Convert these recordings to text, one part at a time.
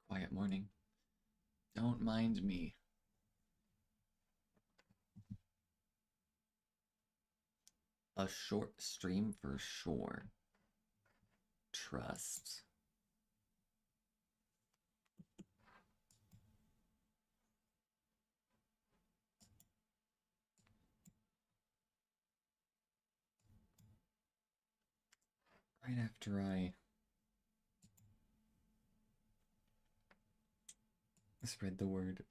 Quiet morning. Don't mind me. A short stream for sure. Trust. Right after I spread the word.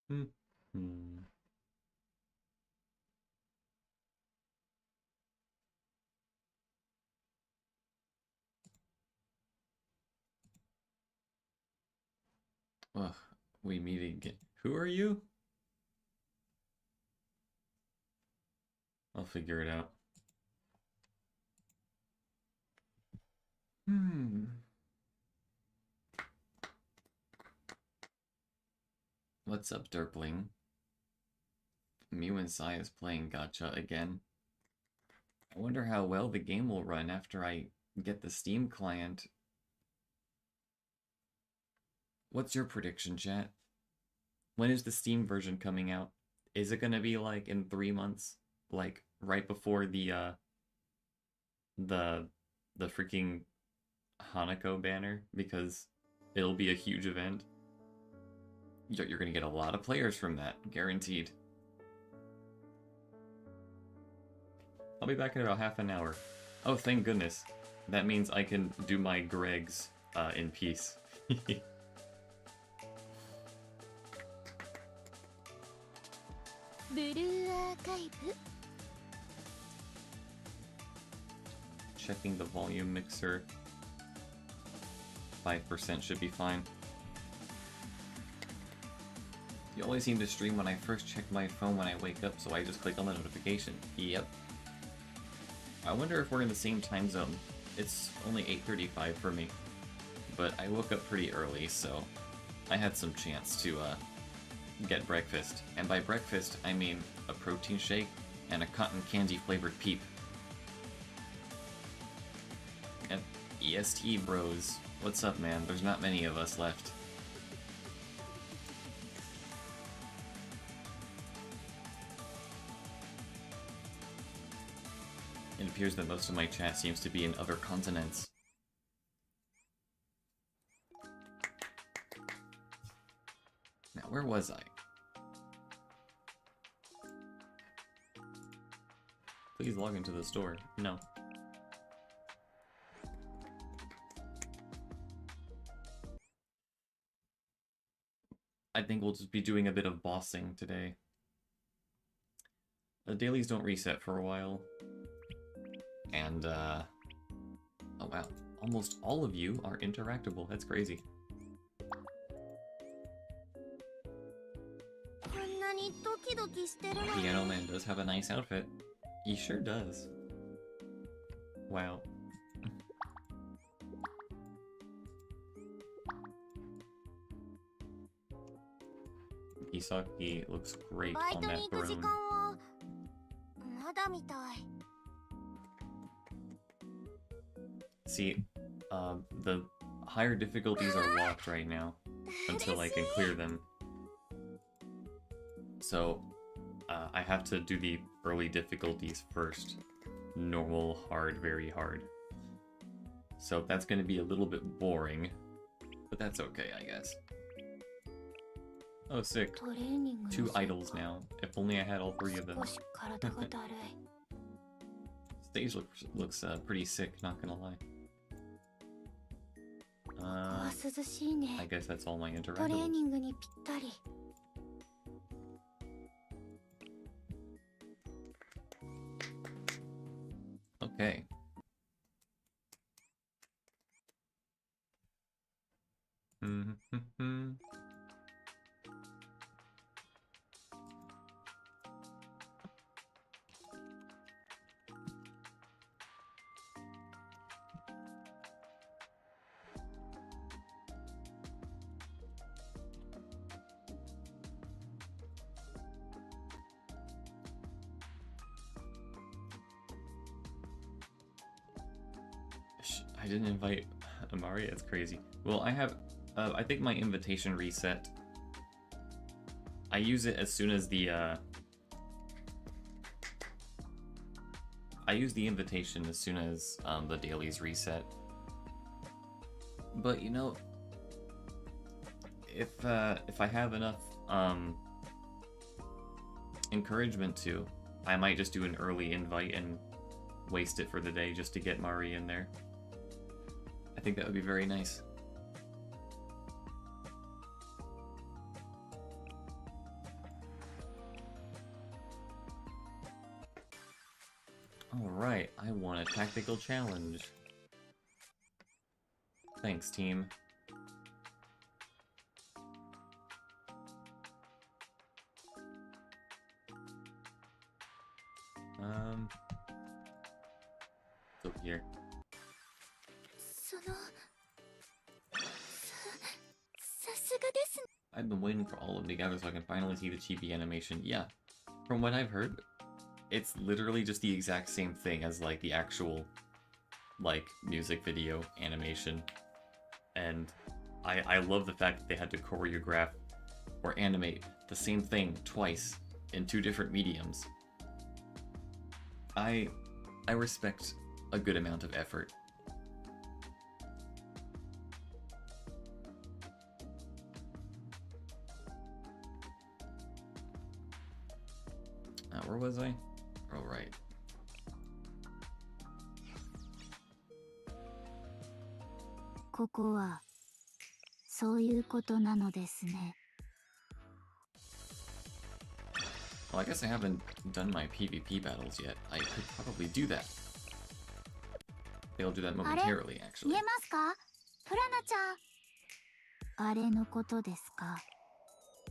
Hmm. Ugh, we meet again. Who are you? I'll figure it out. What's up, Derpling? Mew and Sai is playing Gacha again. I wonder how well the game will run after I get the Steam client. What's your prediction, chat? When is the Steam version coming out? Is it gonna be like in 3 months? Like right before the freaking Hanako banner? Because it'll be a huge event. You're gonna get a lot of players from that, guaranteed. I'll be back in about half an hour. Oh, thank goodness. That means I can do my Gregs in peace. Checking the volume mixer. 5% should be fine. You always seem to stream when I first check my phone when I wake up, so I just click on the notification. Yep. I wonder if we're in the same time zone. It's only 8:35 for me, but I woke up pretty early, so I had some chance to get breakfast. And by breakfast, I mean a protein shake and a cotton candy flavored peep. And EST bros, what's up, man? There's not many of us left. It appears that most of my chat seems to be in other continents. Now, where was I? Please log into the store. No. I think we'll just be doing a bit of bossing today. The dailies don't reset for a while. And, oh wow, almost all of you are interactable. That's crazy. Piano Man does have a nice outfit. He sure does. Wow. Isaki looks great on that throne. See, the higher difficulties are locked right now until I can clear them. So, I have to do the early difficulties first. Normal, hard, very hard. So that's going to be a little bit boring, but that's okay, I guess. Oh, sick. 2 idols now. If only I had all 3 of them. Stage looks pretty sick, not gonna lie. I guess that's all my interactables. Okay. I didn't invite Amari? That's crazy. Well, I have... I think my invitation reset. I use it as soon as the... I use the invitation as soon as the dailies reset. But, you know... If I have enough encouragement to, I might just do an early invite and waste it for the day just to get Mari in there. I think that would be very nice. Alright, I won a tactical challenge. Thanks, team. Over here. I've been waiting for all of them together so I can finally see the chibi animation. Yeah, from what I've heard, it's literally just the exact same thing as like the actual like music video animation. And I love the fact that they had to choreograph or animate the same thing twice in 2 different mediums. I respect a good amount of effort. Where was I? Oh, right. Well, I guess I haven't done my PvP battles yet. I could probably do that. I'll do that momentarily, actually.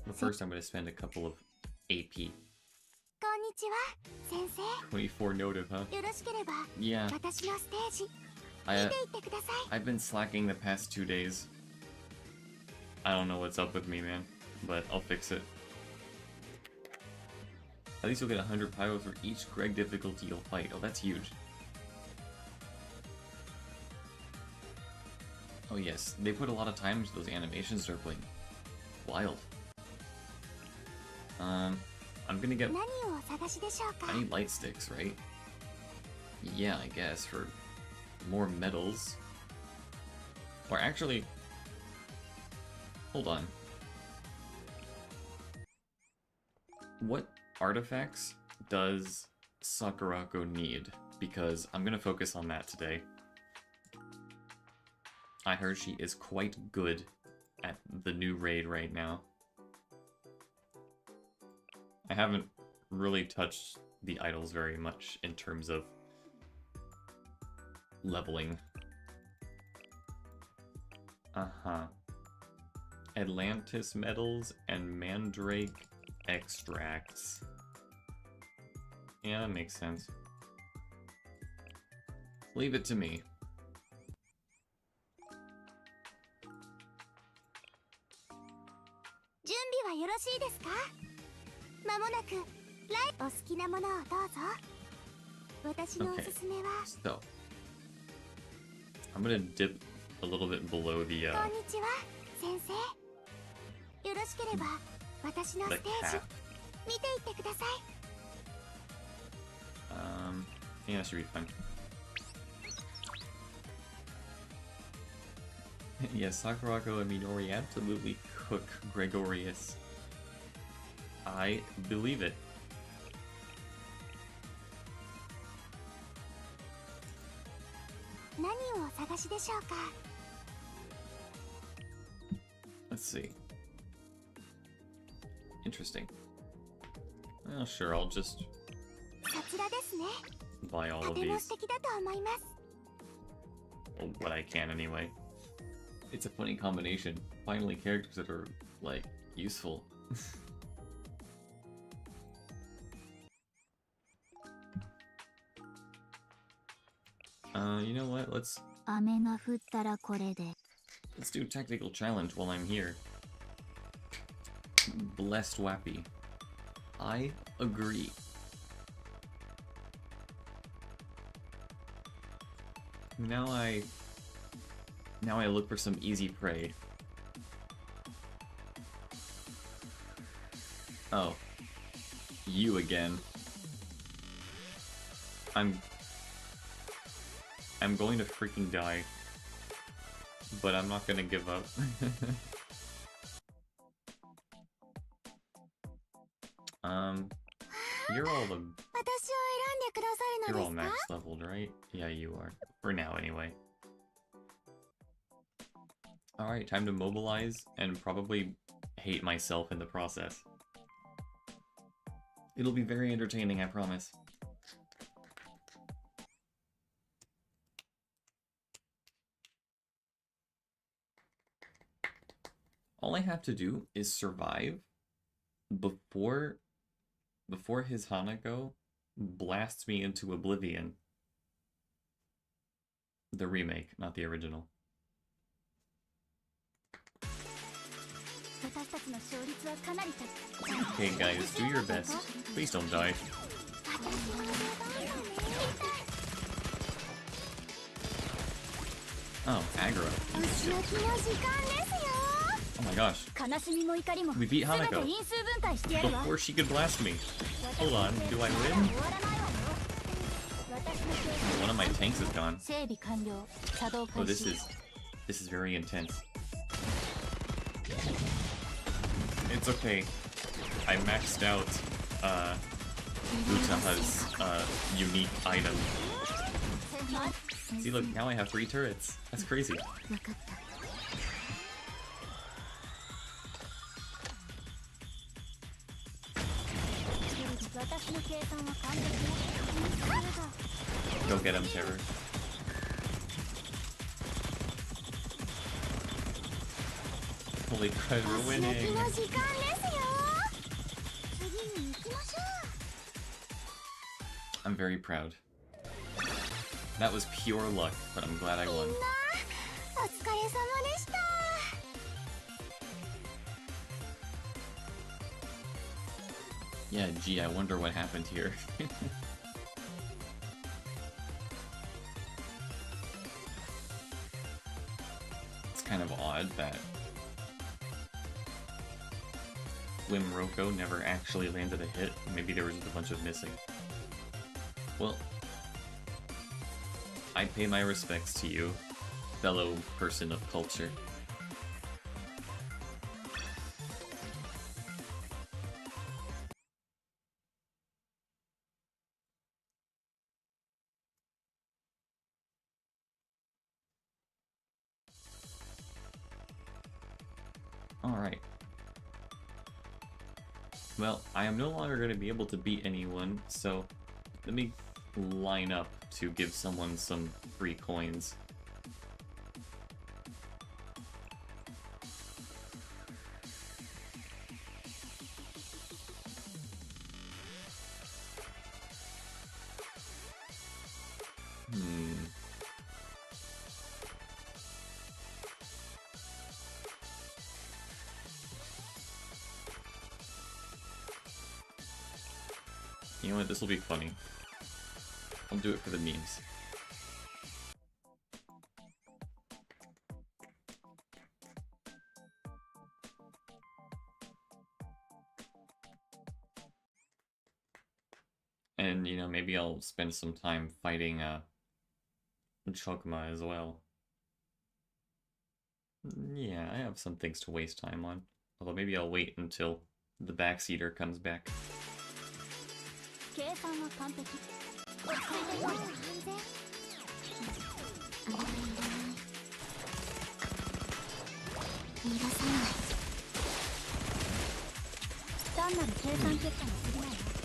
But first I'm going to spend a couple of AP. 24 notive, huh? Yeah. I've been slacking the past 2 days. I don't know what's up with me, man. But I'll fix it. At least you'll get 100 pyro for each Greg difficulty you'll fight. Oh, that's huge. Oh yes, they put a lot of time into those animations they're playing. Wild. I'm gonna get... I need light sticks, right? Yeah, I guess, for more medals. Or actually... Hold on. What artifacts does Sakurako need? Because I'm gonna focus on that today. I heard she is quite good at the new raid right now. I haven't really touched the idols very much in terms of leveling. Uh-huh. Atlantis medals and Mandrake extracts. Yeah, that makes sense. Leave it to me. Okay, so I'm gonna dip a little bit below the cap. Yeah, that should be fine. Yes, Sakurako and Minori absolutely cook Gregorius. I believe it. Let's see. Interesting. Well, sure, I'll just buy all of these. Well, what I can anyway. It's a funny combination. Finally, characters that are, like, useful. You know what? Let's do tactical challenge while I'm here. Blessed Wappy. I agree. Now Now I look for some easy prey. Oh. You again. I'm going to freaking die. But I'm not gonna give up. You're all max leveled, right? Yeah, you are. For now, anyway. Alright, time to mobilize and probably hate myself in the process. It'll be very entertaining, I promise. All I have to do is survive before his Hanako blasts me into oblivion. The remake, not the original. Okay guys, do your best. Please don't die. Oh, aggro. Oh my gosh. We beat Hanako before she could blast me. Hold on, do I win? One of my tanks is gone. Oh, this is very intense. It's okay. I maxed out Utaha's unique item. See, look, now I have 3 turrets. That's crazy. Go get him, Terror. Holy crud, we're winning! I'm very proud. That was pure luck, but I'm glad I won. Yeah, gee, I wonder what happened here. It's kind of odd that Wimroko never actually landed a hit. Maybe there was just a bunch of missing. Well, I pay my respects to you, fellow person of culture. Alright. Well, I am no longer going to be able to beat anyone, so let me line up to give someone some free coins. You know what, this will be funny. I'll do it for the memes. And, you know, maybe I'll spend some time fighting, Chogma as well. Yeah, I have some things to waste time on. Although maybe I'll wait until the backseater comes back.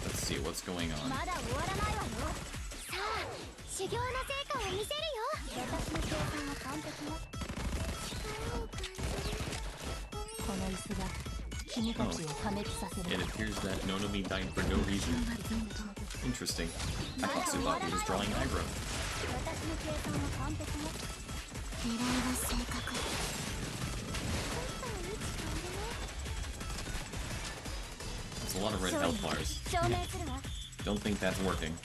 Let's see what's going on. Oh, it appears that Nonomi died for no reason. Interesting. I thought Tsubaki was drawing aggro. That's a lot of red health bars. Don't think that's working.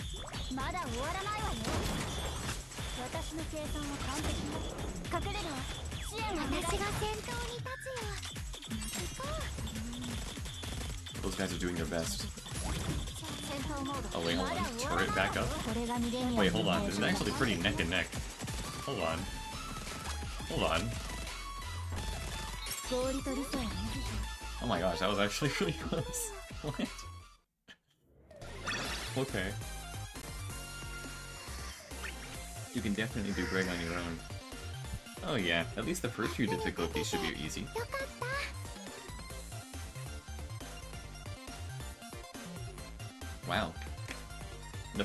Those guys are doing their best. Oh wait, hold on. Turret back up? Wait, hold on. This is actually pretty neck and neck. Hold on. Hold on. Oh my gosh, that was actually really close. What? Okay. You can definitely do Greg on your own. Oh yeah, at least the first few difficulties should be easy. Wow. The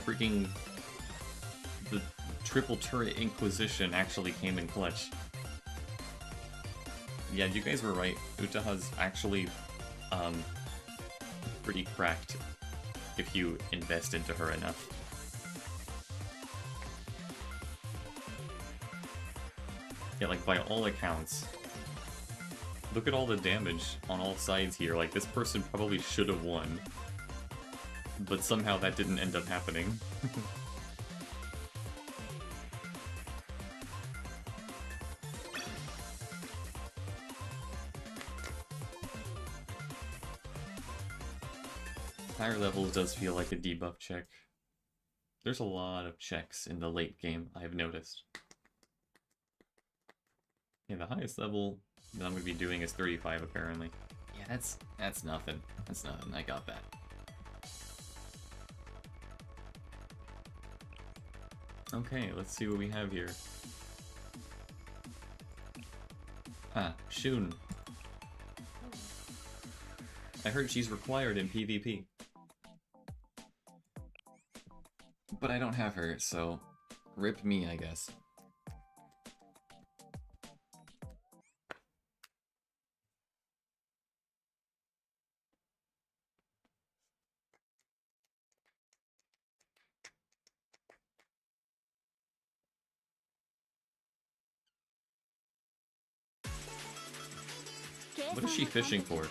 triple turret Inquisition actually came in clutch. Yeah, you guys were right. Utaha's actually, pretty cracked if you invest into her enough. Yeah, like, by all accounts. Look at all the damage on all sides here. Like, this person probably should have won. But somehow that didn't end up happening. Higher levels does feel like a debuff check. There's a lot of checks in the late game, I've noticed. Yeah, the highest level that I'm going to be doing is 35, apparently. Yeah, that's nothing. That's nothing. I got that. Okay, let's see what we have here. Ah, Shun. I heard she's required in PvP. But I don't have her, so rip me, I guess. What is she fishing for?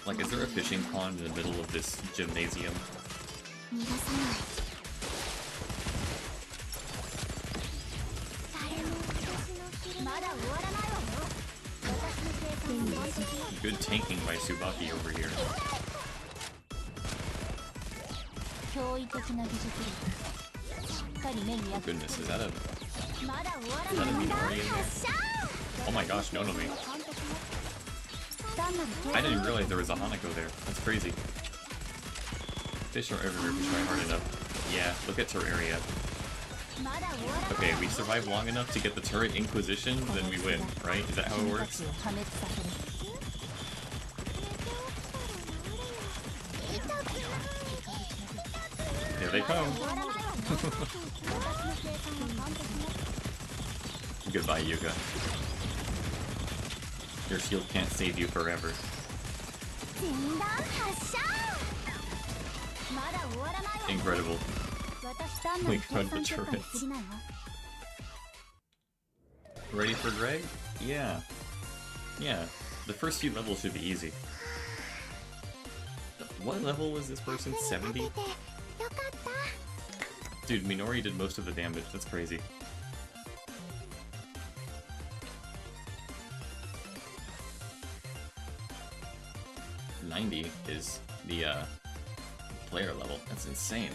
Like, is there a fishing pond in the middle of this gymnasium? Good tanking by Tsubaki over here. Oh goodness, is that a Minori in there? Oh my gosh, no, me. I didn't realize there was a Hanako there. That's crazy. Fish are everywhere if you try hard enough. Yeah, look at Terraria. Okay, we survived long enough to get the turret Inquisition, then we win, right? Is that how it works? Here they come! Goodbye, Yuka. Your shield can't save you forever. Incredible. We run the turrets. Ready for Greg? Yeah. Yeah. The first few levels should be easy. What level was this person? 70? Dude, Minori did most of the damage. That's crazy. $90 is the player level. That's insane.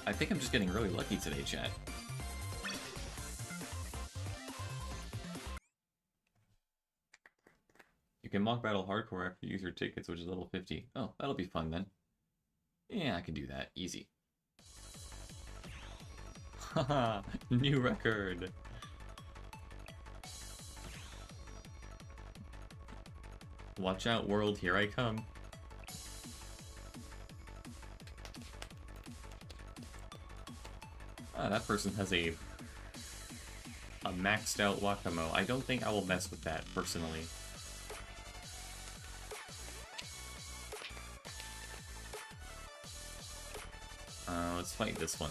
I think I'm just getting really lucky today, chat. You can mock battle hardcore after you use your tickets, which is level 50. Oh, that'll be fun then. Yeah, I can do that. Easy. Haha, new record! Watch out, world, here I come. Ah, that person has a maxed out Wakamo. I don't think I will mess with that, personally. Let's fight this one.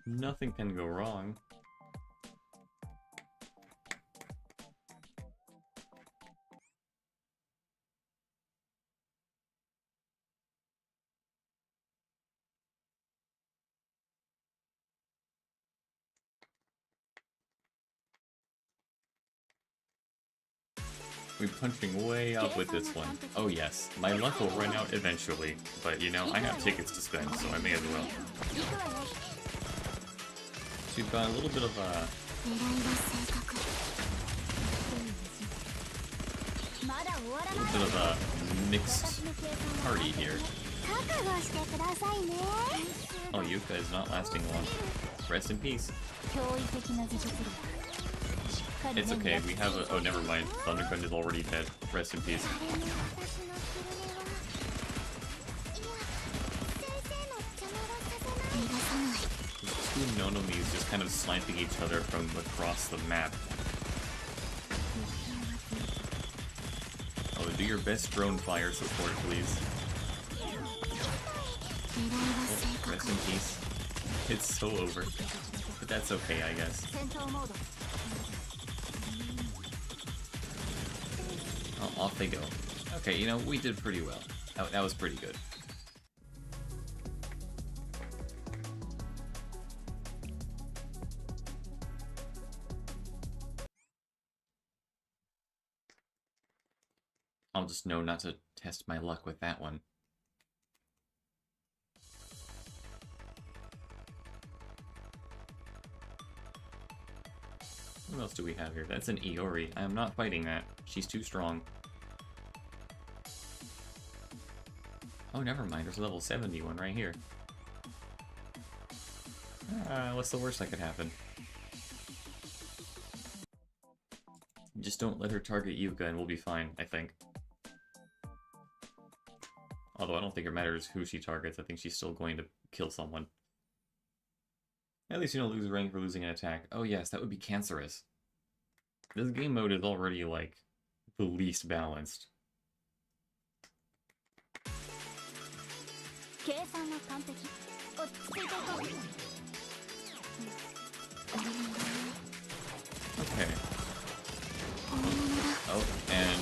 Nothing can go wrong. We're punching way up with this one. Oh yes, my luck will run out eventually, but you know, I have tickets to spend, so I may as well. So we've got a little bit of a mixed party here. Oh, Yuka is not lasting long. Rest in peace. It's okay, we have a... Oh, never mind. Thundergun is already dead. Rest in peace. These two Nonomis just kind of sniping each other from across the map. Oh, do your best drone fire support, please. Oh, rest in peace. It's so over. But that's okay, I guess. Oh, off they go. Okay, you know, we did pretty well. That was pretty good. I'll just know not to test my luck with that one. What else do we have here? That's an Iori. I am not fighting that. She's too strong. Oh, never mind. There's a level 70 one right here. What's the worst that could happen? Just don't let her target Yuka and we'll be fine, I think. Although I don't think it matters who she targets. I think she's still going to kill someone. At least you don't lose rank for losing an attack. Oh yes, that would be cancerous. This game mode is already, like, the least balanced. Okay. Oh, and...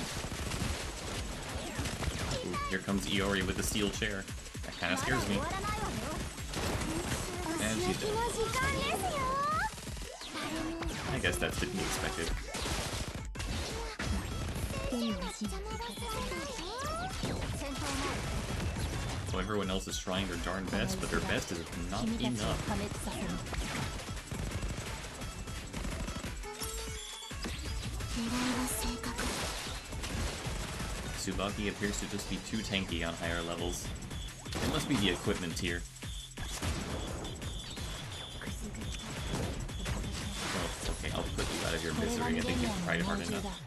Ooh, here comes Iori with the steel chair. That kinda scares me. And she's dead. I guess that's to be expected. So everyone else is trying their darn best, but their best is not enough. Tsubaki appears to just be too tanky on higher levels. It must be the equipment tier. Oh, okay, I'll put you out of your misery. I think you've tried hard enough.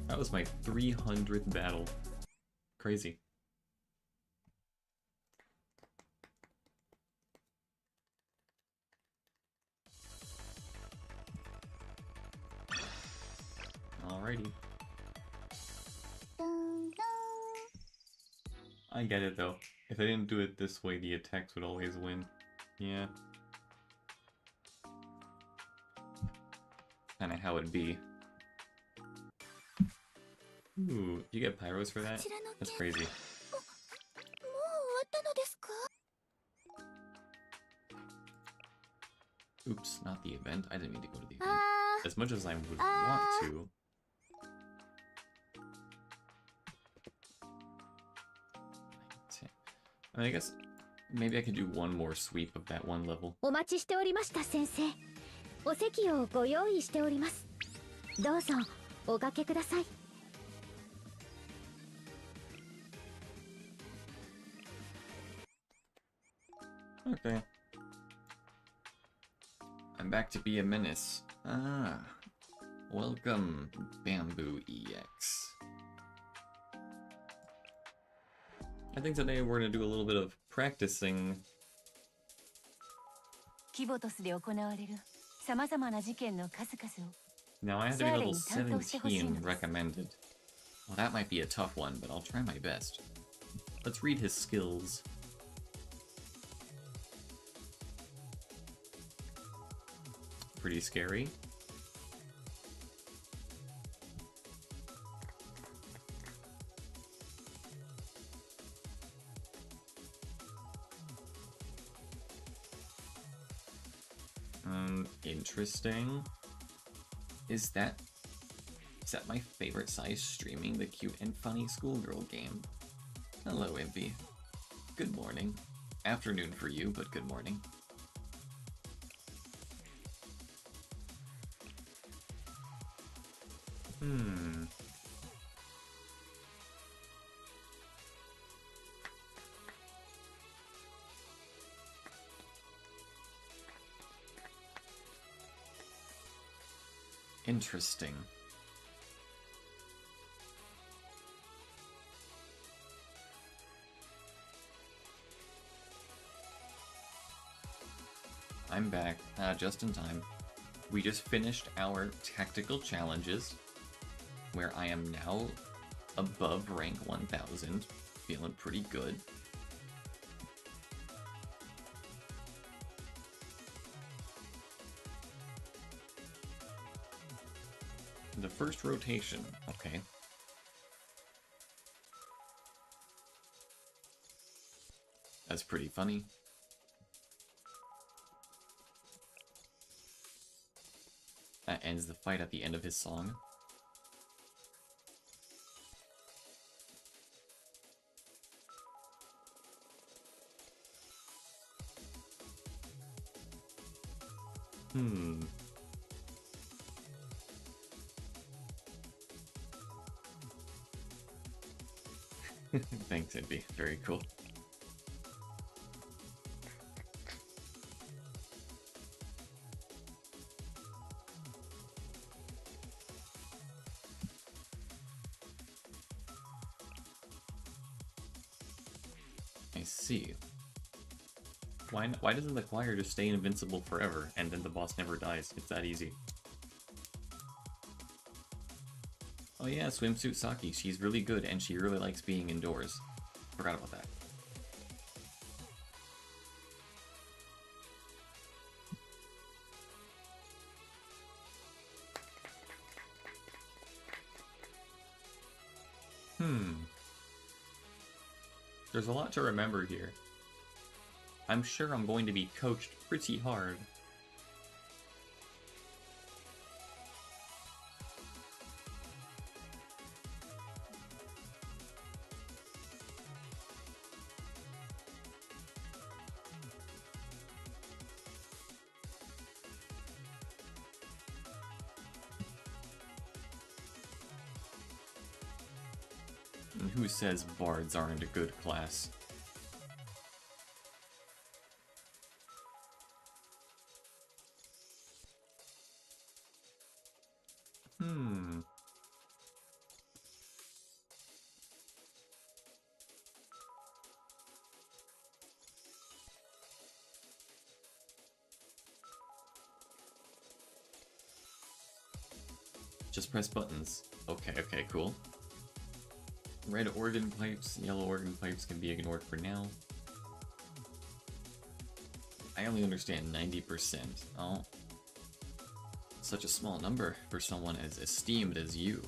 That was my 300th battle. Crazy. Alrighty. I get it though. If I didn't do it this way, the attacks would always win. Yeah. Kinda how it'd be. Ooh, you get pyros for that? That's crazy. Oops, not the event. I didn't mean to go to the event. As much as I would want to. I mean, I guess maybe I could do one more sweep of that one level. お待ちしておりました、先生。お席をご用意しております。どうぞおかけください。Okay. I'm back to be a menace. Ah. Welcome, Bamboo EX. I think today we're gonna do a little bit of practicing. Now I have to be level 17 recommended. Well, that might be a tough one, but I'll try my best. Let's read his skills. Pretty scary. Interesting. Is that my favorite size streaming, the cute and funny schoolgirl game? Hello, Impy. Good morning. Afternoon for you, but good morning. Interesting. I'm back, just in time. We just finished our tactical challenges, where I am now above rank 1000, feeling pretty good. The first rotation, okay. That's pretty funny. That ends the fight at the end of his song. Thanks, Envy. Very cool. I see. Why doesn't the choir just stay invincible forever, and then the boss never dies? It's that easy. Oh yeah, Swimsuit Saki. She's really good, and she really likes being indoors. Forgot about that. There's a lot to remember here. I'm sure I'm going to be coached pretty hard. And who says bards aren't a good class? Just press buttons. Okay, cool. Red organ pipes, yellow organ pipes can be ignored for now. I only understand 90%. Oh. Such a small number for someone as esteemed as you.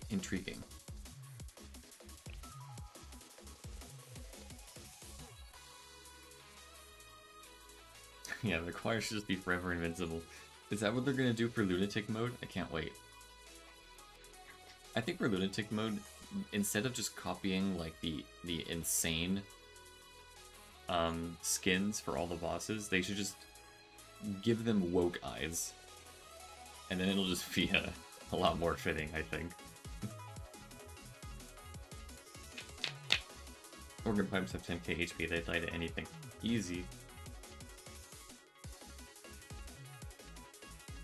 Intriguing. Yeah, the choir should just be forever invincible. Is that what they're gonna do for Lunatic mode? I can't wait. I think for Lunatic mode, instead of just copying like the insane skins for all the bosses, they should just give them woke eyes. And then it'll just be a lot more fitting, I think. Organ pipes have 10k HP, they die to anything. Easy.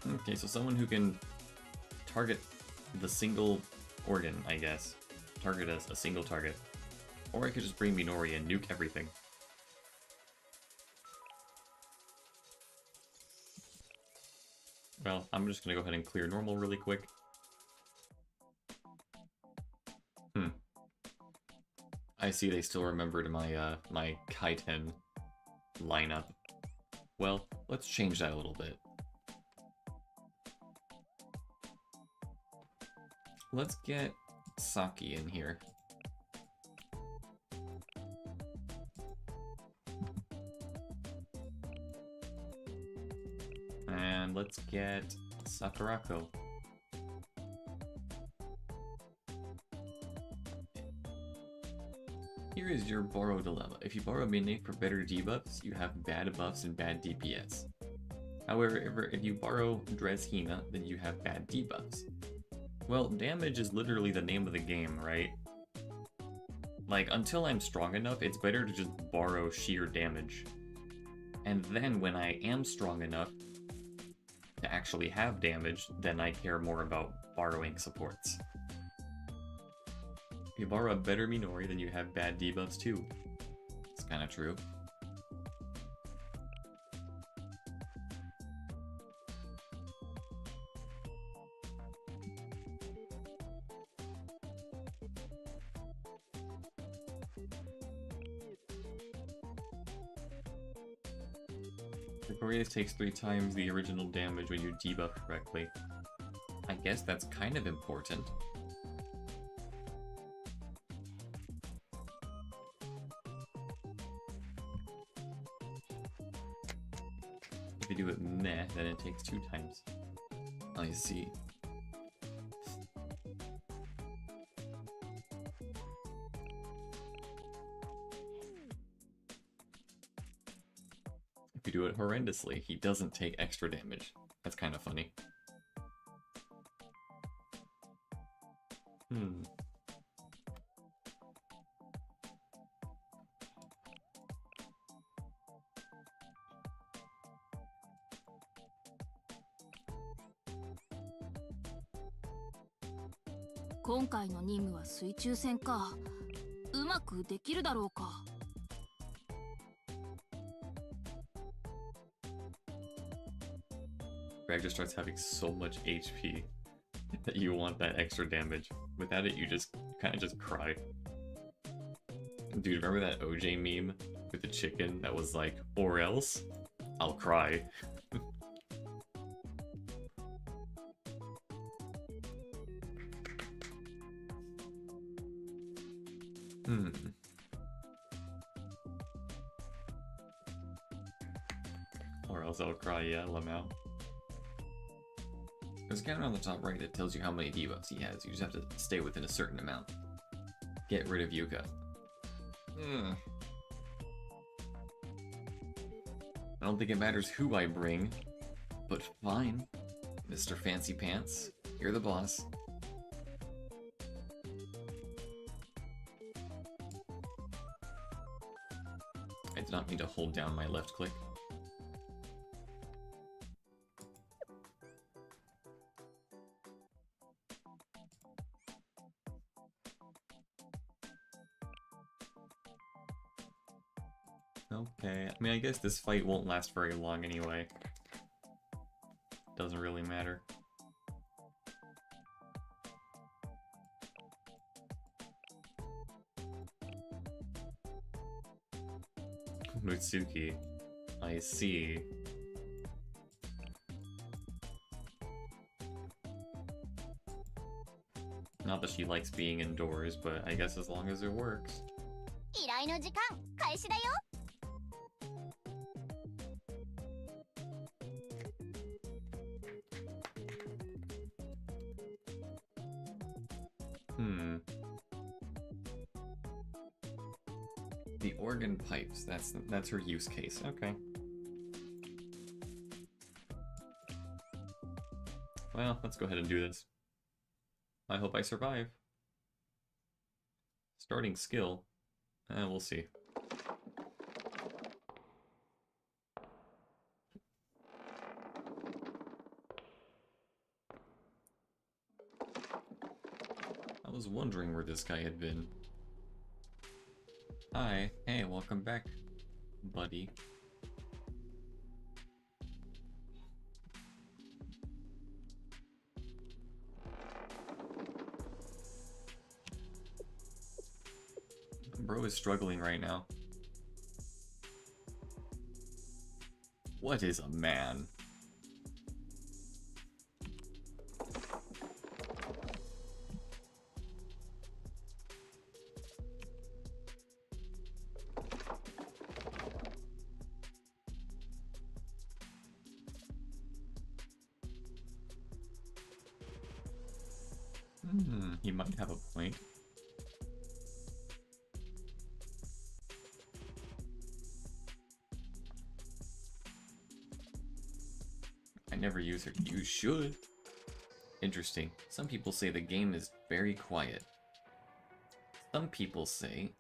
Okay, so someone who can target the single organ, I guess. Target as a single target. Or I could just bring Minori and nuke everything. Well, I'm just gonna go ahead and clear normal really quick. I see they still remembered my my Kaiten lineup. Well, let's change that a little bit. Let's get Saki in here. And let's get Sakurako. Here is your borrow dilemma. If you borrow Midnight for better debuffs, you have bad buffs and bad DPS. However, if you borrow Dress Hina, then you have bad debuffs. Well, damage is literally the name of the game, right? Like, until I'm strong enough, it's better to just borrow sheer damage. And then when I am strong enough to actually have damage, then I care more about borrowing supports. If you borrow a better Minori, then you have bad debuffs too. It's kinda true. Gregorius takes 3 times the original damage when you debuff correctly. I guess that's kind of important. If you do it meh, then it takes 2 times. I see. If you do it horrendously, he doesn't take extra damage. That's kind of funny. Greg just starts having so much HP that you want that extra damage. Without it, you kind of just cry. Dude, remember that OJ meme with the chicken that was like, or else? I'll cry. Or else I'll cry, yeah, Lamau. There's a counter on the top right that tells you how many debuffs he has. You just have to stay within a certain amount. Get rid of Yuka. I don't think it matters who I bring, but fine. Mr. Fancy Pants, you're the boss. I did not mean to hold down my left click. Okay, I mean, I guess this fight won't last very long anyway. Doesn't really matter. Mutsuki. I see. Not that she likes being indoors, but I guess as long as it works. The organ pipes, that's her use case. Okay. Well, let's go ahead and do this. I hope I survive. Starting skill. We'll see. I was wondering where this guy had been. Hi. Hey, welcome back, buddy. bro is struggling right now. What is a man? He might have a point. I never use her. You should. Interesting. Some people say the game is very quiet. Some people say,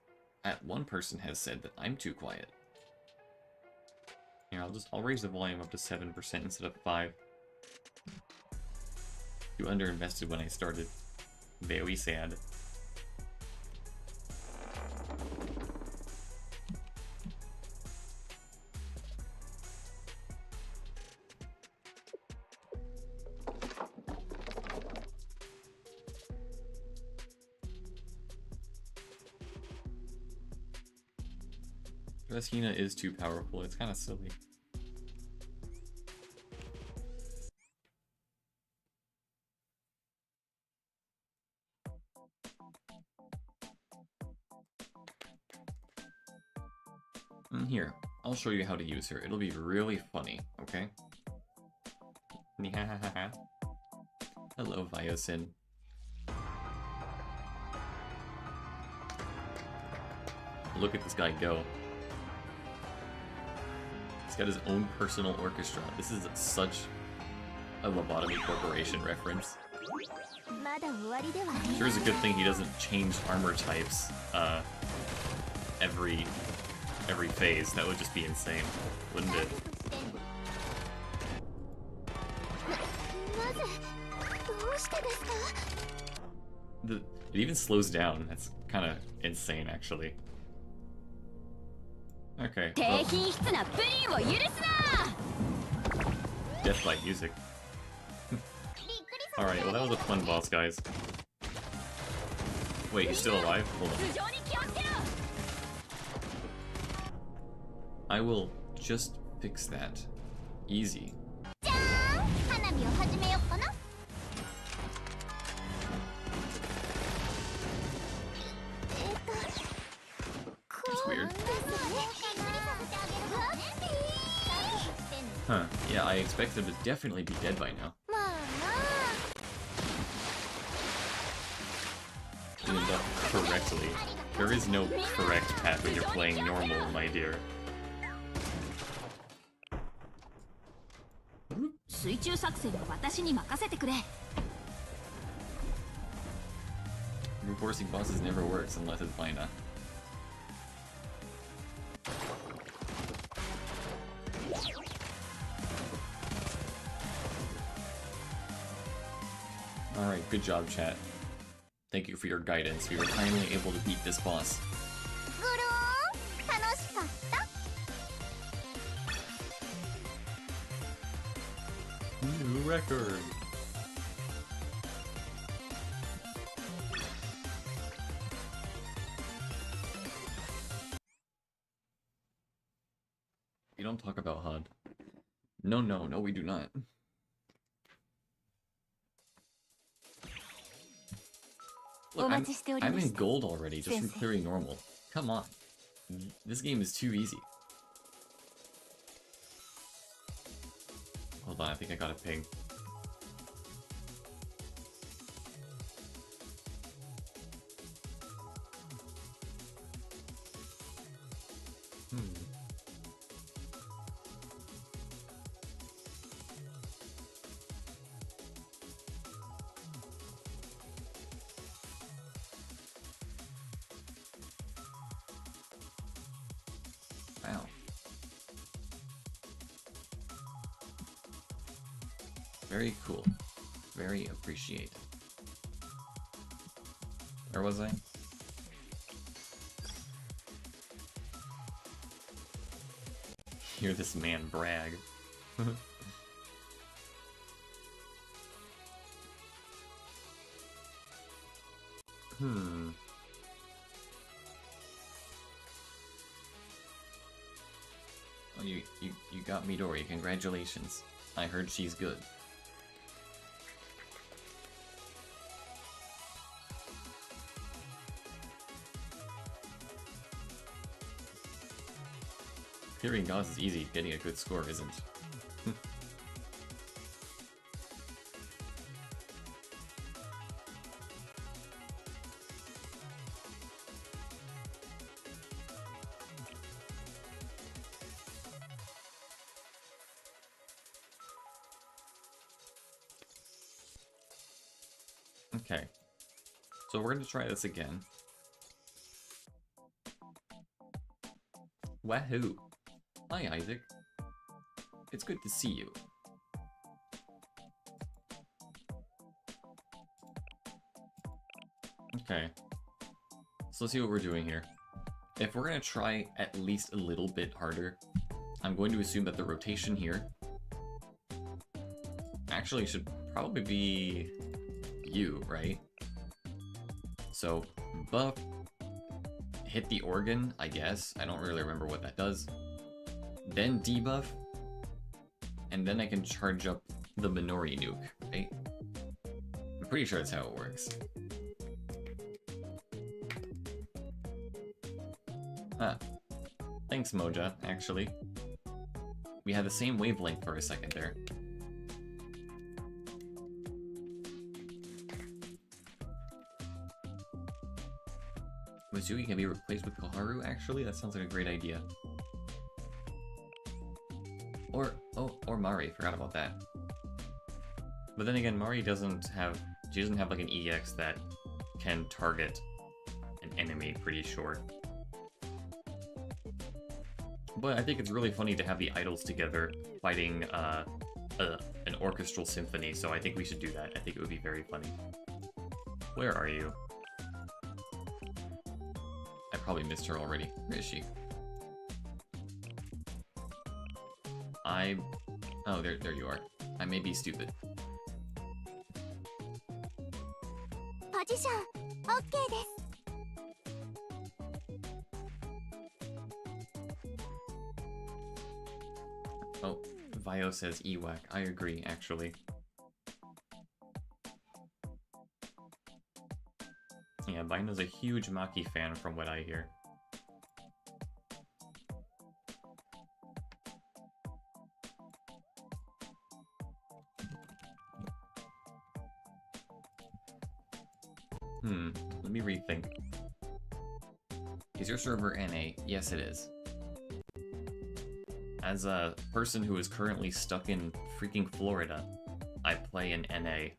one person has said that I'm too quiet. Here, I'll raise the volume up to 7% instead of 5. You underinvested when I started. Very sad. Dresskina is too powerful. It's kind of silly. Here, I'll show you how to use her. It'll be really funny, okay? Hello, Viosin. Look at this guy go. He's got his own personal orchestra. This is such a Lobotomy Corporation reference. Sure is a good thing he doesn't change armor types every phase. That would just be insane, wouldn't it? It even slows down. That's kind of insane, actually. Okay. Well. Death by music. Alright, well that was a fun boss, guys. Wait, he's still alive? Hold on. I will just fix that. Easy. That's weird. Huh. Yeah, I expect him to definitely be dead by now. Tuned up correctly. There is no correct path when you're playing normal, my dear. Forcing bosses never works unless it's Lina. Alright, good job, chat. Thank you for your guidance. We were finally able to beat this boss. New record! We don't talk about HUD. No, we do not. Look, I'm in gold already, just from clearing normal. Come on. This game is too easy. Hold on, I think I got a ping. Wow. Very cool. Very appreciated. Where was I? Hear this man brag. Oh, you got Midori. Congratulations. I heard she's good. Clearing gods is easy, getting a good score isn't. Okay, so we're going to try this again. Wahoo! Hi, Isaac. It's good to see you. Okay, so let's see what we're doing here. If we're going to try at least a little bit harder, I'm going to assume that the rotation here actually should probably be you, right? So, buff, hit the organ, I guess. I don't really remember what that does. Then debuff, and then I can charge up the Minori nuke, right? I'm pretty sure that's how it works. Huh. Thanks, Moja, actually. We had the same wavelength for a second there. Mizui can be replaced with Koharu, actually? That sounds like a great idea. Or Mari, forgot about that. But then again, Mari doesn't have like an EX that can target an enemy pretty short. But I think it's really funny to have the idols together fighting an orchestral symphony, so I think we should do that. I think it would be very funny. Where are you? I probably missed her already. Where is she? Oh, there you are. I may be stupid. Position, okay です。Oh, Vio says Ewak. I agree, actually. Yeah, Bina's a huge Maki fan from what I hear. Let me rethink. Is your server NA? Yes, it is. As a person who is currently stuck in freaking Florida, I play in NA.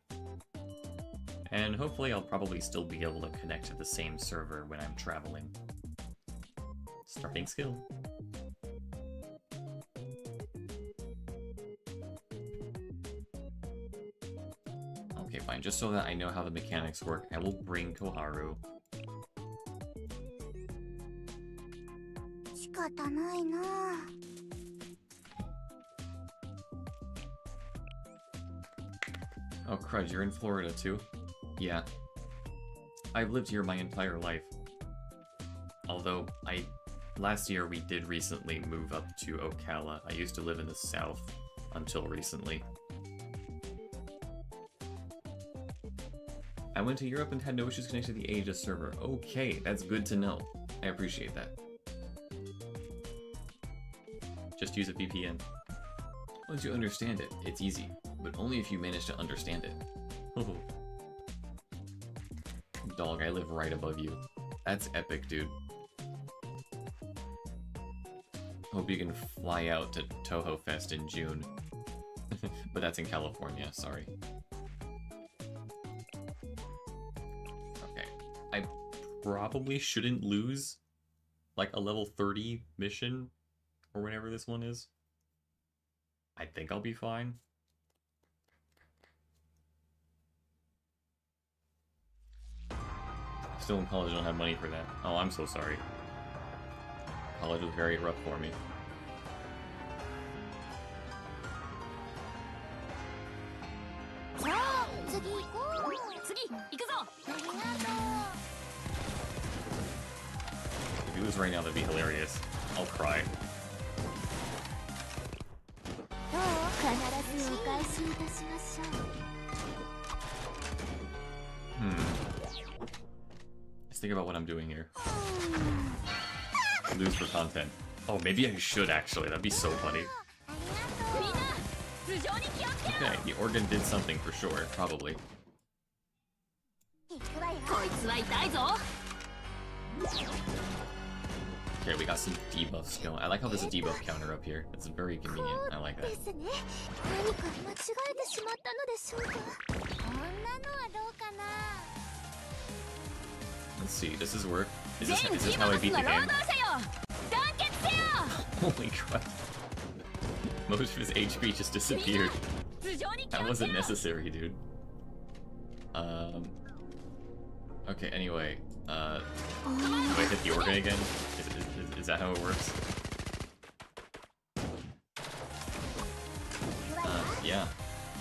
And hopefully I'll probably still be able to connect to the same server when I'm traveling. Starting skill. Okay, fine. Just so that I know how the mechanics work, I will bring Koharu. 仕方ないな。Oh crud, you're in Florida too? Yeah. I've lived here my entire life. Although, last year we did recently move up to Ocala. I used to live in the south until recently. I went to Europe and had no issues connecting to the Asia server. Okay, that's good to know. I appreciate that. Just use a VPN. Once you understand it, it's easy, but only if you manage to understand it. Oh. Dog, I live right above you. That's epic, dude. Hope you can fly out to Toho Fest in June. But that's in California, sorry. Okay. I probably shouldn't lose like a level 30 mission or whatever this one is. I think I'll be fine. Still in college, I don't have money for that. Oh, I'm so sorry. College was very rough for me. If you lose right now, that'd be hilarious. I'll cry. 必ずお返しいたしましょう。Let's think about what I'm doing here. Lose for content. Oh, maybe I should actually. That'd be so funny. Okay, the organ did something for sure, probably. Okay, we got some debuffs going. I like how there's a debuff counter up here. It's very convenient. I like that. Let's see, does this work? Is this how I beat the game? Holy crap. Most of his HP just disappeared. That wasn't necessary, dude. Okay, anyway. Do I hit the organ again? Is that how it works? Yeah.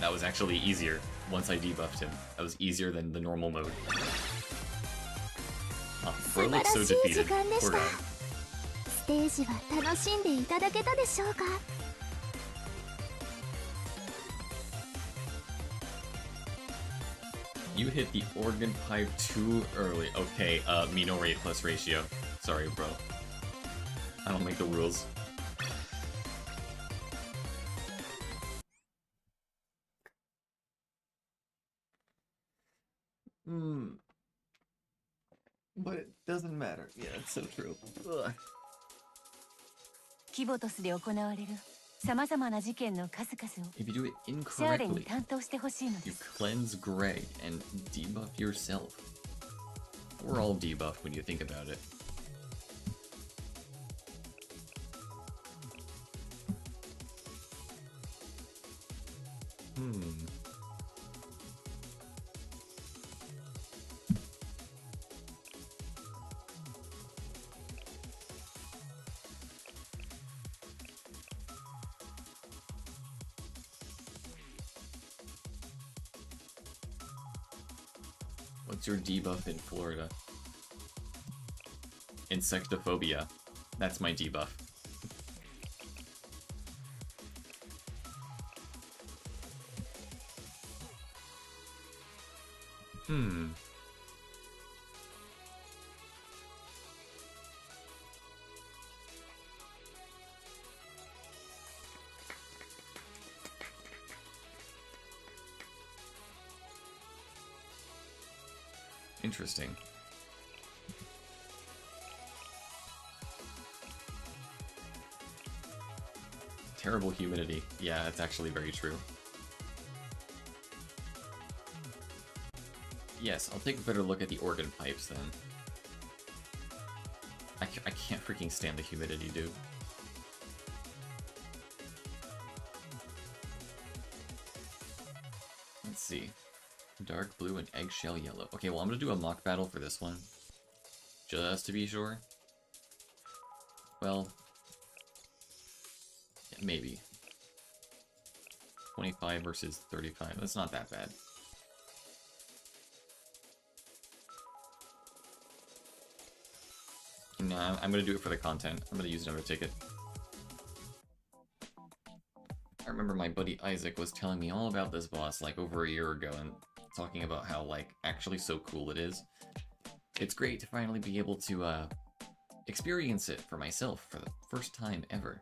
That was actually easier once I debuffed him. That was easier than the normal mode. Oh, bro looks so defeated. Poor guy. You hit the organ pipe too early. Okay, Mino rate plus ratio. Sorry, bro. I don't make the rules. But it doesn't matter. Yeah, it's so true. Ugh. キボトスで行われる様々な事件の数々を If you do it シャーレに incorrectly, 担当してほしいので you す。 cleanse Greg and debuff yourself. We're all debuffed when you think about it. What's your debuff in Florida? Insectophobia. That's my debuff. Interesting. Terrible humidity. Yeah, that's actually very true. Yes, I'll take a better look at the organ pipes then. I can't freaking stand the humidity, dude. Let's see. Dark blue and eggshell yellow. Okay, well I'm gonna do a mock battle for this one. Just to be sure. Well... yeah, maybe. 25 versus 35. That's not that bad. No, I'm gonna do it for the content. I'm gonna use another ticket. I remember my buddy Isaac was telling me all about this boss like over a year ago and talking about how like actually so cool it is. It's great to finally be able to experience it for myself for the first time ever.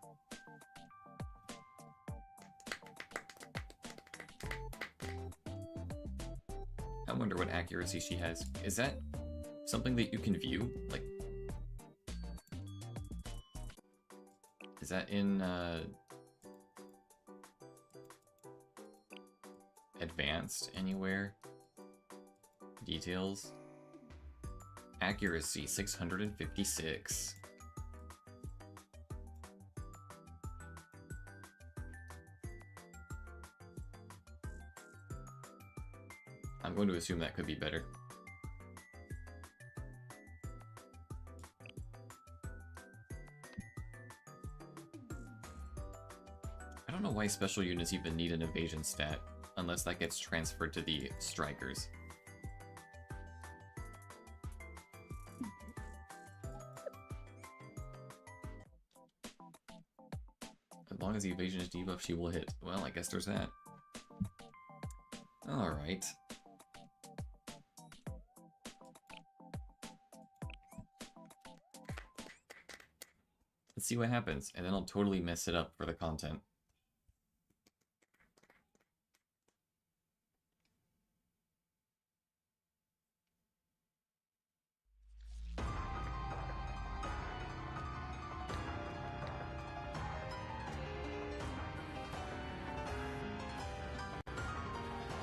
I wonder what accuracy she has. Is that something that you can view? Like, is that in advanced anywhere? Details? Accuracy 656. I'm going to assume that could be better. I don't know why special units even need an evasion stat, unless that gets transferred to the strikers. As long as the evasion is debuffed, she will hit. Well, I guess there's that. Alright. Let's see what happens, and then I'll totally mess it up for the content.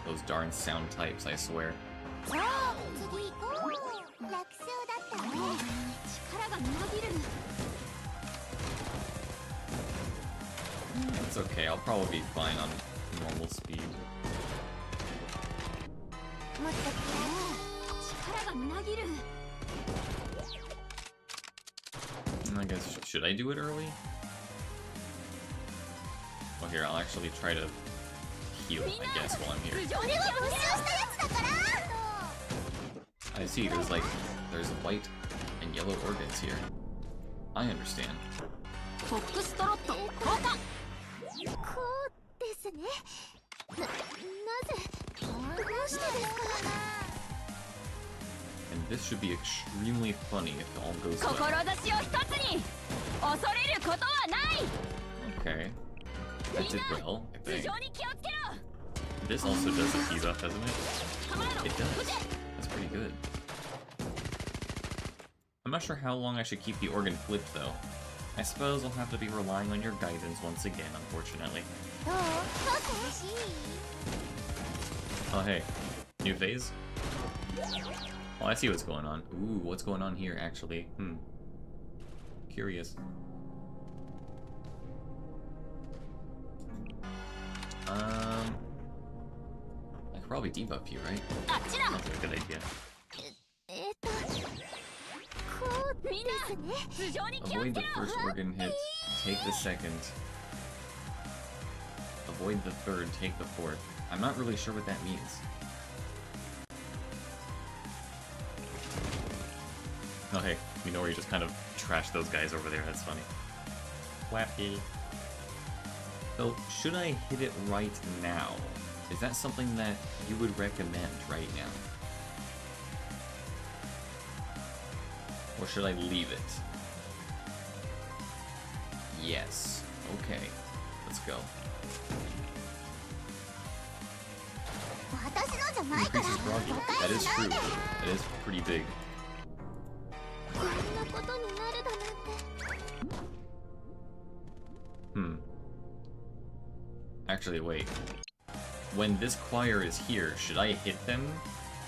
Those darn sound types, I swear. It's okay, I'll probably be fine on normal speed. I guess, should I do it early? Well, here, I'll actually try to heal, I guess, while I'm here. I see, there's white and yellow organs here. I understand. And this should be extremely funny if it all goes well. Okay. That did well, I think. This also does a debuff, doesn't it? It does. That's pretty good. I'm not sure how long I should keep the organ flipped, though. I suppose I'll have to be relying on your guidance once again, unfortunately. Oh, hey. New phase? Oh, I see what's going on. Ooh, what's going on here, actually? Curious. I could probably debuff you, right? Sounds like a good idea. Avoid the first organ hit, take the second. Avoid the third, take the fourth. I'm not really sure what that means. Oh hey, Minori just kind of trashed those guys over there, that's funny. Wappy. So, should I hit it right now? Is that something that you would recommend right now? Or should I leave it? Yes. Okay. Let's go. Increases groggy. That is true. That is pretty big. Actually, wait. When this choir is here, should I hit them?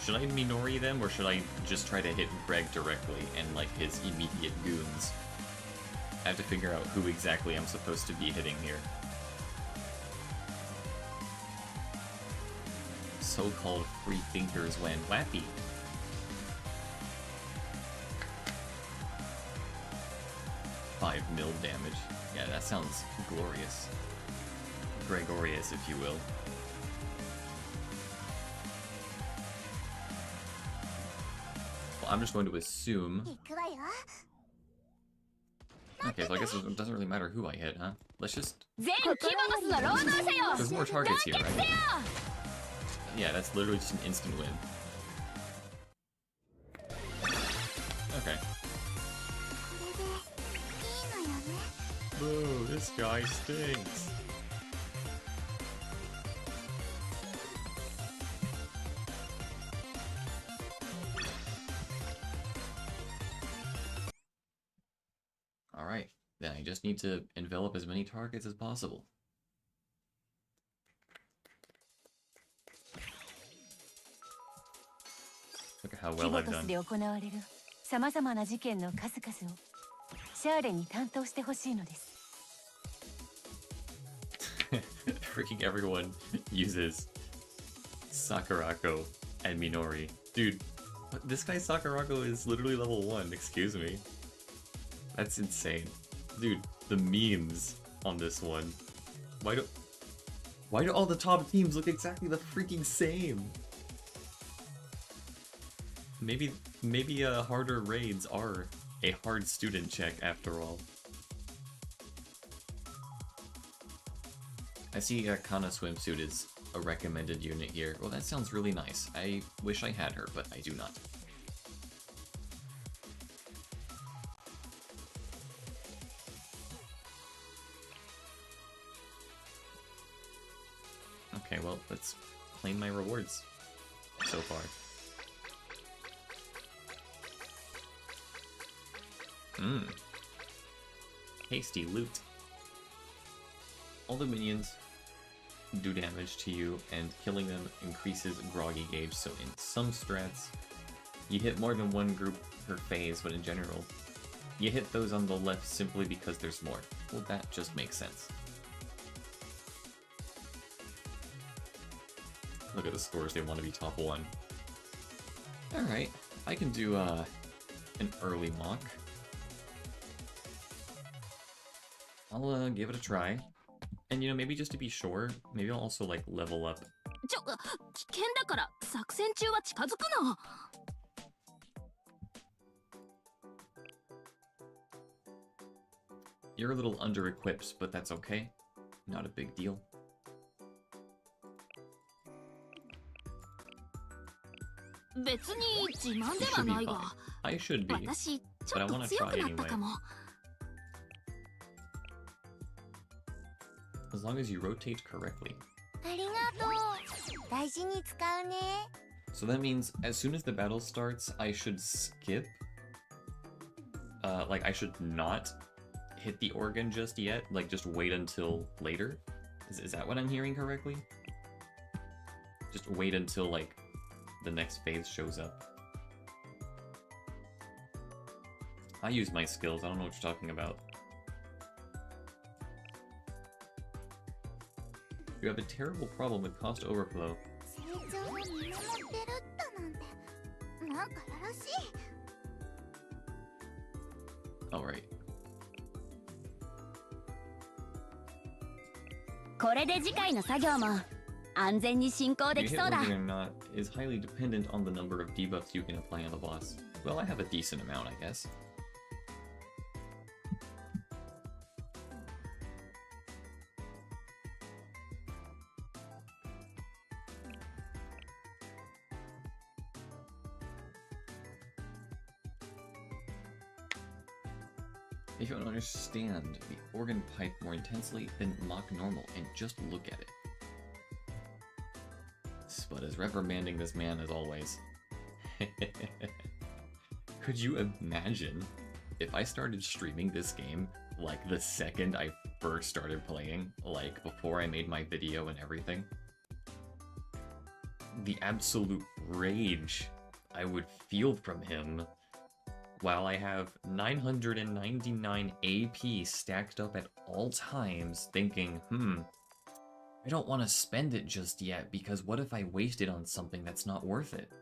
Should I Minori them, or should I just try to hit Greg directly and, like, his immediate goons? I have to figure out who exactly I'm supposed to be hitting here. So-called free thinkers went wappy. $5 mil damage. Yeah, that sounds glorious. Gregorious, if you will. Well, I'm just going to assume... Okay, so I guess it doesn't really matter who I hit, huh? Let's just... There's more targets here, right? Yeah, that's literally just an instant win. Okay. Boo, this guy stinks. Alright, then I just need to envelop as many targets as possible. Look at how well I've done. Freaking everyone uses Sakurako and Minori. Dude, this guy Sakurako is literally level 1, excuse me. That's insane. Dude, the memes on this one. Why do all the top teams look exactly the freaking same? Maybe harder raids are a hard student check after all. I see Kana swimsuit is a recommended unit here. Well, that sounds really nice. I wish I had her, but I do not. Okay, well, let's claim my rewards so far. Tasty loot. All the minions do damage to you, and killing them increases groggy gauge, so in some strats, you hit more than one group per phase, but in general, you hit those on the left simply because there's more. Well, that just makes sense. Look at the scores, they want to be top 1. Alright, I can do an early mock. I'll give it a try. And, you know, maybe just to be sure, maybe I'll also, like, level up. 危険だから作戦中は近づくな。You're a little under-equipped, but that's okay. Not a big deal. 別に自慢ではないが、 I should be. 私ちょっと強くなったかも。As long as you rotate correctly. ありがとう。大事に使うね。 So that means as soon as the battle starts, I should skip. Like I should not hit the organ just yet. Like just wait until later. Is that what I'm hearing correctly? Just wait until like the next phase shows up. I use my skills. I don't know what you're talking about. You have a terrible problem with cost overflow. 成長を見守ってるったなんて、なんかやらしい。Alright. これで次回の作業も安全に進行で You き hit そうだ。 organ or not is highly dependent on the number of debuffs you can apply on the boss. Well, I have a decent amount, I guess. If you don't understand the organ pipe more intensely, then mock normal and just look at it. Spud is reprimanding this man as always. Could you imagine if I started streaming this game like the second I first started playing, like before I made my video and everything? The absolute rage I would feel from him while I have 999 AP stacked up at all times, thinking, I don't want to spend it just yet, because what if I waste it on something that's not worth it?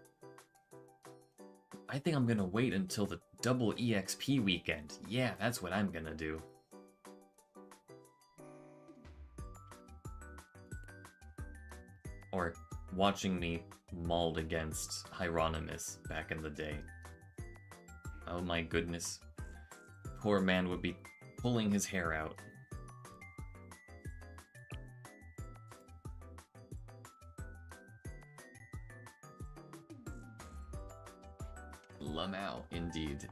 I think I'm gonna wait until the double EXP weekend. Yeah, that's what I'm gonna do. Or watching me mauled against Hieronymus back in the day. Oh my goodness. Poor man would be pulling his hair out. Lamau, indeed.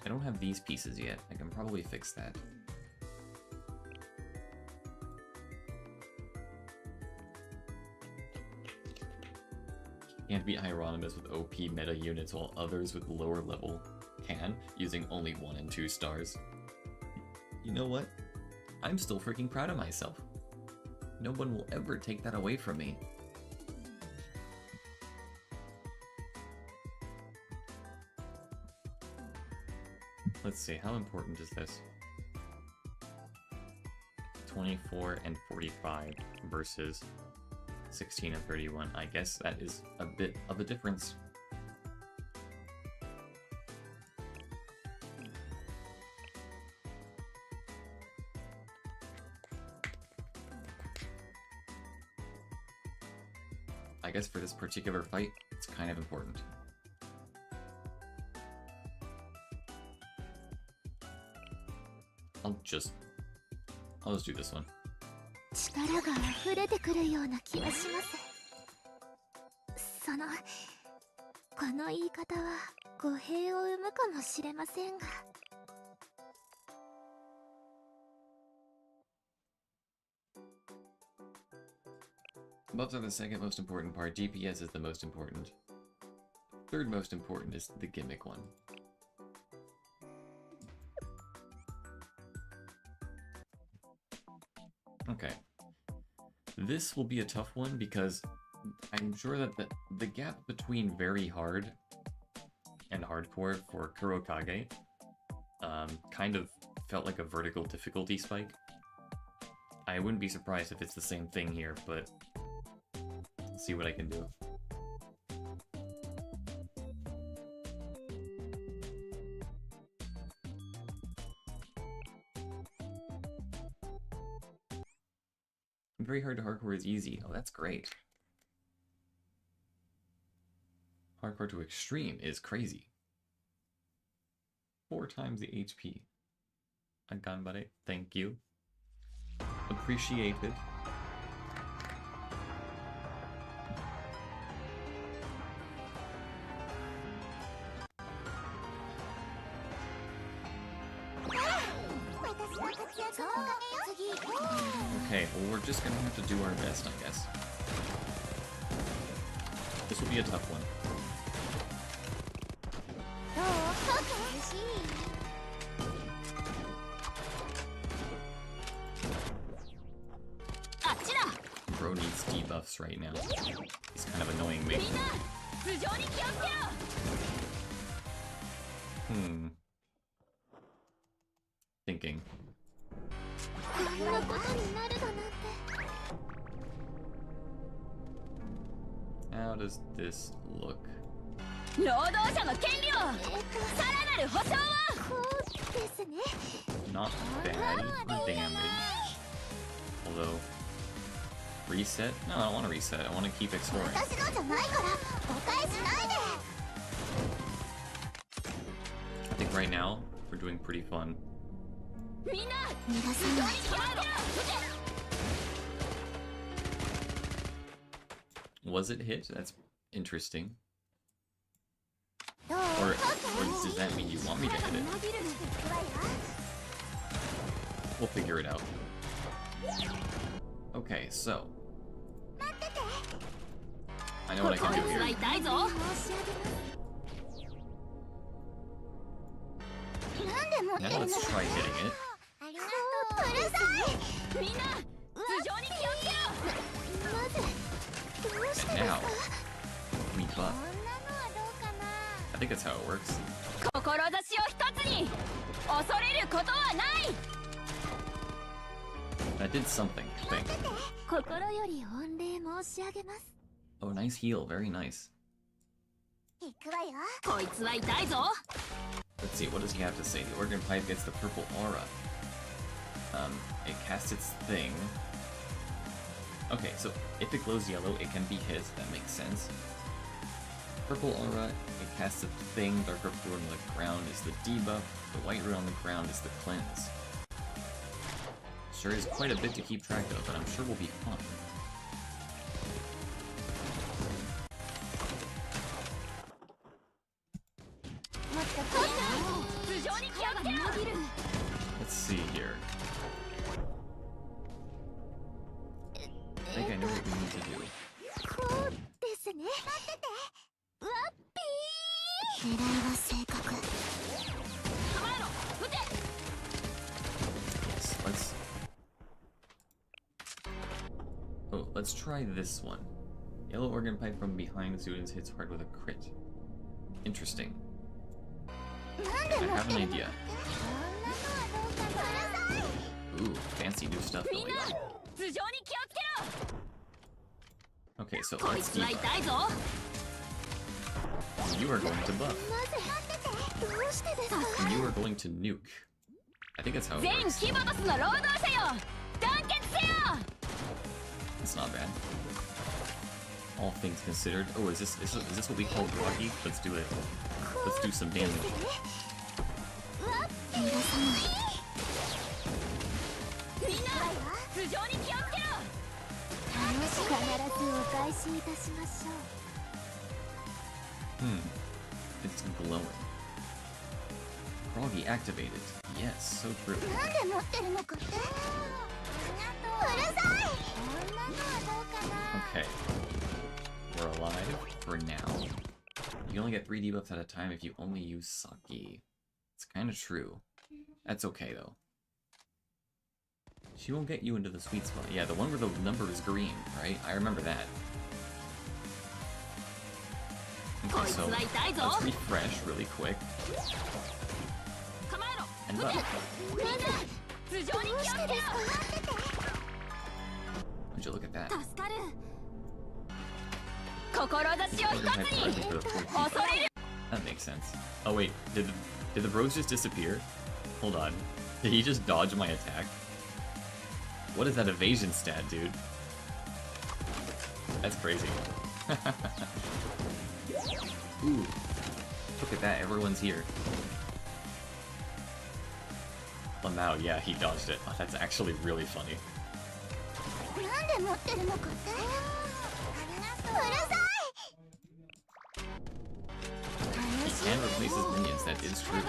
I don't have these pieces yet. I can probably fix that. Can't beat Hieronymus with OP meta units while others with lower level can, using only 1 and 2 stars. You know what? I'm still freaking proud of myself. No one will ever take that away from me. Let's see, how important is this? 24 and 45 versus 16 and 31. I guess that is a bit of a difference. I guess for this particular fight, it's kind of important. I'll just do this one. 力が溢れてくるような気がします。この言い方は語弊を生むかもしれませんが。Buffs are the second most important part. DPS is the most important. Third most important is the gimmick one. Okay. This will be a tough one because I'm sure that the gap between very hard and hardcore for Kurokage kind of felt like a vertical difficulty spike. I wouldn't be surprised if it's the same thing here, but let's see what I can do. Very hard to hardcore is easy. Oh, that's great. Hardcore to extreme is crazy. 4 times the HP. Ganbare, thank you. Appreciated. Okay, well we're just gonna have to do our best, I guess. This will be a tough one. Bro needs debuffs right now. He's kind of annoying me. Thinking. How does this look? Not bad for damage. Although, reset? No, I don't want to reset. I want to keep exploring. I think right now, we're doing pretty fun. Was it hit? That's interesting. Or does that mean you want me to hit it? We'll figure it out. Okay, so I know what I can do here. Now let's try hitting it. And now we buff. I think that's how it works. That did something, I think. Oh, nice heal. Very nice. Let's see, what does he have to say? The organ pipe gets the purple aura. It casts its thing. Okay, so if it glows yellow, it can be hit. That makes sense. Purple aura, it casts a thing. Darker blue on the ground is the debuff. The white rune on the ground is the cleanse. Sure is quite a bit to keep track of, but I'm sure will be fun. Let's see here. I think I know what we need to do. Yes, let's try this one. Yellow organ pipe from behind students hits hard with a crit. Interesting. I have an idea. Ooh, fancy new stuff going on. Okay, so let's debuff. You are going to buff. And you are going to nuke. I think that's how it works. It's not bad. All things considered. Oh, is this what we call groggy? Let's do it. Let's do some damage. 逃がさない。みんな頭上に気をつけろ。必ずお返しいたしましょう。 It's glowing. Groggy activated. Yes, so true. なんで持ってるのかって。うるさい。こんなのはどうかな。 Okay. We're alive for now. You only get 3 debuffs at a time if you only use Saki. It's kind of true. That's okay though. She won't get you into the sweet spot. Yeah, the one where the number is green, right? I remember that. Okay, so let's refresh really quick. And look. Would you look at that? 助かる。志を一つに。恐れる。 That makes sense. Oh wait, did the bros just disappear? Hold on. Did he just dodge my attack? What is that evasion stat, dude? That's crazy. Ooh. Look at that, everyone's here. Lamau, yeah, he dodged it. Oh, that's actually really funny. なんで持ってるのかって。うるさい。 He can replace his minions, that is true.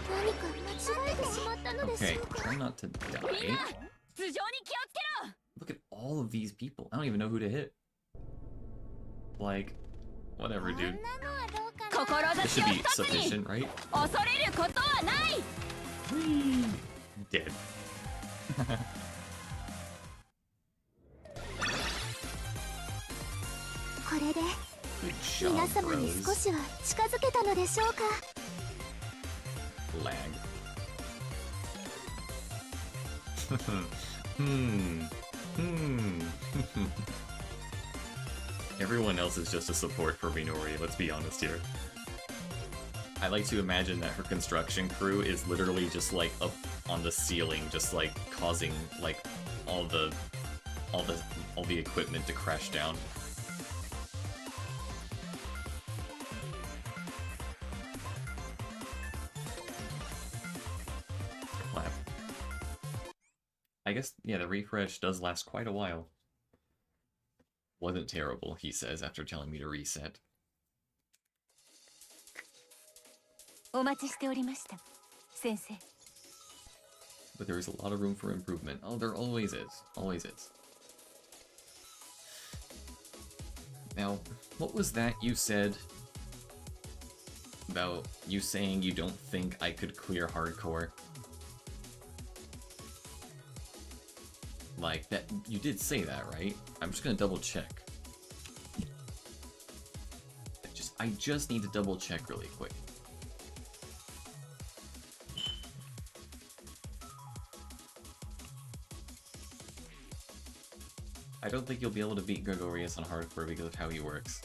何か間違えてしまったのでし Okay, ょうか。 try not to die. 頭上に気をつけろ。 Look at all of these people. I don't even know who to hit. Like, whatever, dude. こんなのはどうかな。 This 志 should を be 一つに。 sufficient, right? 恐れることはない。 Dead. これで Good job, 皆様に少 bros. しは近づけたのでしょうか。 Lag. Hmm. Everyone else is just a support for Minori, let's be honest here. I like to imagine that her construction crew is literally just like up on the ceiling, just like causing like all the equipment to crash down. Clap. I guess, yeah, the refresh does last quite a while. Wasn't terrible, he says after telling me to reset. お待ちしておりました、先生。 But there is a lot of room for improvement. Oh, there always is. Always is. Now, what was that you said about you saying you don't think I could clear hardcore? Like, that, you did say that, right? I'm just gonna double check. I just need to double check really quick. I don't think you'll be able to beat Gregorius on hardcore because of how he works.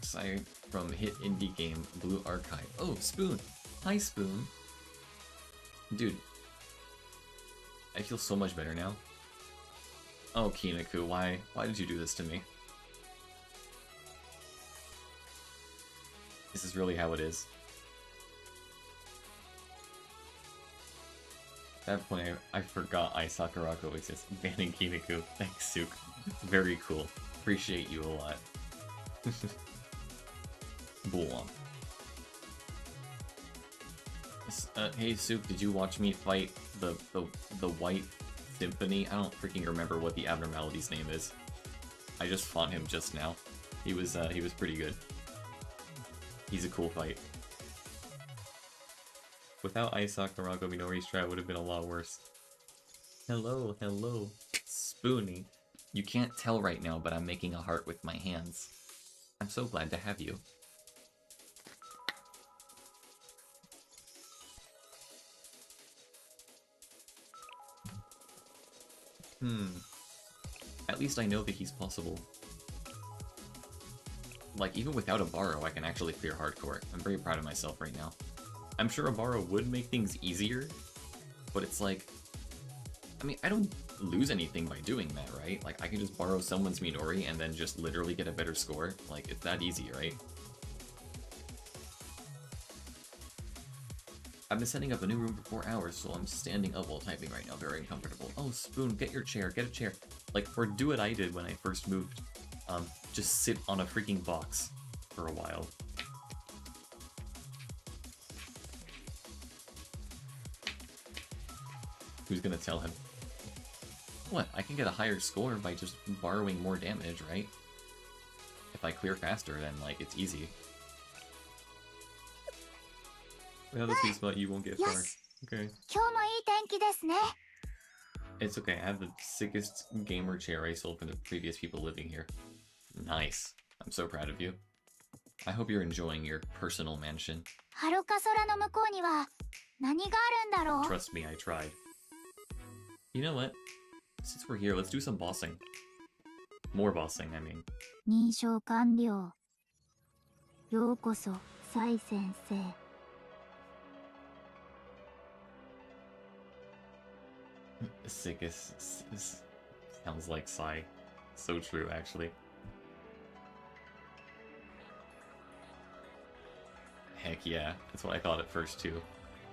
Aside from hit indie game Blue Archive. Oh, Spoon! Hi, Spoon! Dude. I feel so much better now. Oh, Kinaku, why did you do this to me? This is really how it is. At that point, I forgot Sakurako exists. Banning Kinaku. Thanks, Suk. Very cool. Appreciate you a lot. Bullwomp. Hey, Suk, did you watch me fight the White Symphony? I don't freaking remember what the abnormality's name is. I just fought him just now. He was pretty good. He's a cool fight. Without Sakurako, Minori's strat would have been a lot worse. Hello, hello, Spoonie. You can't tell right now, but I'm making a heart with my hands. I'm so glad to have you. At least I know that he's possible. Like, even without a borrow, I can actually clear hardcore. I'm very proud of myself right now. I'm sure a borrow would make things easier, but it's like, I mean, I don't lose anything by doing that, right? Like, I can just borrow someone's Minori and then just literally get a better score. Like, it's that easy, right? I've been setting up a new room for 4 hours, so I'm standing up while typing right now. Very uncomfortable. Oh, Spoon, get your chair, get a chair. Like, or do what I did when I first moved. Just sit on a freaking box for a while. Who's gonna tell him? What? I can get a higher score by just borrowing more damage, right? If I clear faster, then, like, it's easy. Without the sweet spot, you won't get far. Okay. 今日もいい天気ですね。 It's okay, I have the sickest gamer chair I sold from the previous people living here. Nice. I'm so proud of you. I hope you're enjoying your personal mansion. 遥か空の向こうには何があるんだろう。 Trust me, I tried. You know what? Since we're here, let's do some bossing. More bossing, I mean. 認証完了。ようこそ、サイ先生。 Sickest sounds like Sai. So true, actually. Heck yeah, that's what I thought at first too.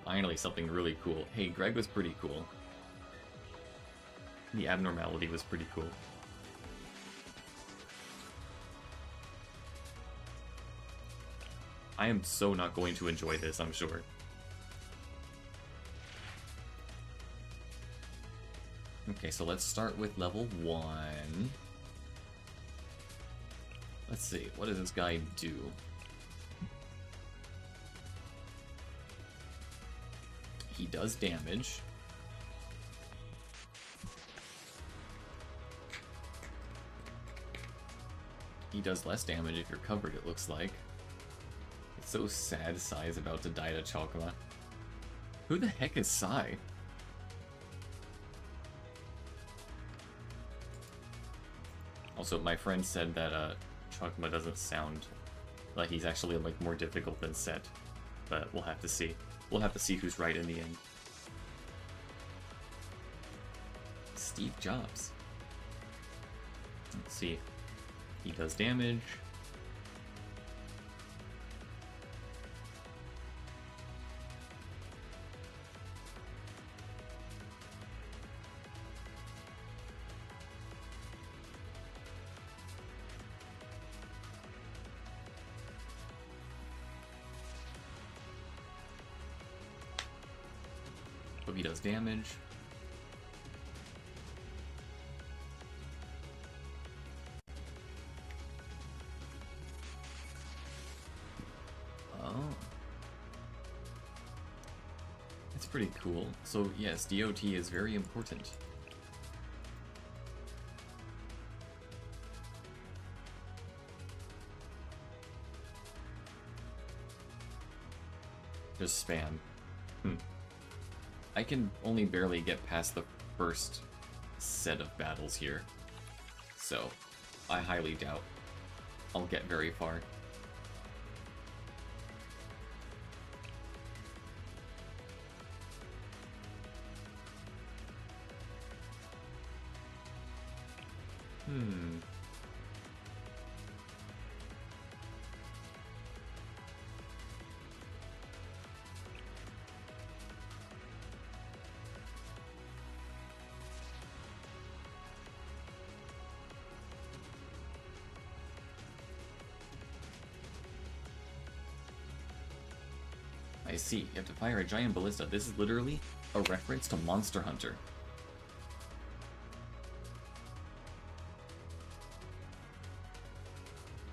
Finally something really cool. Hey, Greg was pretty cool. The abnormality was pretty cool. I am so not going to enjoy this, I'm sure. Okay, so let's start with level 1. Let's see, what does this guy do? He does damage. He does less damage if you're covered, it looks like. It's so sad Sai is about to die to Chalkma. Who the heck is Sai? Also, my friend said that Chakma doesn't sound like he's actually like more difficult than Set, but we'll have to see. We'll have to see who's right in the end. Steve Jobs. Let's see. He does damage. Hope he does damage. Oh. That's pretty cool. So yes, DOT is very important. Just spam. I can only barely get past the first set of battles here, so I highly doubt I'll get very far. I see. You have to fire a giant ballista. This is literally a reference to Monster Hunter.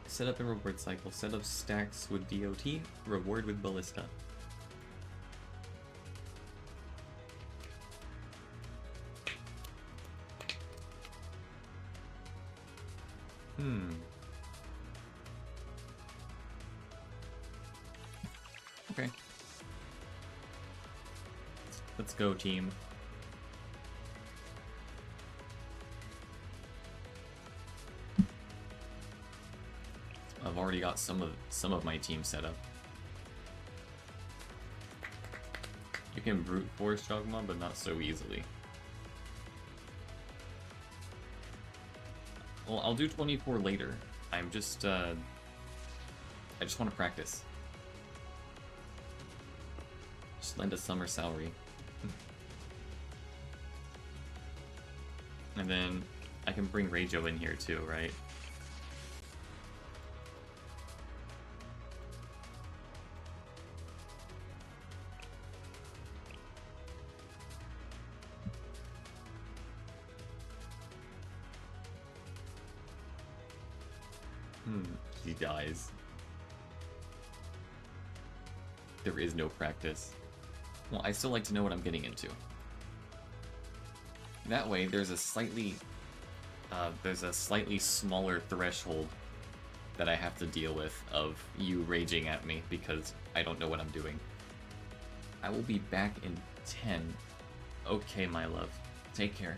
Set up a reward cycle. Set up stacks with DOT. Reward with ballista. Okay. Let's go, team. I've already got some of my team set up. can brute force Jogma, but not so easily. Well, I'll do 24 later. I'm just, I just want to practice. Just lend a summer salary. And then I can bring Reijo in here too, right? He dies. There is no practice. Well, I still like to know what I'm getting into. That way, there's a slightly smaller threshold that I have to deal with of you raging at me because I don't know what I'm doing. I will be back in 10. Okay, my love. Take care.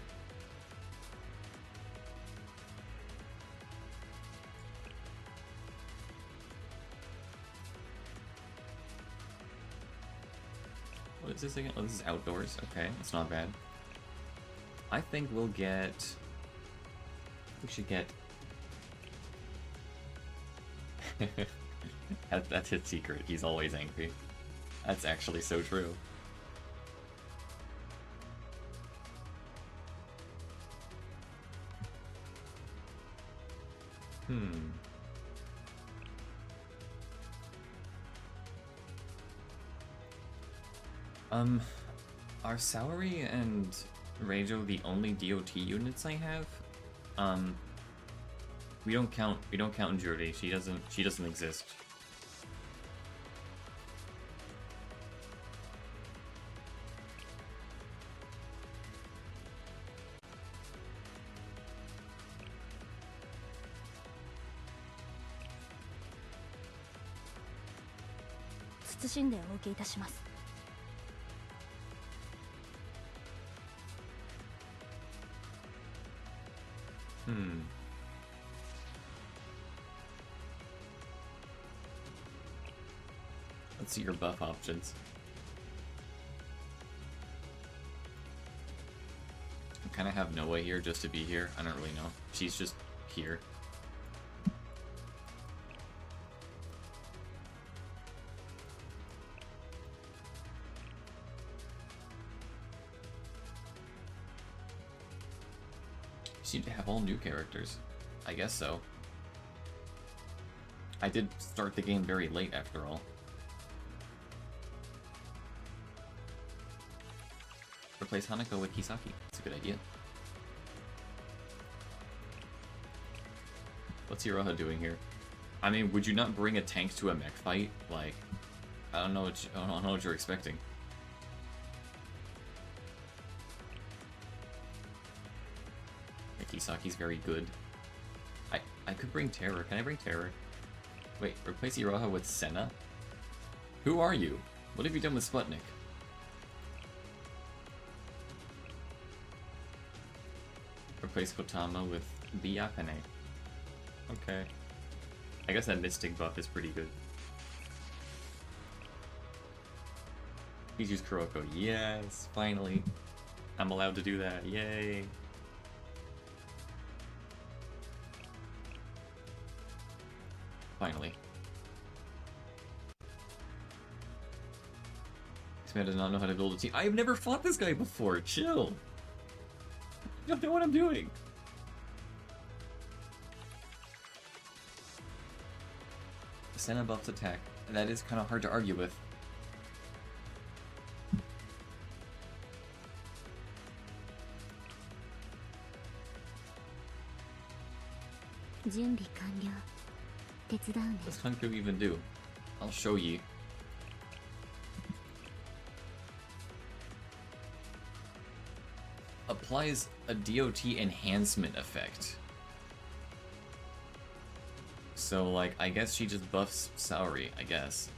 What is this again? Oh, this is outdoors. Okay, that's not bad. I think we'll get... We should get... That's his secret. He's always angry. That's actually so true. Are Saori and Reijo the only DOT units I have? We don't count Juri. She doesn't exist. Let's see your buff options. I kind of have Noah here just to be here. I don't really know. She's just here. Seem to have all new characters. I guess so. I did start the game very late after all. Replace Hanako with Kisaki. That's a good idea. What's Iroha doing here? I mean, would you not bring a tank to a mech fight? Like, I don't know what you're expecting. Kisaki's very good. I could bring Terror. Can I bring Terror? Wait, replace Iroha with Senna? Who are you? What have you done with Sputnik? Replace Kotama with Byakuya. Okay. I guess that Mystic buff is pretty good. He's used Kuroko. Yes, finally. I'm allowed to do that. Yay. Finally. This man does not know how to build a team. I have never fought this guy before. Chill. I don't know what I'm doing. Senna buffs attack. That is kind of hard to argue with. What does Kankyo even do? I'll show you. Applies a DOT enhancement effect. So, like, I guess she just buffs Saori, I guess.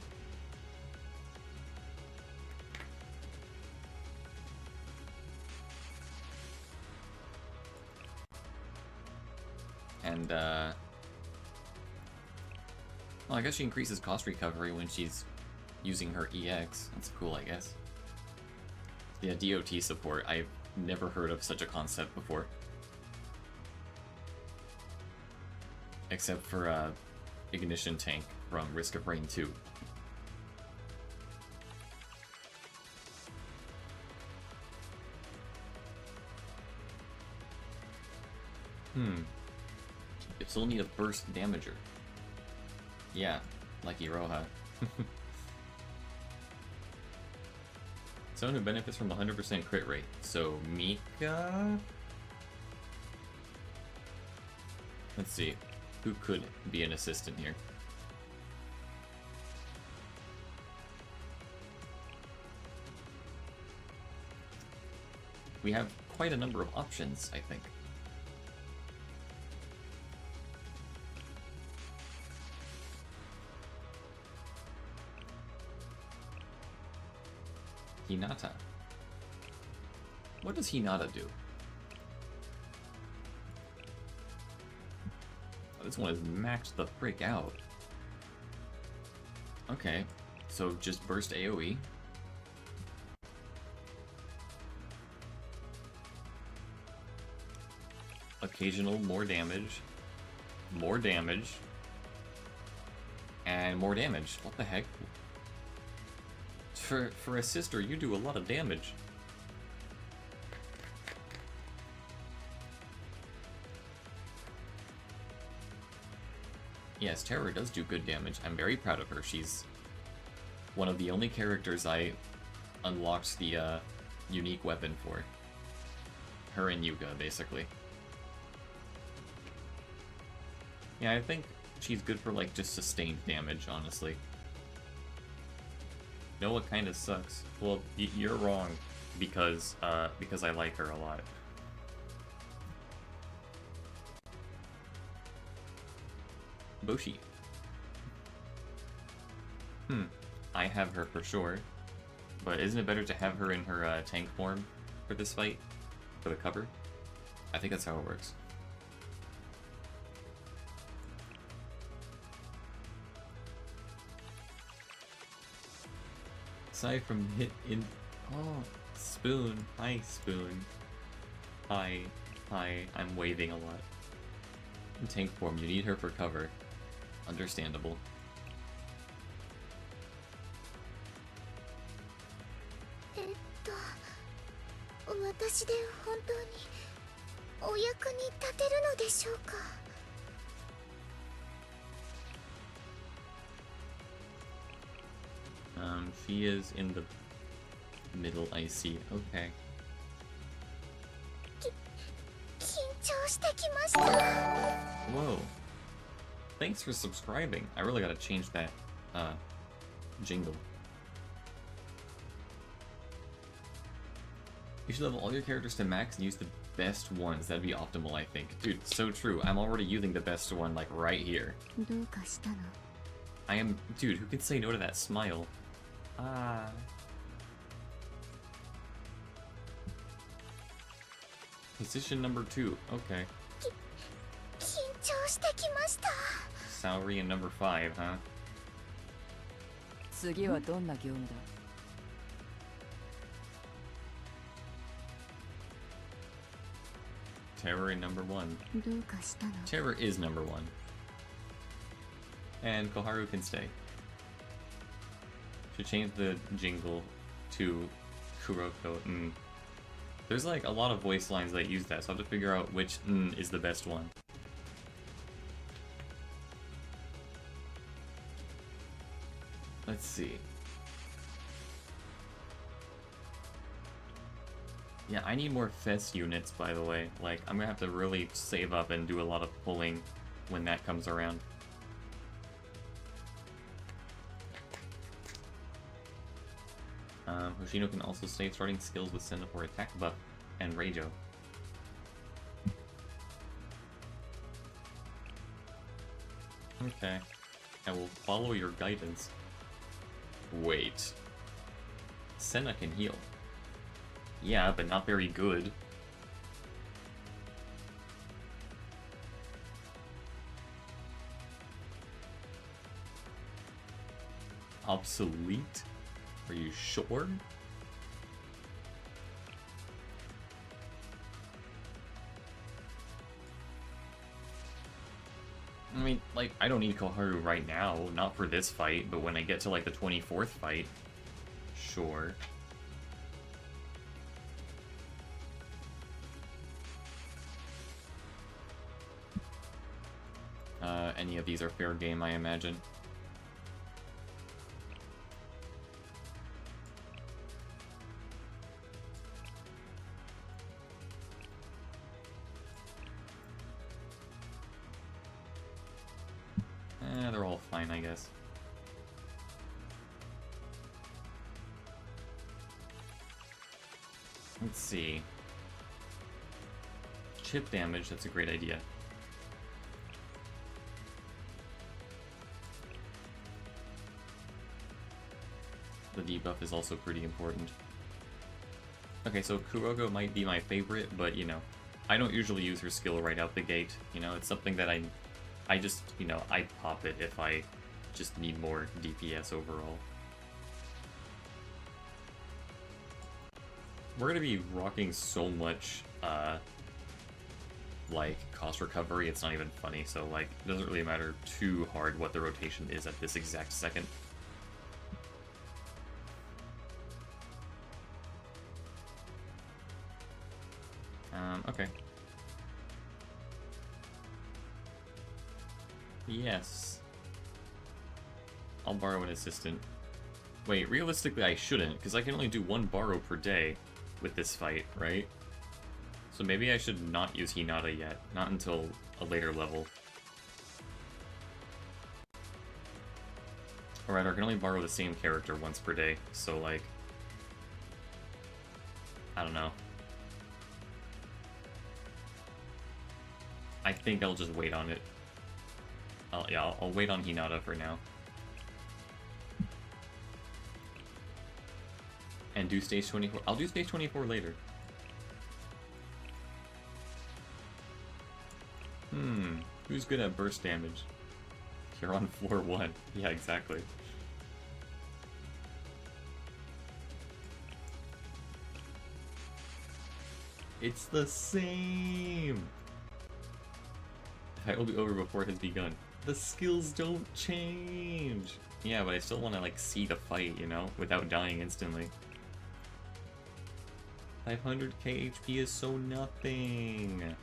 And, well, I guess she increases cost recovery when she's using her EX. That's cool, I guess. Yeah, DOT support. I've never heard of such a concept before. Except for Ignition Tank from Risk of Rain 2. You still need a burst damager. Yeah, like Iroha. Someone who benefits from 100% crit rate. So, Mika? Let's see. Who could be an assistant here? We have quite a number of options, I think. Hinata. What does Hinata do? Oh, this one is maxed the frick out. Okay, so just burst AoE. Occasional more damage. More damage. And more damage. What the heck? For a sister, you do a lot of damage. Yes, Terror does do good damage. I'm very proud of her. She's one of the only characters I unlocked the unique weapon for. Her and Yuga, basically. Yeah, I think she's good for, like, just sustained damage, honestly. Noah kinda sucks. Well, you're wrong, because I like her a lot. Boshi. I have her for sure. But isn't it better to have her in her tank form for this fight? For the cover? I think that's how it works. Aside from hit in... Oh, Spoon. Hi, Spoon. Hi. Hi. I'm waving a lot. In tank form, you need her for cover. Understandable. 私で本当にお役に立てるのでしょうか She is in the middle, I see. Okay. 緊張してきました Whoa. Thanks for subscribing. I really gotta change that, jingle. You should level all your characters to max and use the best ones. That'd be optimal, I think. Dude, so true. I'm already using the best one, like, right here. どうかしたの I am... Dude, who can say no to that smile? Ah. Position number 2. Okay. 緊張してきました Salary in number 5, huh? 次はどんな業務だ Terror in number 1. どうかしたの Terror is number 1. And Koharu can stay. Should change the jingle to Kuroko. There's like a lot of voice lines that use that, so I have to figure out which is the best one. Let's see. Yeah, I need more Fest units, by the way. Like, I'm gonna have to really save up and do a lot of pulling when that comes around. Hoshino can also save starting skills with Senna for attack buff and Reijo. Okay. I will follow your guidance. Wait. Senna can heal. Yeah, but not very good. Obsolete? Are you sure? mean, like, I don't need Koharu right now, not for this fight, but when I get to, like, the 24th fight, sure. Any of these are fair game, I imagine. They're all fine, I guess. Let's see. Chip damage, that's a great idea. The debuff is also pretty important. Okay, so Kuroko might be my favorite, but, you know, I don't usually use her skill right out the gate. You know, it's something that I just, you know, I pop it if I just need more DPS overall. We're gonna be rocking so much, like, cost recovery, it's not even funny, so, like, it doesn't really matter too hard what the rotation is at this exact second. Okay. Yes. I'll borrow an assistant. Wait, realistically I shouldn't, because I can only do one borrow per day with this fight, right? So maybe I should not use Hinata yet, not until a later level. Alright, I can only borrow the same character once per day, so like... I don't know. I think I'll just wait on it. I'll wait on Hinata for now. And do stage 24. I'll do stage 24 later. Who's good at burst damage? You're on floor 1. Yeah, exactly. It's the same! The fight will be over before it has begun. The skills don't change! Yeah, but I still want to, like, see the fight, you know? Without dying instantly. 500k HP is so nothing!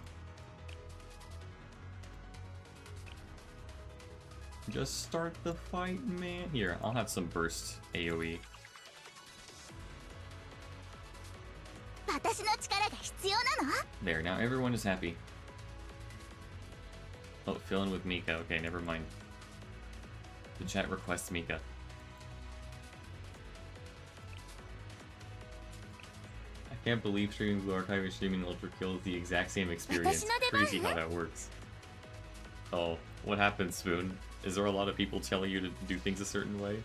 Just start the fight, man! Here, I'll have some burst AoE. There, now everyone is happy. Oh, fill in with Mika. Okay, never mind. The chat requests Mika. I can't believe streaming Blue Archive and streaming Ultra Kill is the exact same experience. Crazy how that works. Oh, what happened, Spoon? Is there a lot of people telling you to do things a certain way?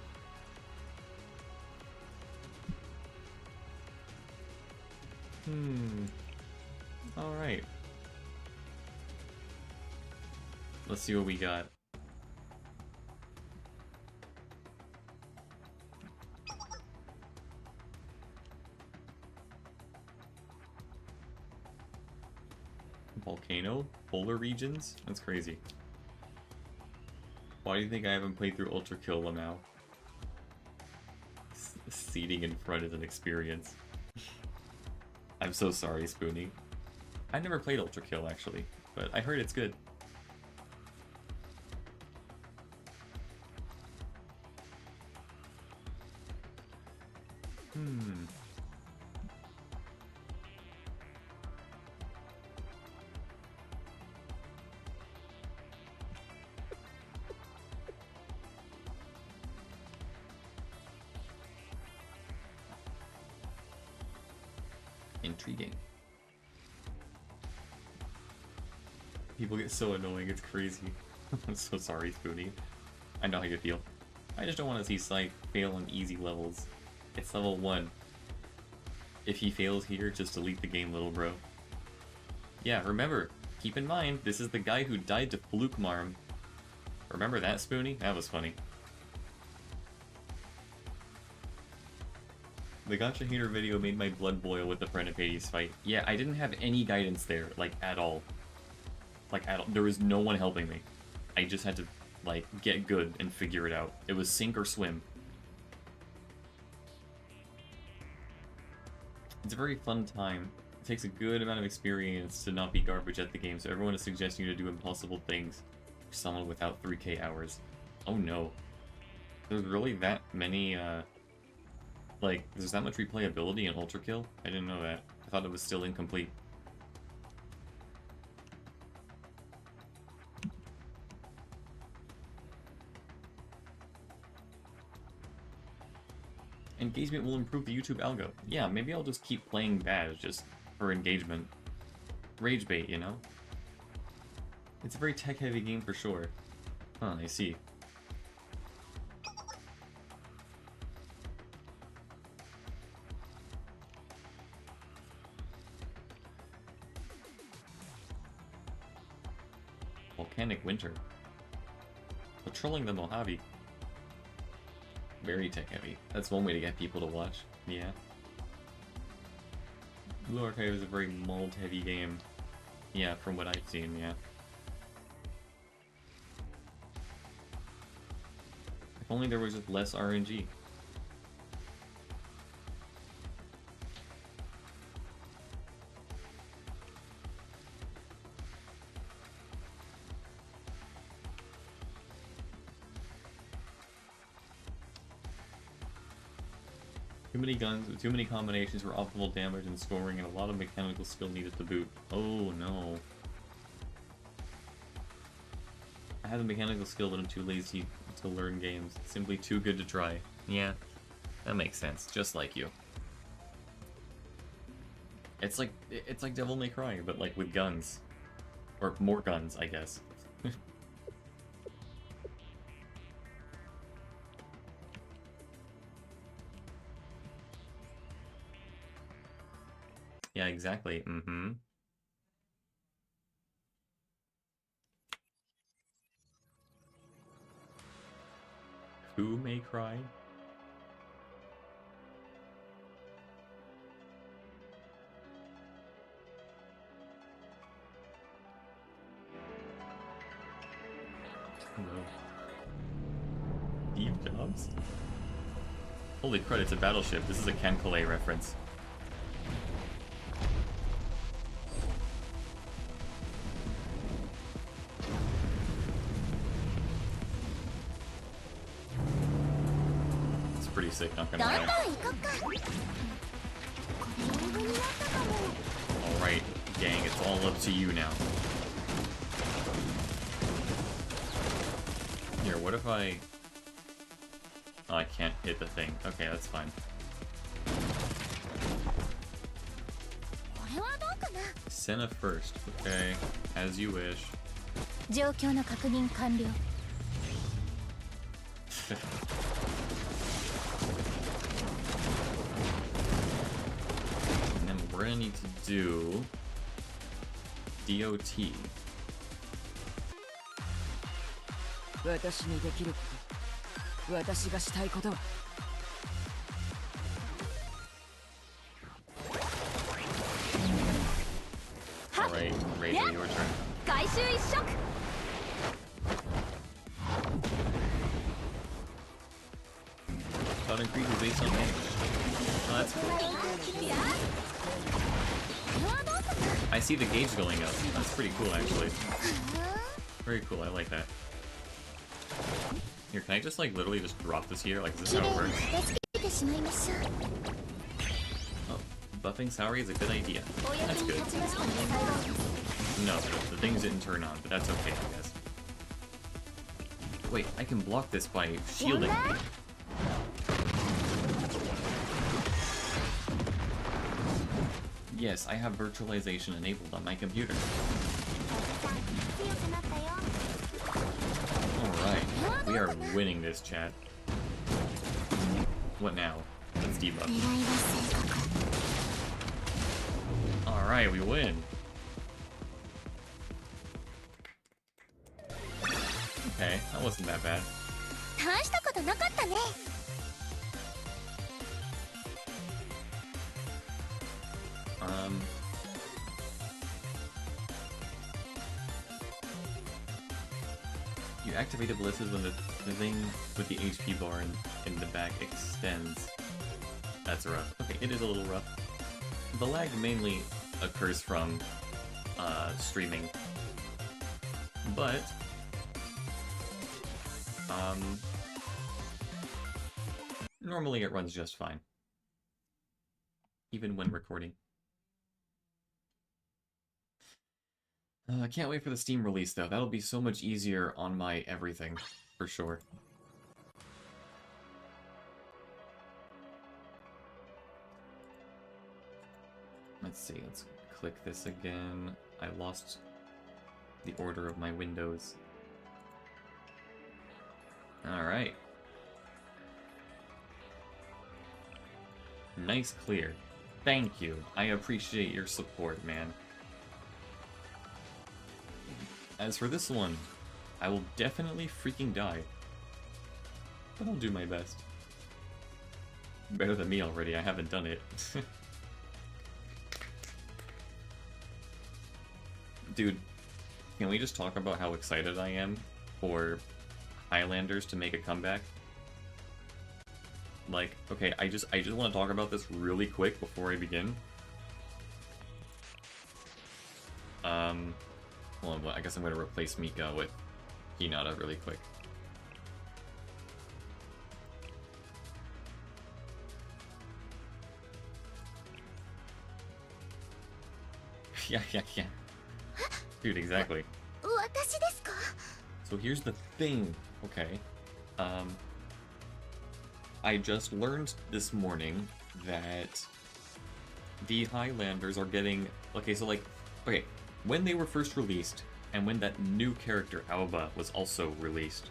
Alright. Let's see what we got. Volcano? Polar regions? That's crazy. Why do you think I haven't played through Ultra Kill now? Seating in front is an experience. I'm so sorry, Spoonie. I never played Ultra Kill actually, but I heard it's good. Intriguing. People get so annoying, it's crazy. I'm so sorry, Spoonie. I know how you feel. I just don't want to see Scythe fail on easy levels. It's level 1. If he fails here, just delete the game, little bro. Yeah, remember, keep in mind, this is the guy who died to Fluke Marm. Remember that, Spoonie? That was funny. The Gacha Hater video made my blood boil with the Friend of Hades fight. Yeah, I didn't have any guidance there, like, at all. Like, at all. There was no one helping me. I just had to, like, get good and figure it out. It was sink or swim. It's a very fun time. It takes a good amount of experience to not be garbage at the game, so everyone is suggesting you to do impossible things for someone without 3k hours. Oh no. There's really that many, like, there's that much replayability in Ultra Kill? I didn't know that. I thought it was still incomplete. Engagement will improve the YouTube algo. Yeah, maybe I'll just keep playing bad, just for engagement. Rage bait, you know? It's a very tech-heavy game for sure. Huh, I see. Volcanic Winter. Patrolling the Mojave. Very tech-heavy. That's one way to get people to watch. Yeah. Blue Archive is a very mold-heavy game. Yeah, from what I've seen, yeah. If only there was just less RNG. Too many guns with too many combinations for optimal damage and scoring, and a lot of mechanical skill needed to boot. Oh no. I have the mechanical skill, but I'm too lazy to learn games. Simply too good to try. Yeah, that makes sense. Just like you. It's like Devil May Cry, but like with guns. Or more guns, I guess. Yeah, exactly. Mm-hmm. Who may cry? No. Steve Jobs? Holy crud, it's a battleship. This is a Ken Calais reference. Pretty sick, not gonna lie. Alright, gang, it's all up to you now. Here, what if I... Oh, I can't hit the thing. Okay, that's fine. Senna first. Okay, as you wish. 状況の確認完了 And then we're gonna need to do DOT. 私にできること私がしたいことは Alright, Rachel, your turn. 回収一色 Thought increases based on damage. Oh, that's cool. I see the gauge going up. That's pretty cool, actually. Very cool, I like that. Here, can I just, like, literally just drop this here? Like, is this how it works? Oh, buffing Saori is a good idea. That's good. No, the things didn't turn on, but that's okay, I guess. Wait, I can block this by shielding. Yes, I have virtualization enabled on my computer. Alright, we are winning this, chat. What now? Let's debuff. Alright, we win. Okay, that wasn't that bad. 大したことなかったね You activate abilities when the thing with the HP bar in the back extends. That's rough. Okay, it is a little rough. The lag mainly occurs from streaming, but normally it runs just fine, even when recording. I can't wait for the Steam release, though. That'll be so much easier on my everything, for sure. Let's see, let's click this again. I lost the order of my windows. Alright. Nice clear. Thank you. I appreciate your support, man. As for this one, I will definitely freaking die. But I'll do my best. Better than me already, I haven't done it. Dude, can we just talk about how excited I am for Highlanders to make a comeback? Like, okay, I just want to talk about this really quick before I begin. Well, I guess I'm going to replace Mika with Hinata really quick. Yeah. Dude, exactly. So here's the thing, okay? I just learned this morning that the Highlanders are getting... Okay, so like... Okay, when they were first released, and when that new character, Aoba, was also released,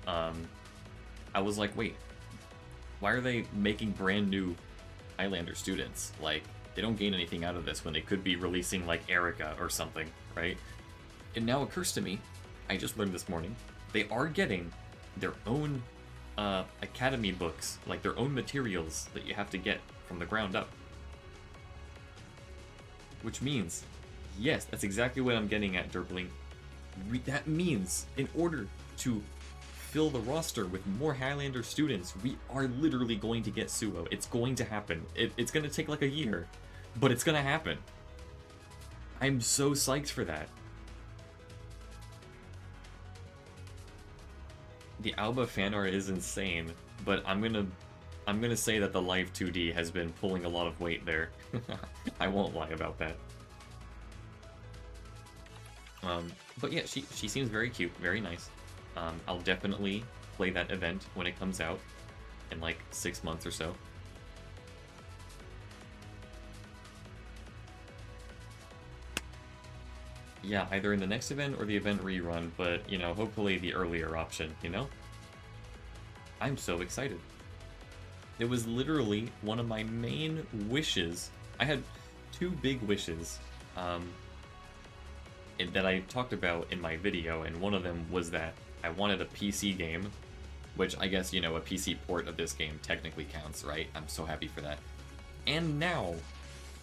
I was like, wait, why are they making brand new Highlander students? Like, they don't gain anything out of this when they could be releasing, like, Erica or something, right? It now occurs to me, I just learned this morning, they are getting their own academy books, like their own materials that you have to get from the ground up. Which means, yes, that's exactly what I'm getting at, Derpling. That means, in order to fill the roster with more Highlander students, we are literally going to get Suo. It's going to happen. It's going to take like a year, but it's going to happen. I'm so psyched for that. The Aoba fan art is insane, but I'm gonna say that the Live 2D has been pulling a lot of weight there. I won't lie about that. But yeah, she seems very cute, very nice. I'll definitely play that event when it comes out in like 6 months or so. Yeah, either in the next event or the event rerun, but, you know, hopefully the earlier option, you know? I'm so excited. It was literally one of my main wishes. I had 2 big wishes that I talked about in my video, and one of them was that I wanted a PC game, which I guess, you know, a PC port of this game technically counts, right? I'm so happy for that. And now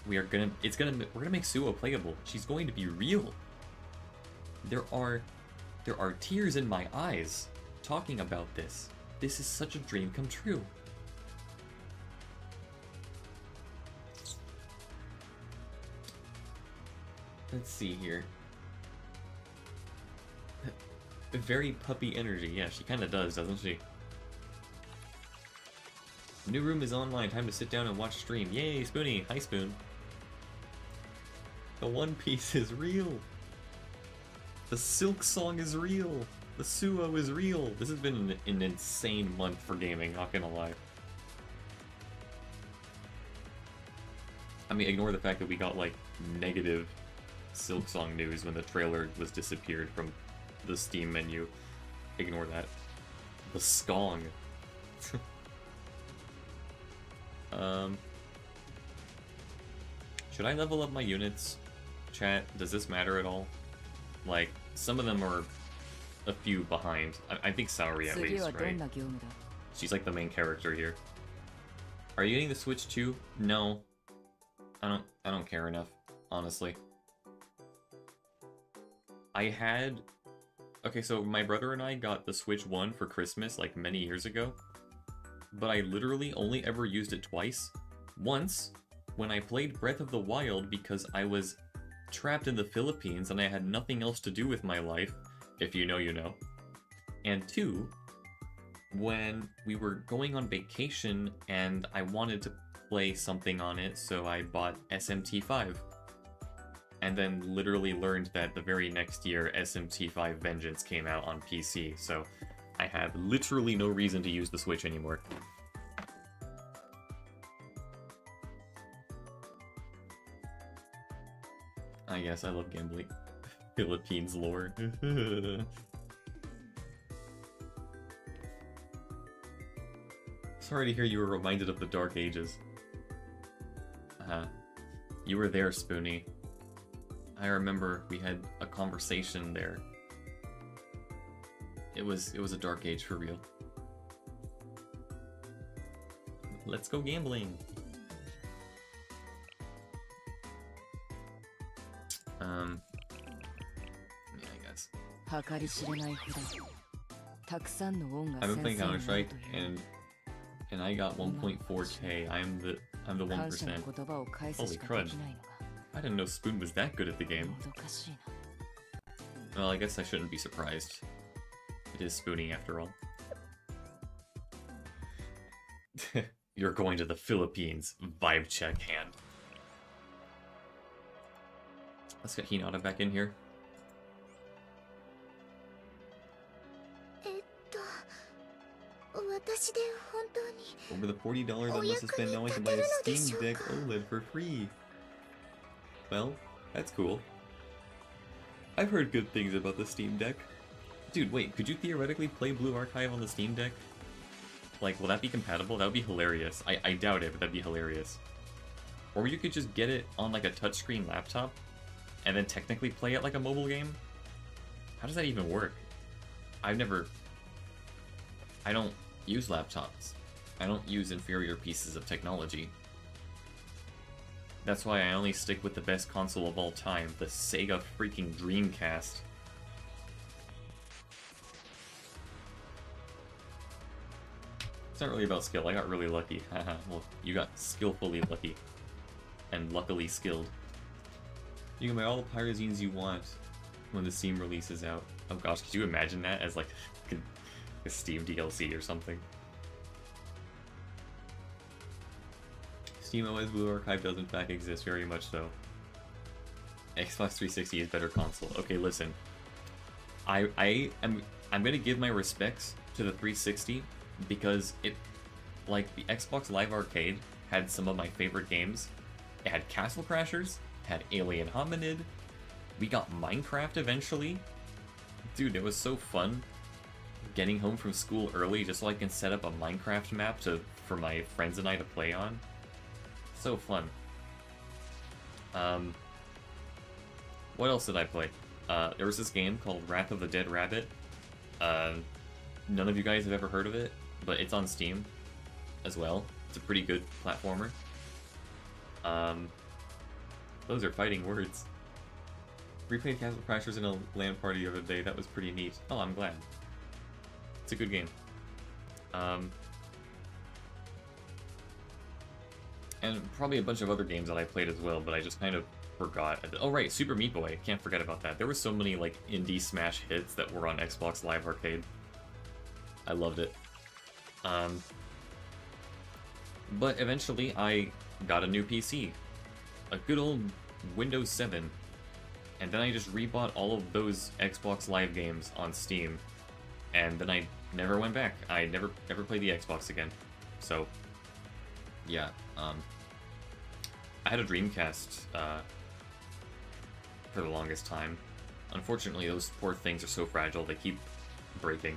we're gonna make Suo playable. She's going to be real. There are tears in my eyes talking about this. This is such a dream come true. Let's see here. Very puppy energy. Yeah, she kind of does, doesn't she? New room is online. Time to sit down and watch stream. Yay, Spoonie. Hi, Spoon. The One Piece is real. The Silk Song is real. The Suo is real. This has been an insane month for gaming, not gonna lie. I mean, ignore the fact that we got, like, negative Silk Song news when the trailer was disappeared from the Steam menu. Ignore that. The Skong. Should I level up my units? Chat, does this matter at all? Like, some of them are a few behind. I think Saori at least, right? She's like the main character here. Are you getting the Switch too? No. I don't care enough, honestly. I had Okay, so my brother and I got the Switch 1 for Christmas like many years ago, but I literally only ever used it twice. Once, when I played Breath of the Wild because I was trapped in the Philippines and I had nothing else to do with my life, if you know, you know. And two, when we were going on vacation and I wanted to play something on it, so I bought SMT5. And then literally learned that the very next year SMT5 Vengeance came out on PC, so I have literally no reason to use the Switch anymore. I guess I love gambling. Philippines lore. Sorry to hear you were reminded of the Dark Ages. You were there, Spoonie. I remember we had a conversation there. It was a dark age for real. Let's go gambling. Yeah, I guess. I've been playing Counter-Strike and I got 1.4k. I'm the 1%. Holy crud. I didn't know Spoon was that good at the game. Well, I guess I shouldn't be surprised. It is Spoonie after all. You're going to the Philippines. Vibe check hand. Let's get Hinata back in here. Over the $40 that must have spent, now I can buy a Steam Deck OLED for free. Well, that's cool. I've heard good things about the Steam Deck. Dude, wait, could you theoretically play Blue Archive on the Steam Deck? Like, will that be compatible? That would be hilarious. I doubt it, but that'd be hilarious. Or you could just get it on like a touchscreen laptop, and then technically play it like a mobile game? How does that even work? I don't use laptops. I don't use inferior pieces of technology. That's why I only stick with the best console of all time, the Sega freaking Dreamcast. It's not really about skill, I got really lucky. Haha, well, you got skillfully lucky. And luckily skilled. You can buy all the Pyrazines you want when the Steam release is out. Oh gosh, could you imagine that as like a Steam DLC or something? SteamOS Blue Archive does in fact exist, very much so. Xbox 360 is better console. Okay, listen. I'm gonna give my respects to the 360 because it, like, the Xbox Live Arcade had some of my favorite games. It had Castle Crashers, had Alien Hominid, we got Minecraft eventually. Dude, it was so fun getting home from school early just so I can set up a Minecraft map for my friends and I to play on. So fun. What else did I play? There was this game called Wrath of the Dead Rabbit. None of you guys have ever heard of it, but it's on Steam as well. It's a pretty good platformer. Those are fighting words. Replayed Castle Crashers in a LAN party the other day. That was pretty neat. Oh, I'm glad. It's a good game. And probably a bunch of other games that I played as well, but I just kind of forgot. Oh right, Super Meat Boy. Can't forget about that. There were so many like indie smash hits that were on Xbox Live Arcade. I loved it. But eventually I got a new PC. A good old Windows 7. And then I just rebought all of those Xbox Live games on Steam. And then I never went back. I never played the Xbox again. So, yeah. I had a Dreamcast for the longest time. Unfortunately, those poor things are so fragile, they keep breaking.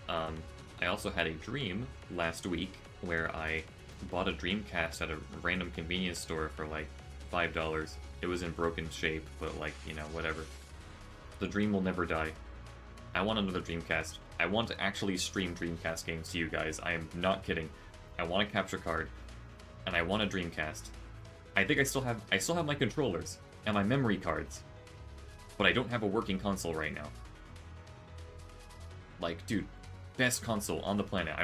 I also had a dream last week where I bought a Dreamcast at a random convenience store for like $5. It was in broken shape, but like, you know, whatever. The dream will never die. I want another Dreamcast. I want to actually stream Dreamcast games to you guys. I am not kidding. I want a capture card, and I want a Dreamcast. I think I still have my controllers and my memory cards. but I don't have a working console right now. Like, dude, best console on the planet.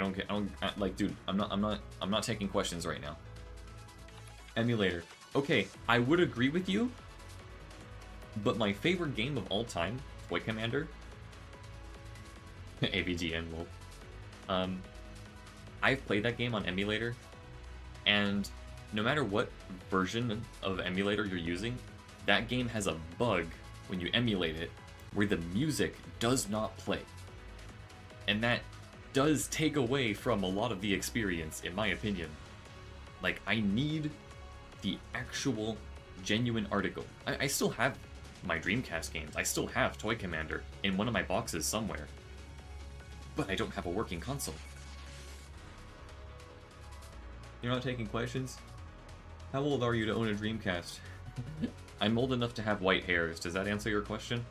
Like, dude, I'm not taking questions right now. Emulator. Okay, I would agree with you, but my favorite game of all time, Toy Commander, AVGN, lol. I've played that game on emulator, and no matter what version of emulator you're using, that game has a bug when you emulate it where the music does not play. And that does take away from a lot of the experience, in my opinion. Like, I need the actual, genuine article. I still have my Dreamcast games. I still have Toy Commander in one of my boxes somewhere. But I don't have a working console. You're not taking questions? How old are you to own a Dreamcast? I'm old enough to have white hairs. Does that answer your question?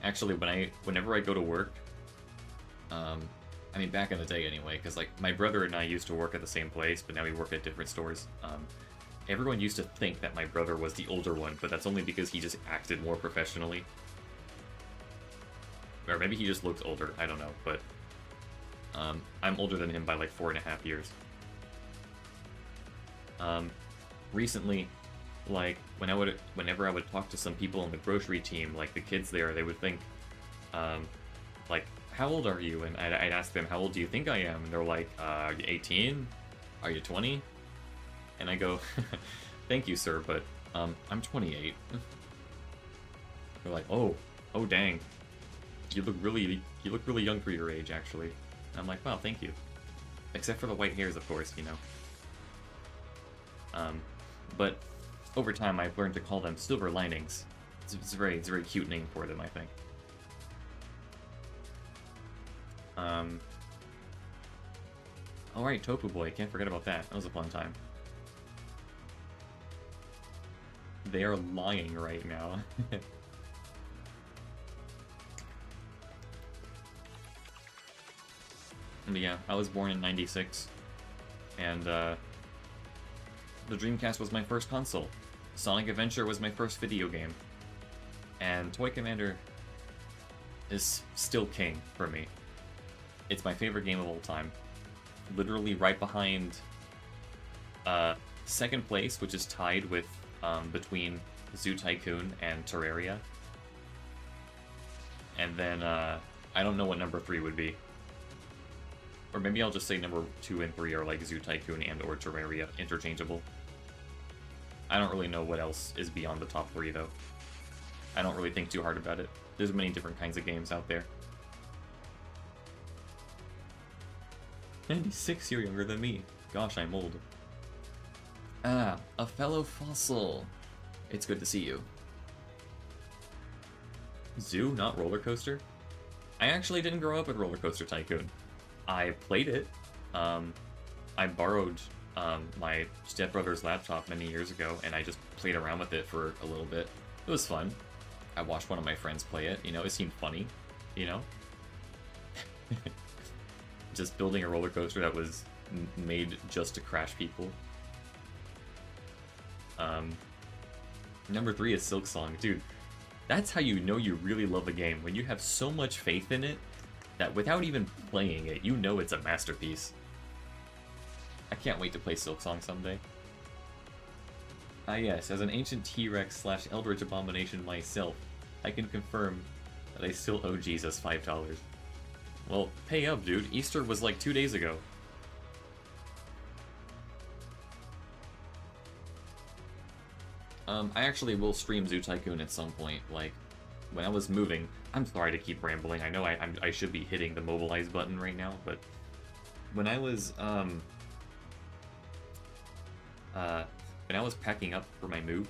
Actually, whenever I go to work, I mean, back in the day anyway, because like my brother and I used to work at the same place, but now we work at different stores. Everyone used to think that my brother was the older one, but that's only because he just acted more professionally. Or maybe he just looked older, I don't know, but I'm older than him by like 4.5 years. Recently, like, whenever I would talk to some people on the grocery team, like the kids there, they would think, like, how old are you? And I'd ask them, how old do you think I am? And they're like, are you 18? Are you 20? And I go, thank you, sir, but I'm 28. They're like, oh dang, you look really young for your age, actually. And I'm like, wow, thank you. Except for the white hairs, of course, you know. But over time, I've learned to call them silver linings. It's a very cute name for them, I think. Alright, Tofu Boy, can't forget about that. That was a fun time. They are lying right now. But yeah, I was born in '96, and the Dreamcast was my first console. Sonic Adventure was my first video game. And Toy Commander is still king for me. It's my favorite game of all time. Literally right behind second place, which is tied with between Zoo Tycoon and Terraria. And then I don't know what number 3 would be. Or maybe I'll just say number 2 and 3 are like Zoo Tycoon and or Terraria, interchangeable. I don't really know what else is beyond the top 3 though. I don't really think too hard about it. There's many different kinds of games out there. 96, you're younger than me. Gosh, I'm old. Ah, a fellow fossil. It's good to see you. Zoo, not Roller Coaster? I actually didn't grow up with Roller Coaster Tycoon. I played it. I borrowed my stepbrother's laptop many years ago, and I just played around with it for a little bit. It was fun. I watched one of my friends play it, you know, it seemed funny, you know? Just building a roller coaster that was made just to crash people. Number 3 is Silksong. Dude, that's how you know you really love a game, when you have so much faith in it that without even playing it, you know it's a masterpiece. I can't wait to play Silksong someday. Ah yes, as an ancient T-Rex / Eldritch Abomination myself, I can confirm that I still owe Jesus $5. Well, pay up, dude. Easter was like 2 days ago. I actually will stream Zoo Tycoon at some point. Like, when I was moving, I'm sorry to keep rambling. I know I should be hitting the mobilize button right now, but when I was packing up for my move,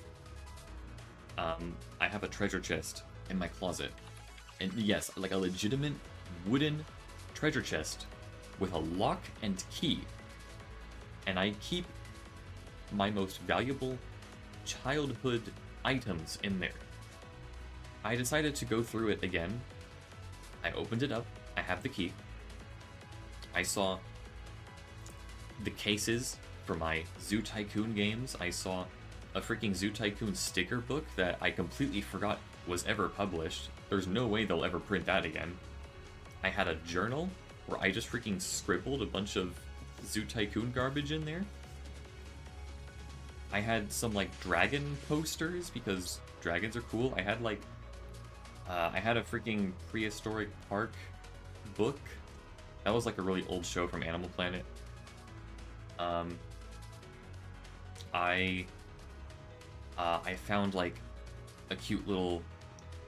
I have a treasure chest in my closet, and yes, like a legitimate wooden treasure chest with a lock and key, and I keep my most valuable childhood items in there. I decided to go through it again. I opened it up. I have the key. I saw the cases for my Zoo Tycoon games. I saw a freaking Zoo Tycoon sticker book that I completely forgot was ever published. There's no way they'll ever print that again. I had a journal where I just freaking scribbled a bunch of Zoo Tycoon garbage in there. I had some like dragon posters because dragons are cool. I had like I had a freaking Prehistoric Park book. That was like a really old show from Animal Planet. I found like a cute little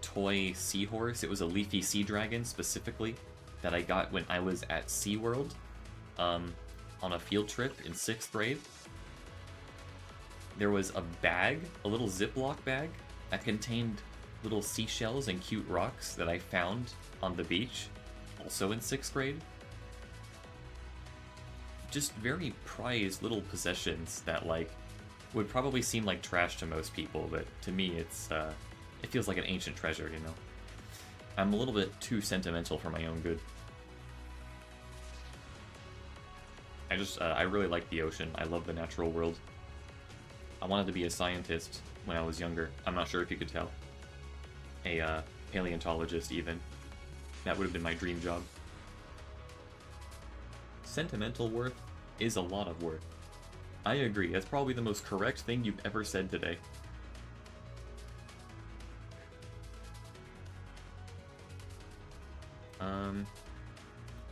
toy seahorse. It was a leafy sea dragon specifically that I got when I was at SeaWorld on a field trip in 6th grade. There was a bag, a little Ziploc bag that contained little seashells and cute rocks that I found on the beach, also in 6th grade. Just very prized little possessions that like would probably seem like trash to most people, but to me it feels like an ancient treasure, you know? I'm a little bit too sentimental for my own good. I really like the ocean. I love the natural world. I wanted to be a scientist when I was younger. I'm not sure if you could tell. A paleontologist, even. That would have been my dream job. Sentimental worth is a lot of worth. I agree. That's probably the most correct thing you've ever said today.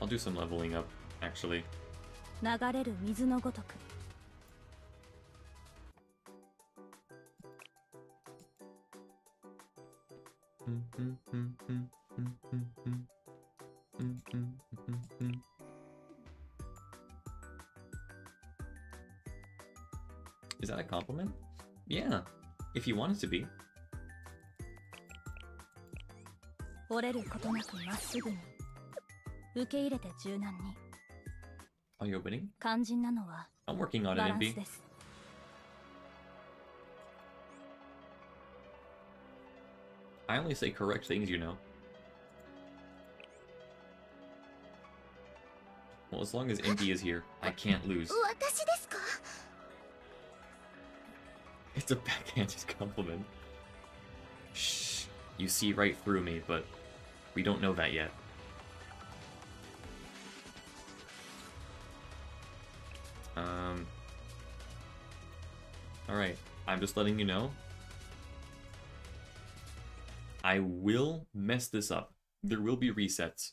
I'll do some leveling up, actually. 流れる水のごとく Is that a compliment? Yeah, if you want it to be. 折れることなくまっすぐに受け入れて柔軟に Are you opening? 肝心なのは I'm working on バ it, ランス MB. です I only say correct things, you know. Well, as long as MB is here, I can't lose. 私ですか It's a backhanded compliment. Shh. You see right through me, but we don't know that yet. Alright. I'm just letting you know. I will mess this up. There will be resets.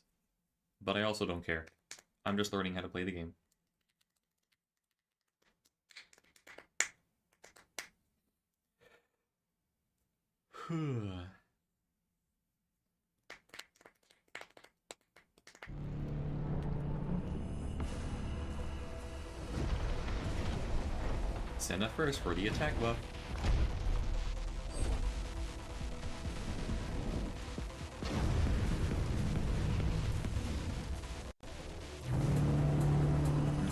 But I also don't care. I'm just learning how to play the game. Senna first for the attack buff.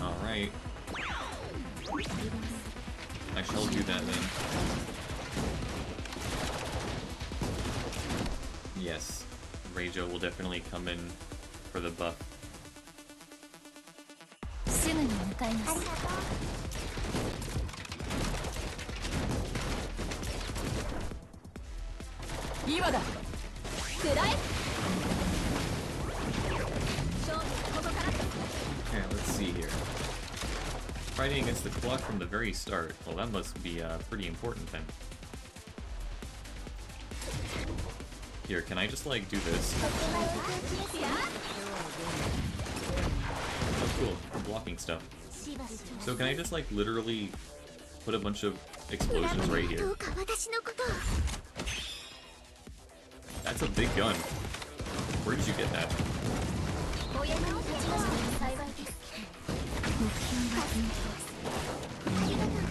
Alright. I shall do that then. Yes, Reijo will definitely come in for the buff. すぐに向かいます 今だ食らえ Okay, let's see here. Fighting against the clock from the very start. Well, that must be pretty important then. Here, can I just like do this? Oh, cool. I'm blocking stuff. So can I just like literally put a bunch of explosions right here? どうか私のこと That's a big gun. Where did you get that? お役に立ちました幸いです目標が見えてますありがとうございま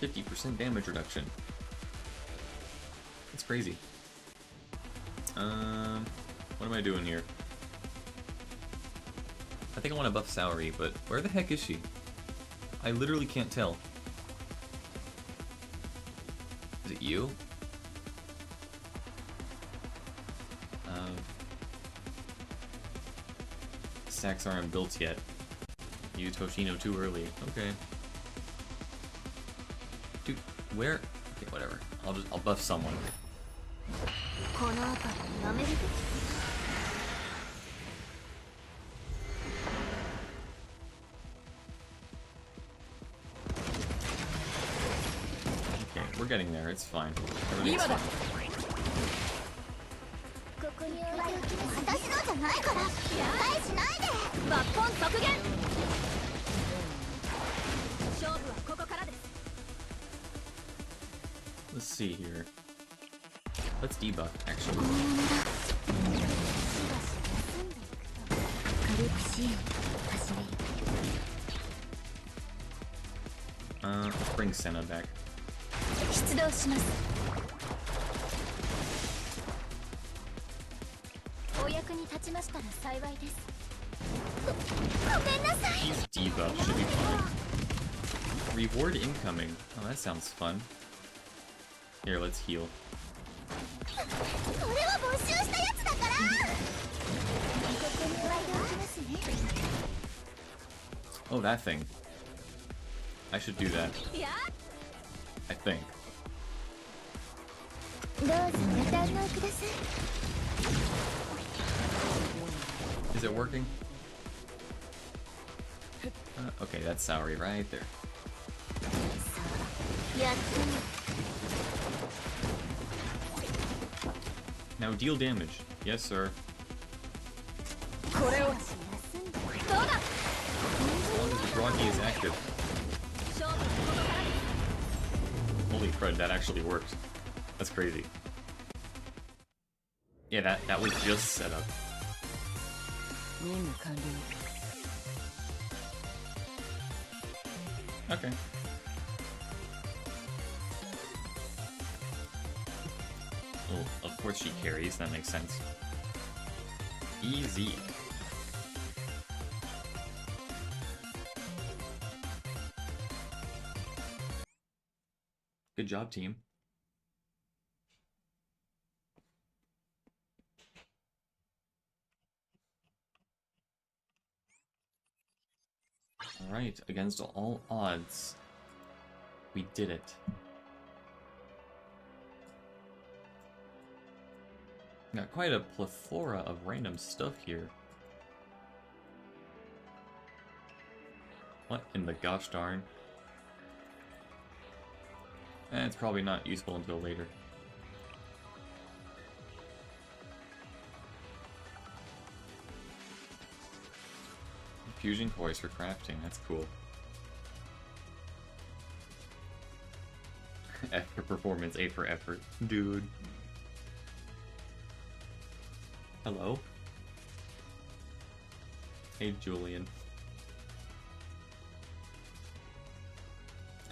す 50% damage reduction. That's crazy. What am I doing here? I think I want to buff Saori, but where the heck is she? I literally can't tell. Is it you? Stacks aren't built yet. You Toshino too early. Okay. Dude, where? Okay, whatever. I'll buff someone. この辺りやめるべき Okay, we're getting there. It's fine. Everything's fine. ここに置いておきます私のじゃないから失敗しないで抜本削減勝負はここからです Let's see here. Let's debuff, actually. 軽く支援走り Let's bring Senna back. 出動しますお役に立ちましたら幸いですごめんなさい He's debuff, should be fine. Reward incoming. Oh, that sounds fun. Here, let's heal. これは募集したやつだからここに置いておきますね Oh, that thing. I should do that. いや I think. どうぞご堪能ください Is it working? Okay, that's Saori right there. やってみる Now deal damage. Yes, sir. これをどうだ As long as the Groggy is active. 勝負はここからです Holy crud, that actually worked. That's crazy. Yeah, that was just set up. 任務完了 Okay. Well, of course she carries, that makes sense. Easy. Good job, team. Alright, against all odds, we did it. Got quite a plethora of random stuff here. What in the gosh darn? It's probably not useful until later. Fusion cores for crafting, that's cool. F for performance, A for effort. Dude. Hello? Hey, Julian.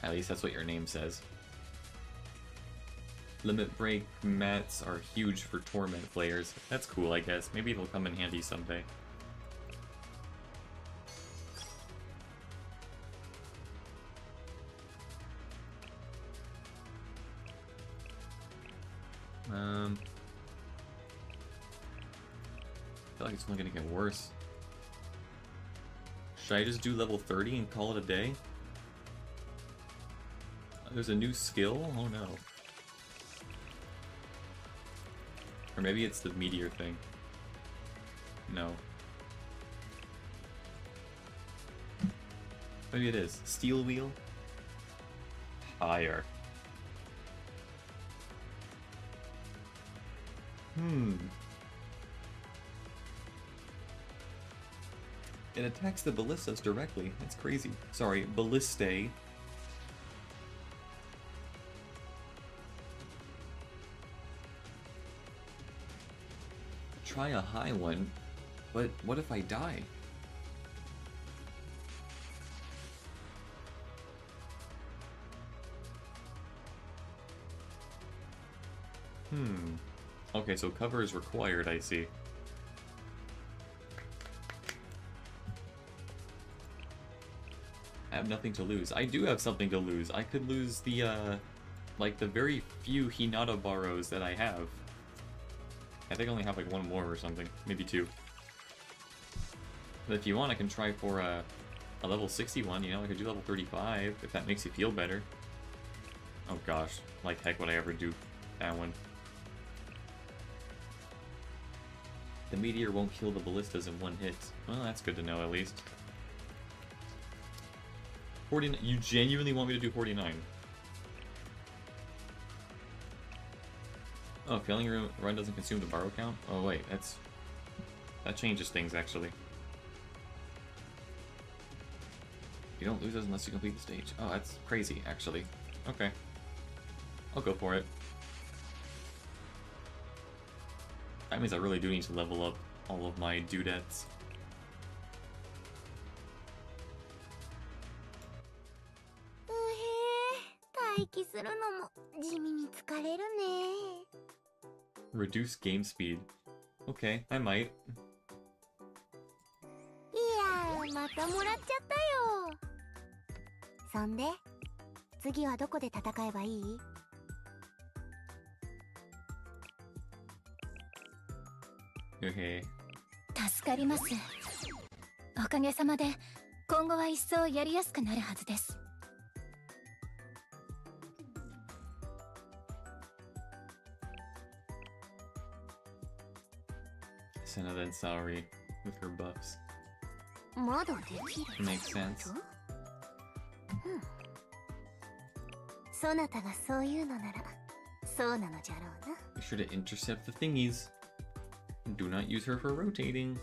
At least that's what your name says. Limit break mats are huge for Torment players. That's cool, I guess. Maybe they'll come in handy someday. I feel like it's only gonna get worse. Should I just do level 30 and call it a day? There's a new skill? Oh no. Or maybe it's the meteor thing. No. Maybe it is. Steel wheel? Higher. It attacks the ballistas directly. That's crazy. Sorry, ballistae. Try a high one, but what if I die? Okay, so cover is required, I see. I have nothing to lose. I do have something to lose. I could lose the, like, the very few Hinata Barrows that I have. I think I only have, like, one more or something. Maybe two. But if you want, I can try for, a level 61, you know, I could do level 35 if that makes you feel better. Oh gosh, like heck would I ever do that one. The meteor won't kill the ballistas in one hit. Well, that's good to know at least. 49. You genuinely want me to do 49? Oh, failing your run doesn't consume the borrow count? Oh wait, that changes things actually. You don't lose those unless you complete the stage. Oh, that's crazy actually. Okay. I'll go for it. That means I really do need to level up all of my dudettes. Reduce game speed. Okay, I might. いやー、またもらっちゃったよ。そんで、次はどこで戦えばいい？Okay. 助かります。おかげさまで今後は一層やりやすくなるはずです。Senna then Saori with her buffs. まだできる。 Makes sense. そなたがそういうのなら、そうなのじゃろうな。 Be sure to intercept the thingies. Do not use her for rotating.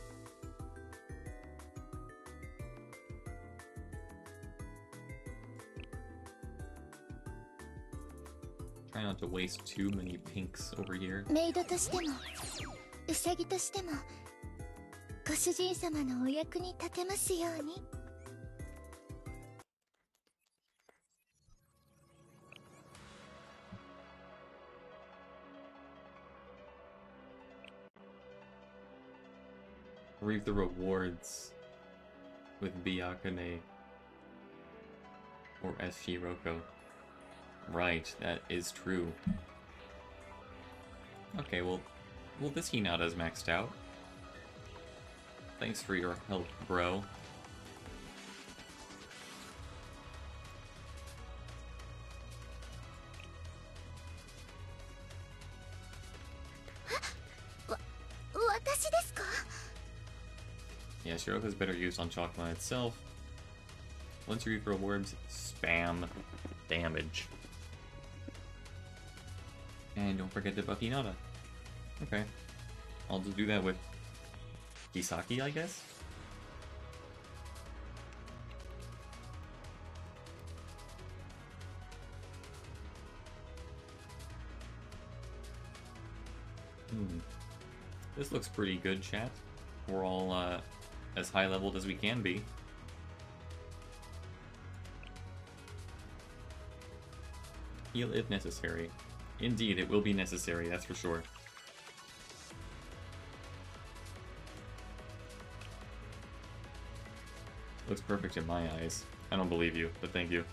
Try not to waste too many pinks over here. メイドとしても、ウサギとしても、ご主人様のお役に立てますように。Reap the rewards with Byakune or SG Roko. Right, that is true. Okay, well, this Hinata's maxed out. Thanks for your help, bro. Yeah, Shiroka's better used on Chakma itself. Once you reap rewards, spam damage. And don't forget to buff Hinata. Okay. I'll just do that with Kisaki, I guess? This looks pretty good, chat. We're all, as high-leveled as we can be. Heal if necessary. Indeed, it will be necessary, that's for sure. Looks perfect in my eyes. I don't believe you, but thank you.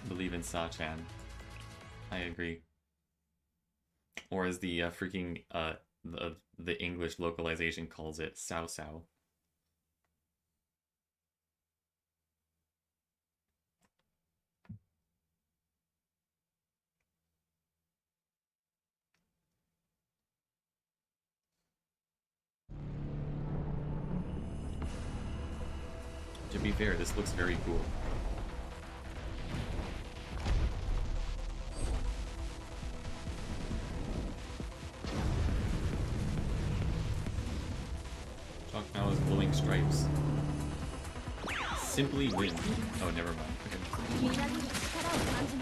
Believe in Sa-chan. I agree. Or as the freaking the English localization calls it, Sao Sao. To be fair, this looks very cool. Now is glowing stripes. Simply win. Oh, never mind. Okay.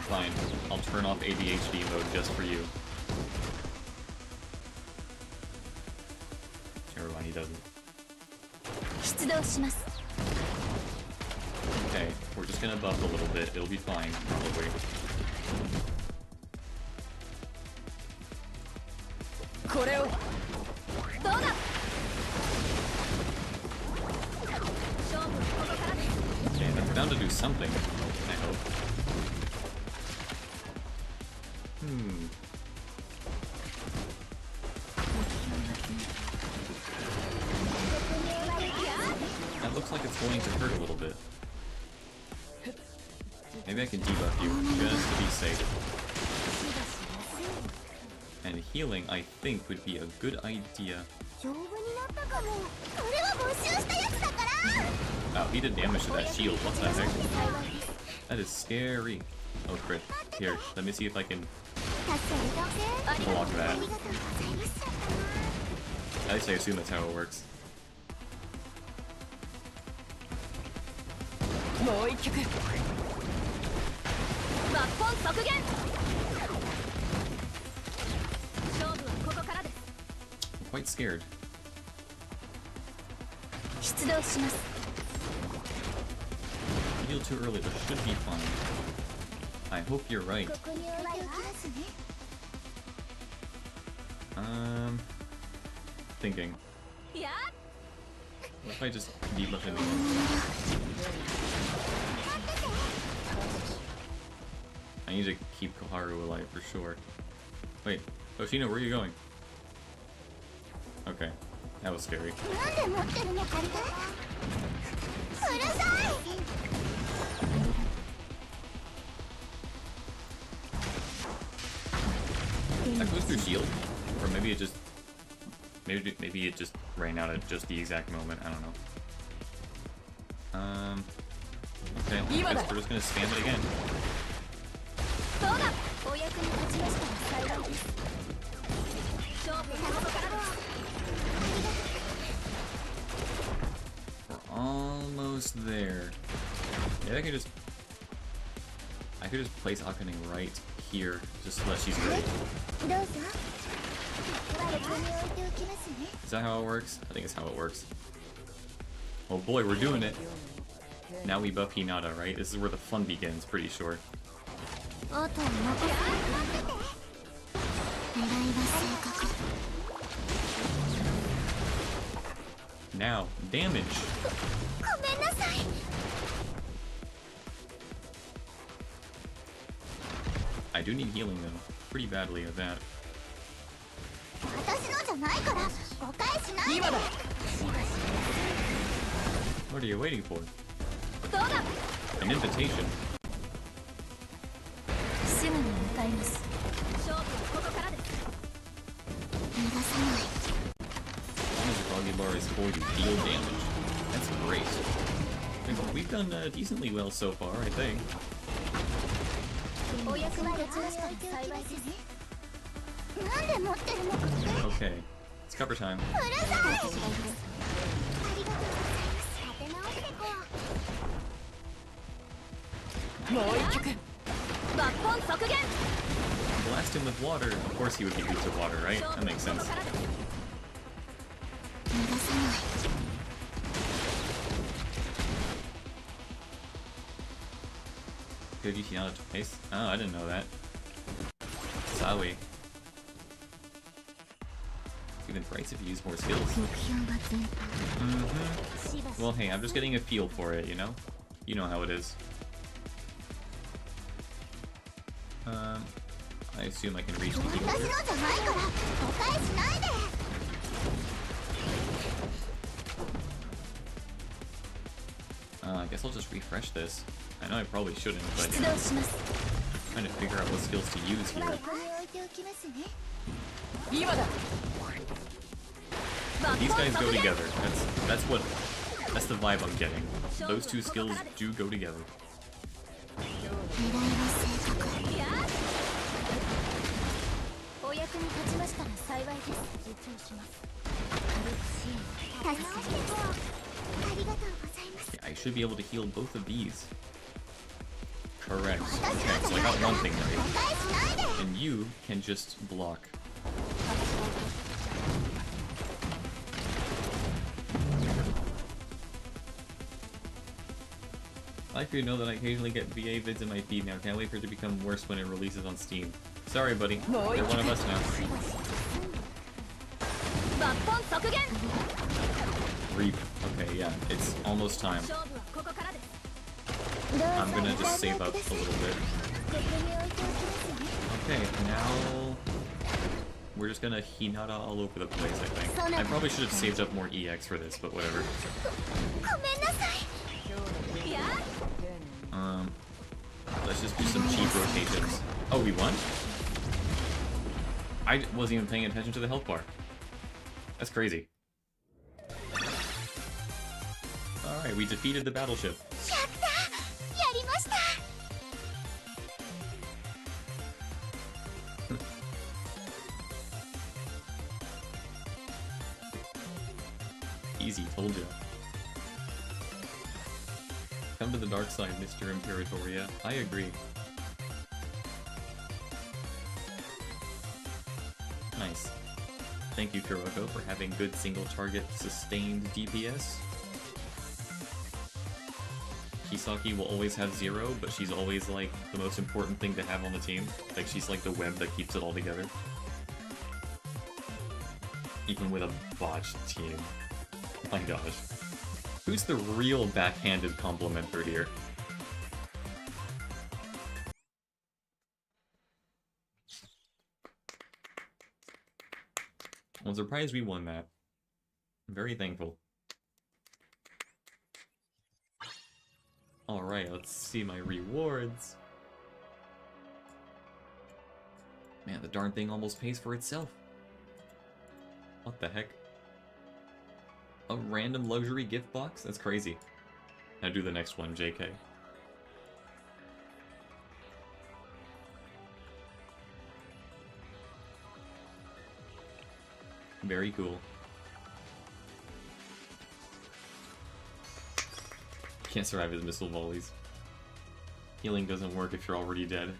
Fine. I'll turn off ADHD mode just for you. Never mind, he doesn't. Okay, we're just gonna buff a little bit. It'll be fine, probably. Okay, then we're down to do something, I hope. looks like it's going to hurt a little bit. Maybe I can debuff you, just to be safe. And healing, I think, would be a good idea. 丈夫になったかも。これは募集したやつだから。 Oh, he did damage to that shield. What the heck? That is scary. Oh, crit. Here, let me see if I can block that. At least I assume that's how it works. もう一曲。抜本削減。勝負はここからです。 I'm quite scared. 出動します。 Heal too early, but should be fine. I hope you're right. ここに置いておきますね。 Thinking. いや。 What if I just debuff him? I need to keep Koharu alive for sure. Wait, Hoshino, where are you going? Okay, that was scary. なんで持ってるの借りた？うるさい！ That goes through shield, or maybe it just maybe it just ran out at just the exact moment. I don't know. Okay, well, I guess we're just gonna spam it again. そうだ。お役に立ちましたら幸いです。勝負はここからです。 We're almost there. Yeah, I could just place Akane right here, just so that she's ready. どうぞ。ここに置いておきますね。 Is that how it works? I think it's how it works. Oh boy, we're doing it. Now we buff Hinata, right? This is where the fun begins, pretty sure. あとは任せて。狙いは正確。 Now, damage. ごめんなさい。 I do need healing though, pretty badly at that. 私のじゃないから誤解しないで。今だ。 What are you waiting for? そうだ。 An invitation. すぐに向かいます。勝負はここからです。逃がさない。 As long as Froggy Bar is going to deal damage. That's great. We've done decently well so far, I think. お役に立ちましたら幸いですね。なんで持ってるのかって。 Okay, it's cover time. うるさい。ありがとうございます。立て直してこう。もう一曲。抜本削減。 Blast him with water. Of course he would be weak to water, right? That makes sense. 逃がさない。 Could you Hinata twice? Oh, I didn't know that. Sawi. Even Bryce if you use more skills. 目標は全般。 Mm-hmm. Well, hey, I'm just getting a feel for it, you know? You know how it is. I assume I can reach the heal 私の here. じゃないから誤解しないで。 I guess I'll just refresh this. I know I probably shouldn't, but 出動します。 trying to figure out what skills to use こ here. こに置いておきますね。今だ。 These guys go together. That's the vibe I'm getting. Those two skills do go together. 狙いは正確。いや。お役に立ちましたら幸いです。受注します。立ち直してこう。ありがとうございます。 Yeah, I should be able to heal both of these. Correct. Okay, so I got one thing 誤 right. 解しないで。 And you can just block. I like for you to know that I occasionally get VA vids in my feed now. Can't wait for it to become worse when it releases on Steam. Sorry, buddy. They're one of us now. 抜本削減。 Reap. Okay, yeah. It's almost time. 勝負はここからです。 I'm gonna just save up a little bit. ここに置いておきますね。 Okay, now... We're just gonna Hinata all over the place, I think. I probably should have saved up more EX for this, but whatever. ごめんなさい。 Let's just do some cheap rotations. Oh, we won? I wasn't even paying attention to the health bar. That's crazy. Alright, we defeated the battleship. やったやりました。 Easy, told ya. Come to the dark side, Mr. Imperatoria. I agree. Nice. Thank you, Kuroko, for having good single-target sustained DPS. Kisaki will always have 0, but she's always, like, the most important thing to have on the team. Like, she's like the web that keeps it all together. Even with a botched team. My gosh. Who's the real backhanded complimenter here? I'm surprised we won that. I'm very thankful. Alright, let's see my rewards. Man, the darn thing almost pays for itself. What the heck? A random luxury gift box? That's crazy. Now do the next one, JK. Very cool. Can't survive his missile volleys. Healing doesn't work if you're already dead.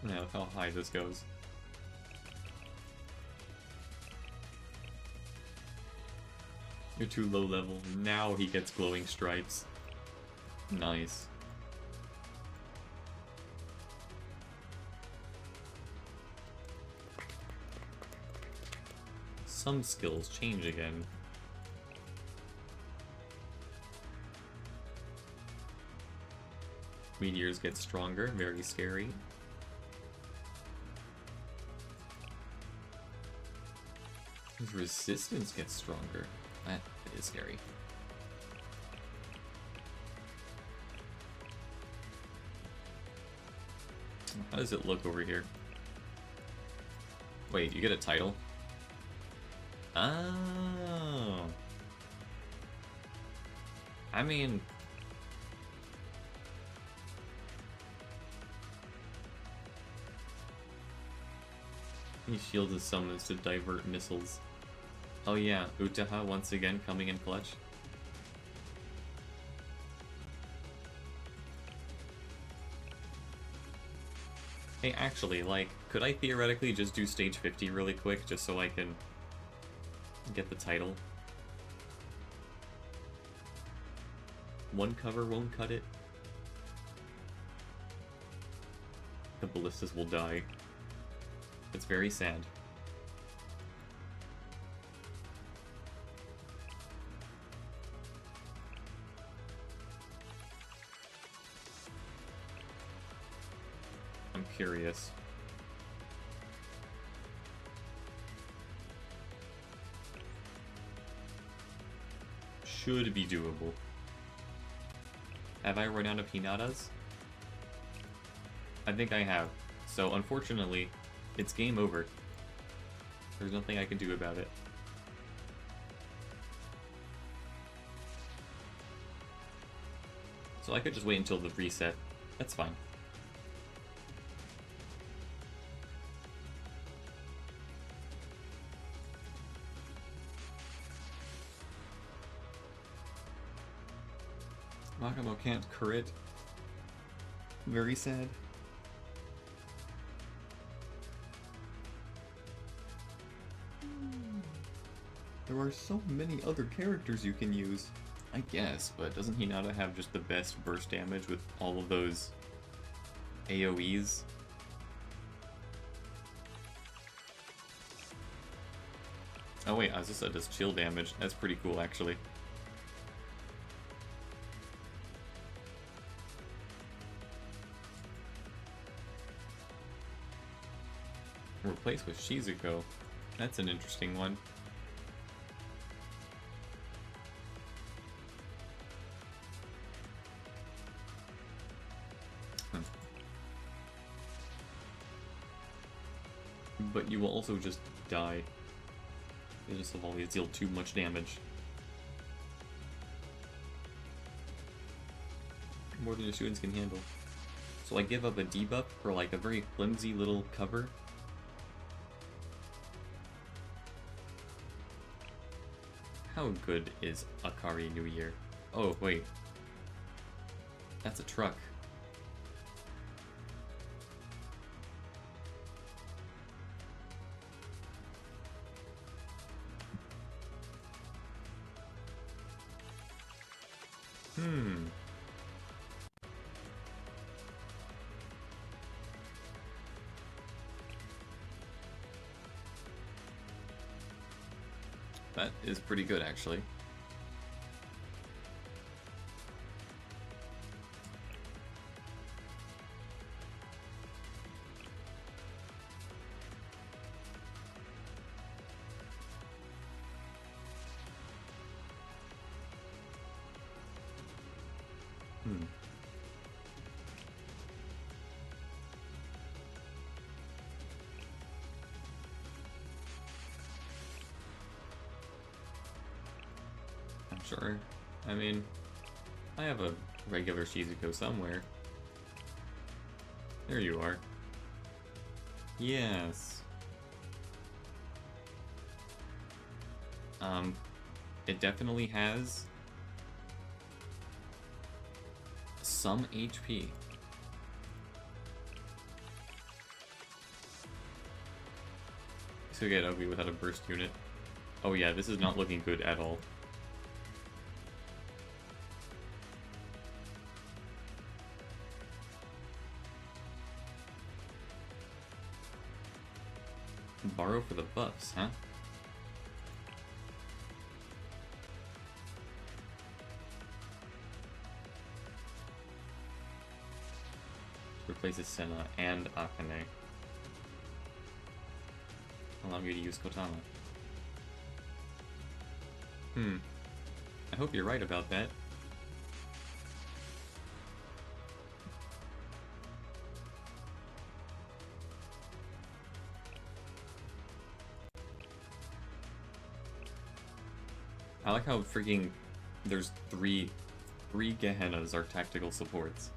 Now, how high this goes. You're too low level. Now he gets glowing stripes. Nice. Some skills change again. Meteors get stronger, very scary. His resistance gets stronger. That is scary. How does it look over here? Wait, you get a title? Oh. I mean... He shields his summons to divert missiles. Oh yeah, Utaha once again coming in clutch. Hey, actually, like, could I theoretically just do stage 50 really quick, just so I can get the title? One cover won't cut it. The ballistas will die. It's very sad. I'm curious. Should be doable. Have I run out of Hinatas? I think I have. So unfortunately, it's game over. There's nothing I can do about it. So I could just wait until the reset. That's fine. Makomo can't crit. Very sad. There are so many other characters you can use. I guess, but doesn't Hinata have just the best burst damage with all of those AoEs? Oh wait, Azusa does chill damage. That's pretty cool, actually. replaced with Shizuko. That's an interesting one. But you will also just die. You just have always deal too much damage. More than your students can handle. So I give up a debuff for like a very flimsy little cover. How good is Akari New Year? Oh, wait. That's a truck. That is pretty good, actually. Sure. I mean, I have a regular Shizuko somewhere. There you are. Yes. It definitely has some HP. So get Obi without a burst unit. Oh yeah, this is not looking good at all. Borrow for the buffs, huh? Replaces Senna and Akane. Allow me to use Kotama. I hope you're right about that. I like how freaking there's three Gehennas are tactical supports.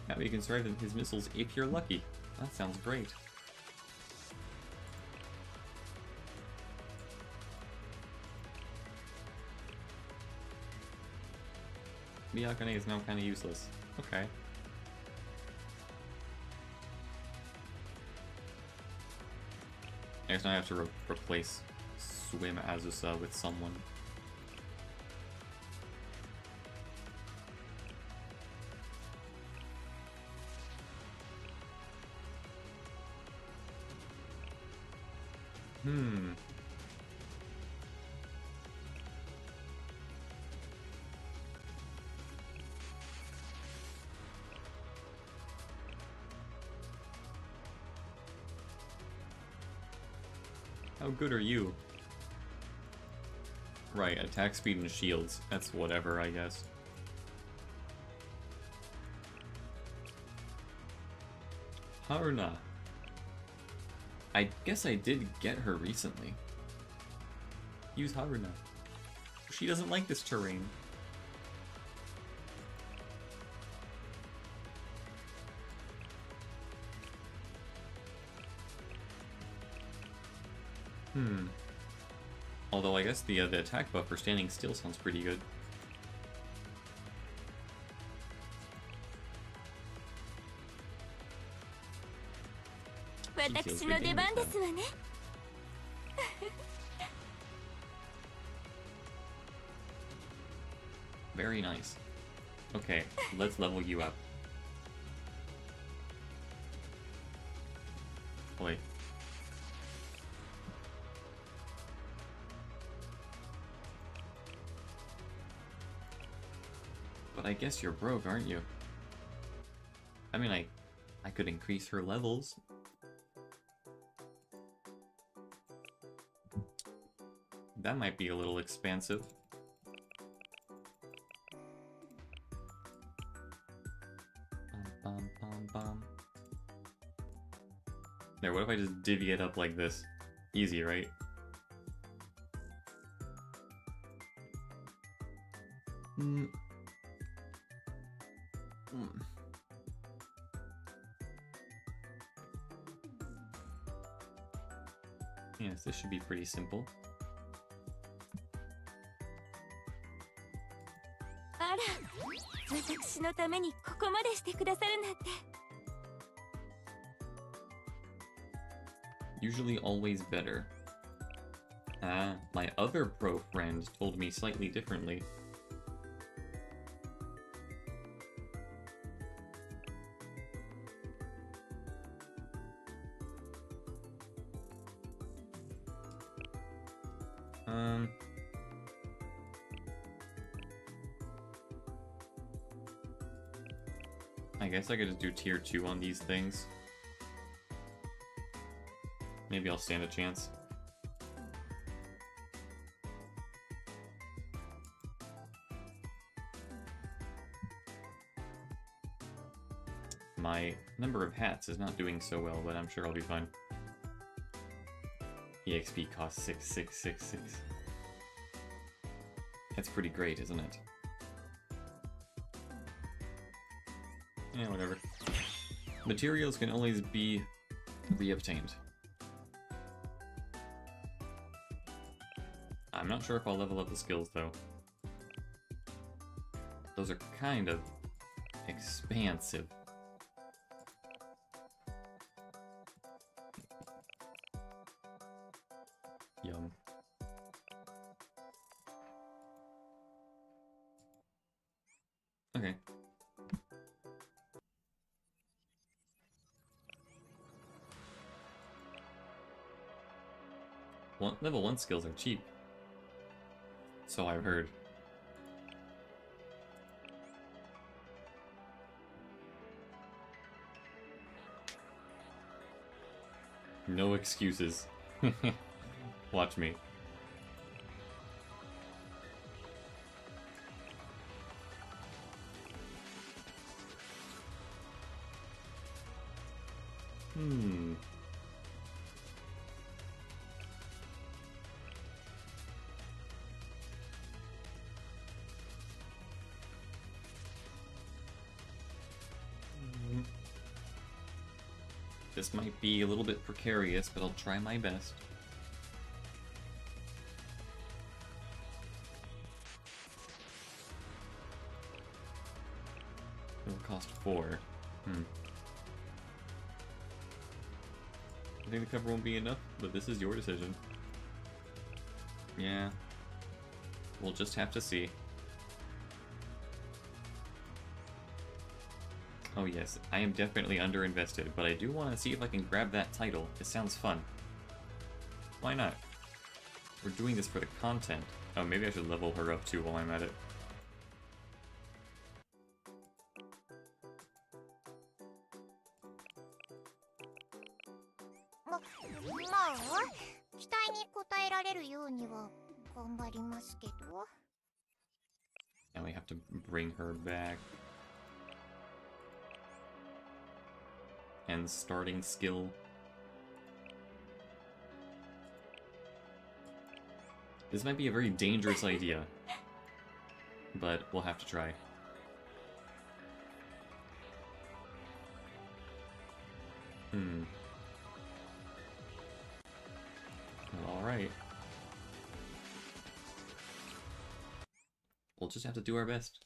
That way you can survive his missiles if you're lucky. That sounds great. Miyakane is now kind of useless. Okay. I guess now I have to replace Swim Azusa with someone. How good are you? Right, attack speed and shields. That's whatever, I guess. Haruna. I guess I did get her recently. Use Haruna. She doesn't like this terrain. Although I guess the attack buff for standing still sounds pretty good. Very nice. Okay, let's level you up. Wait. But I guess you're broke, aren't you? I mean, I could increase her levels. That might be a little expansive. Bum, bum, bum. There, what if I just divvy it up like this? Easy, right? Hmm. Yes, this should be pretty simple. あら、私のためにここまでしてくださるなんて。Usually always better. Ah, my other pro friend told me slightly differently. I guess I could just do tier 2 on these things. Maybe I'll stand a chance. My number of hats is not doing so well, but I'm sure I'll be fine. EXP costs 6666. That's pretty great, isn't it? Yeah, whatever. Materials can always be reobtained. I'm not sure if I'll level up the skills, though. Those are kind of expansive. Yum. Okay. Level 1 skills are cheap. So I've heard. No excuses. Watch me. This might be a little bit precarious, but I'll try my best. It'll cost 4. I think the cover won't be enough, but this is your decision. Yeah. We'll just have to see. Oh yes, I am definitely underinvested, but I do want to see if I can grab that title. It sounds fun. Why not? We're doing this for the content. Oh, maybe I should level her up too while I'm at it. Now we have to bring her back. And starting skill. This might be a very dangerous idea, but we'll have to try. Alright. We'll just have to do our best.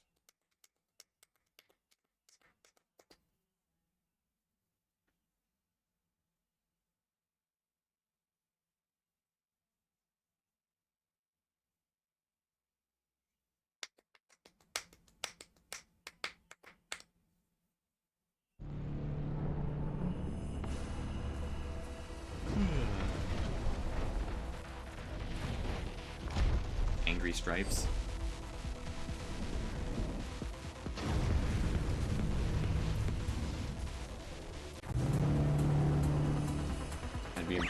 Angry Stripes.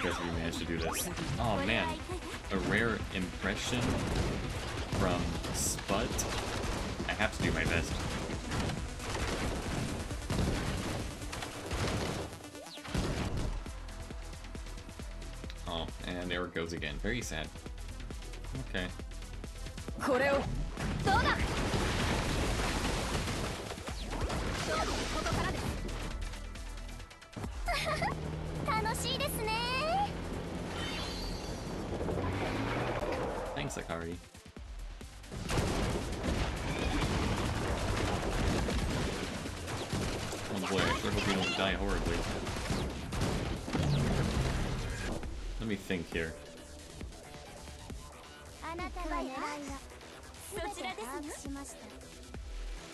impressive you managed to do this. Oh man, a rare impression from Sput. I have to do my best. Oh, and there it goes again. Very sad. Okay. これをどうだ勝負ここからです楽しいですね Thanks, Akari. Oh boy, I sure hope you don't die horribly. Let me think here. あなたの狙いはそちらです把握よしました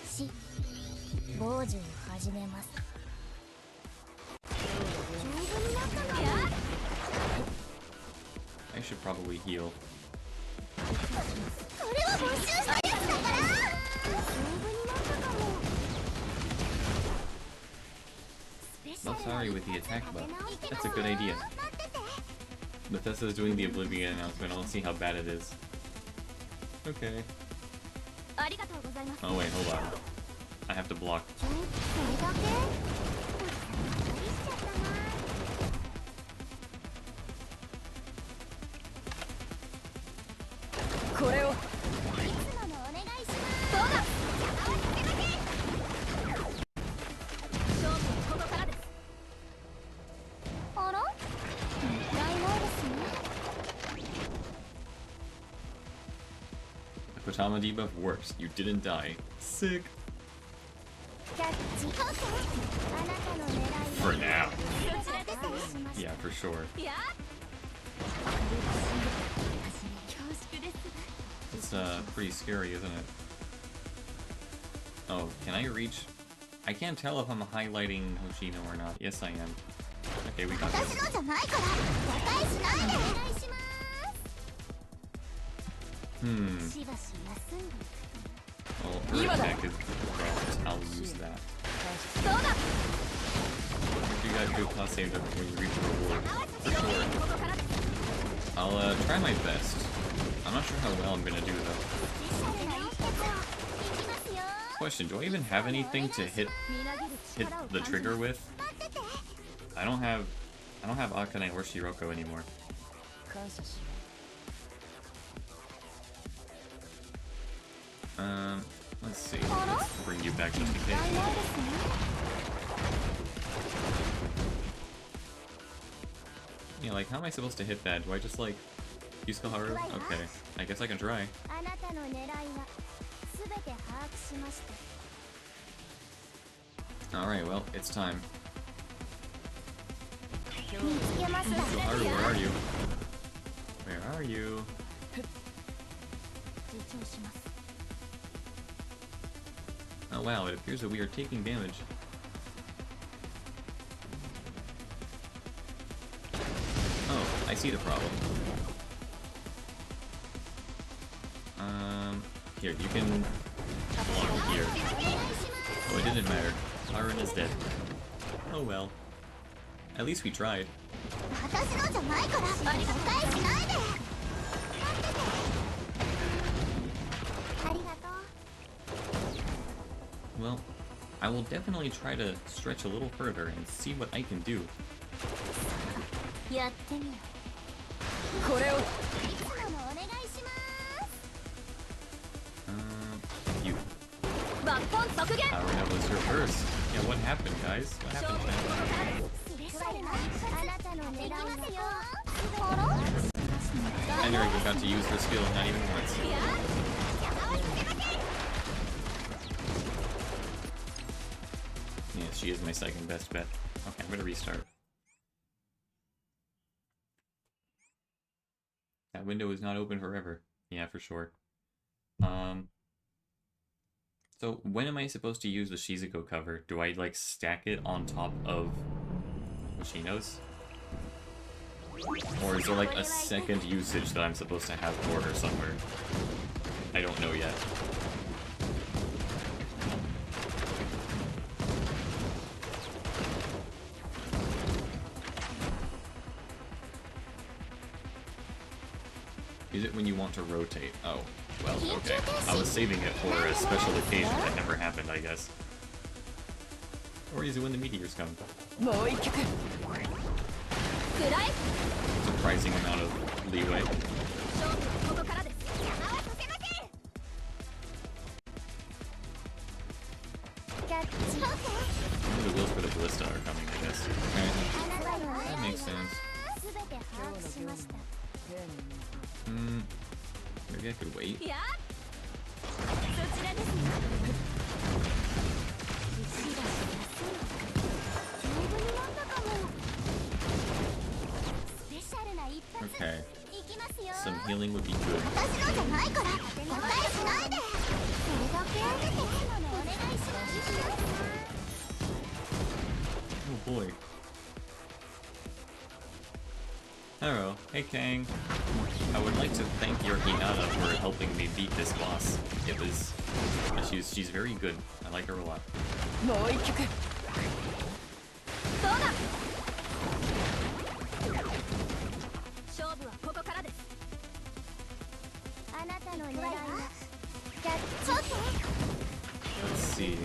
し傍受を始めます丈夫になったのや I should probably heal. それは没収したやつだから丈夫になったかも Well, sorry with the attack buff. That's a good idea. Bethesda's doing the Oblivion announcement. I'll see how bad it is. Okay. ありがとうございます Oh wait, hold on. I have to block. それだけ無理しちゃったな これをいつものお願いしますどうだ邪魔をつけだけ勝負はここからですあらもったいないですね The Kotama debuff works. You didn't die. Sick. キャッチあなたの狙い For now. そちらですね Yeah, for sure. や恐縮です It's pretty scary, isn't it? Oh, can I reach? I can't tell if I'm highlighting Hoshino or not. Yes, I am. Okay, we got 私 this. のじゃないから誤解しないでお願いしま Hmm. すしばし休んで Well, her attack is dropped. I'll use that. どうだ If you guys do cost save up when you reach the reward. 勝 For 負 sure. はここからです I'll try my best. I'm not sure how well I'm gonna do though. 実写でないけどいきますよ Question: do I even have anything to hit みなぎる力を the 感じ trigger with? 待ってて I don't have Akane or Shiroko anymore. 感謝し Let's see. Let's bring you back just in もったい case. ないですね Yeah, like how am I supposed to hit that? Do I just like use Koharu? Okay, I guess I can try. あなたの狙いはすべて把握しました Alright, well, it's time. 見つけました Koharu, where are you? Where are you? 自重します Oh wow, it appears that we are taking damage. Oh, I see the problem. Here, you can block here. Oh, it didn't matter. Aaron is dead. Oh well. At least we tried. 私のじゃないから誤解しないで待っててありがとう Well, I will definitely try to stretch a little further and see what I can do. やってみるこれをいつものお願いします You. 抜本削減 Aaron, that was reversed. Yeah, what happened, guys? What happened? スペシャルなあなたの狙いますよあら I never even got to use her skill, not even once. Yeah, she is my second best bet. Okay, I'm gonna restart. That window is not open forever. Yeah, for sure. So when am I supposed to use the Shizuko cover? Do I, like, stack it on top of Hoshino's? Or is there, like, a second usage that I'm supposed to have for her somewhere? I don't know yet. Is it when you want to rotate? Oh, well, okay. I was saving it for a special occasion that never happened, I guess. Or is it when the meteors come? もう一曲 Surprising amount of leeway. ここからです。邪魔はさせません。キャッチ。 The wheels for the ballista are coming, I guess. Alright, that makes sense. すべて把握しました。 Maybe I could wait. いやそちらですね石がしやすい丈夫になったかも。スペシャルな一発。 Okay. いきますよ。 Some healing would be good. 私のじゃないから誤解しないで。それだけ。いつものお願いします。 Oh boy. Hello. Hey Kang. I would like to thank your Hinata for helping me beat this boss. It was... she's very good. I like her a lot. もう一曲どうだ勝負はここからです。あなたの狙いはキャッチ。 Let's see.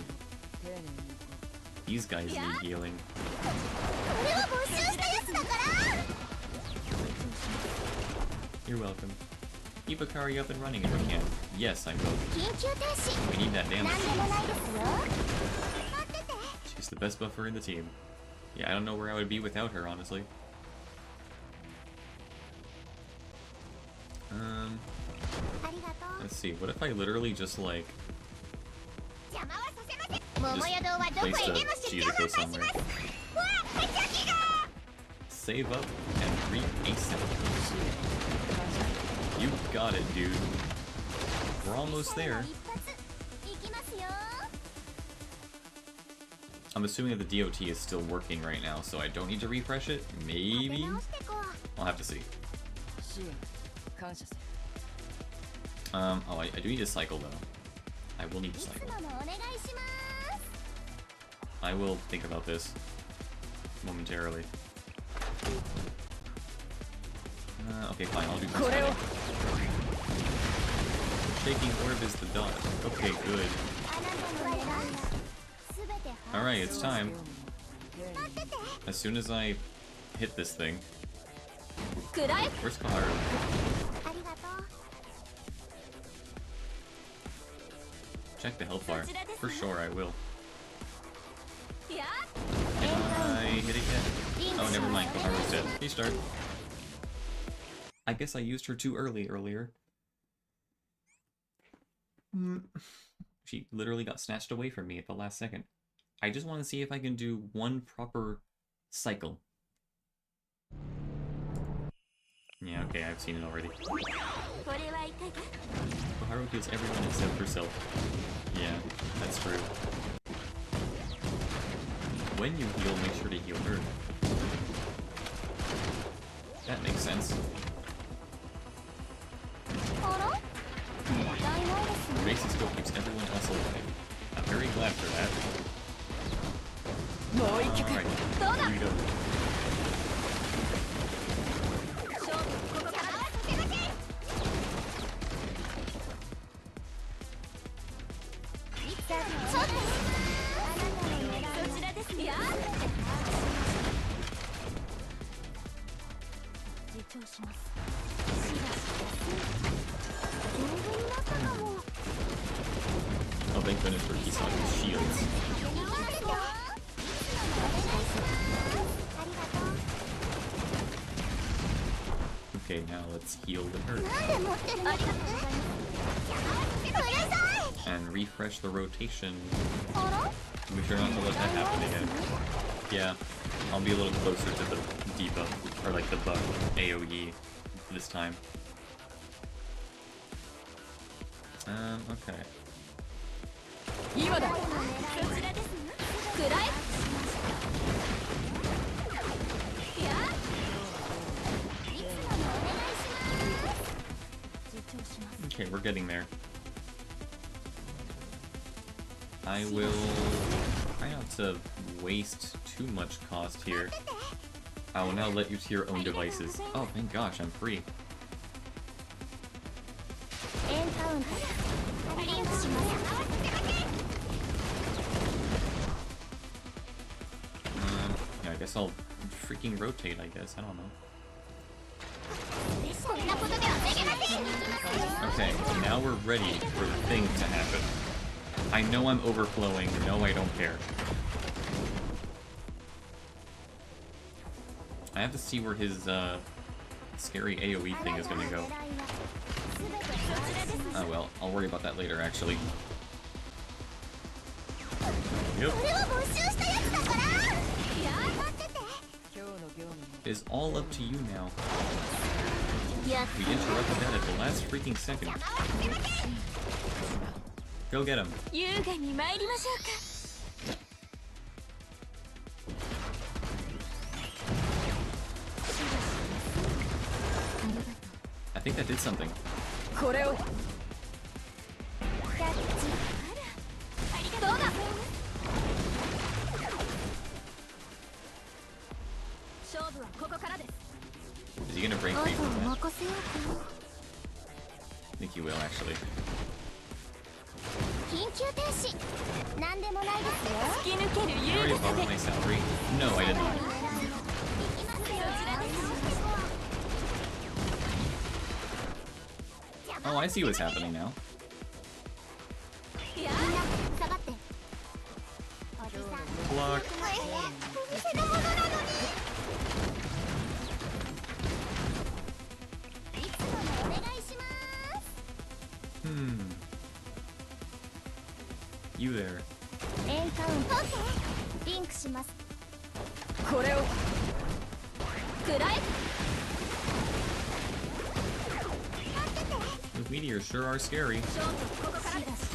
These guys need healing. これは募集したやつだから。 You're welcome. Keep Akari up and running if you can. Yes, I will. 緊急停止。 We need that なんで damage. もないですよ。待ってて。 She's the best buffer in the team. Yeah, I don't know where I would be without her, honestly. ありがとう。 Let's see. What if I literally just, like, 邪魔はさせません。桃屋堂はどこへ place でも a 出荷 Chizako 販売します。 somewhere? わあ、めっちゃ気が。 Save up and re-ace it. You got it, dude. We're almost there. 一発いきますよ。 I'm assuming that the DOT is still working right now, so I don't need to refresh it. 立て Maybe? 直してこう。 I'll have to see. 支援感謝する Oh, I do need to cycle, though. I will need to いつ cycle. ものお願いします。 I will think about this momentarily. Okay, fine, I'll do this. これを Shaking orb is the dot. Okay, good. あなたの狙いはすべて把握。 Alright, it's time. 待ってて。 As soon as I hit this thing. くらい Where's Kaharu? ありがとう。 Check the health bar. For sure, I will. いや Can I hit it yet? Oh, never mind. Kaharu's dead. Restart. I guess I used her too early earlier. She literally got snatched away from me at the last second. I just want to see if I can do one proper cycle. Yeah, okay, I've seen it already. これはいかが Kaharu heals everyone except herself. Yeah, that's true. When you heal, make sure to heal her. That makes sense. あら？もったいないですね。 Gracie still keeps everyone else alive. I'm very glad for that. もう一曲 Alright, どうだ here we go. 勝負ここから邪魔はさせません。いつだって。あなたの狙いはそちらですねいや自重します死がしやすい。丈夫になったかも。 Oh, thank goodness for Kisaku's shields. いきますよ。いつものお願いします。ありがとう。 Okay, now let's heal the hurt. なんで持ってるの？ありがとうございます。邪魔はさせません。うるさい。 And refresh the rotation. あら？ Be sure not to let that happen again. Yeah, I'll be a little closer to the debuff, or like the buff AoE this time. Okay. 今だそちらですねくらいいやいつものお願いします。自重します Okay, we're getting there. I will try not to waste too much cost here. I will now let you to your own devices. Oh, thank gosh, I'm free. guess I'll freaking rotate, I guess. I don't know. こんなことではめげません。 Okay, now we're ready for the thing to happen. I know I'm overflowing. No, I don't care. I have to see where his, scary AoE thing is gonna go. Oh well, I'll worry about that later, actually. Yep. これは没収したやつだから。いや待ってて。 今日の業務も It's all up to you now. やっ We interrupted that at the last freaking second. Go get him. 優雅に参りましょうか。 I think that did something. これをキャッチ。動画。勝負はここからです。 Is he gonna break あ free と from that? 任せようか。 I think he will, actually. 緊急停止。なんでもないですよ。突き抜ける You 優 already 雅さ above で my salary? No, I did not. 行きますよ。 Oh, I see what's happening now. みんな下がって。おじさん。 Block. お店のものなのに。いつものお願いします。 Hmm. You there. エンカウント。リンクします。これをくらえ。 Those meteors sure are scary. 勝負ここからです。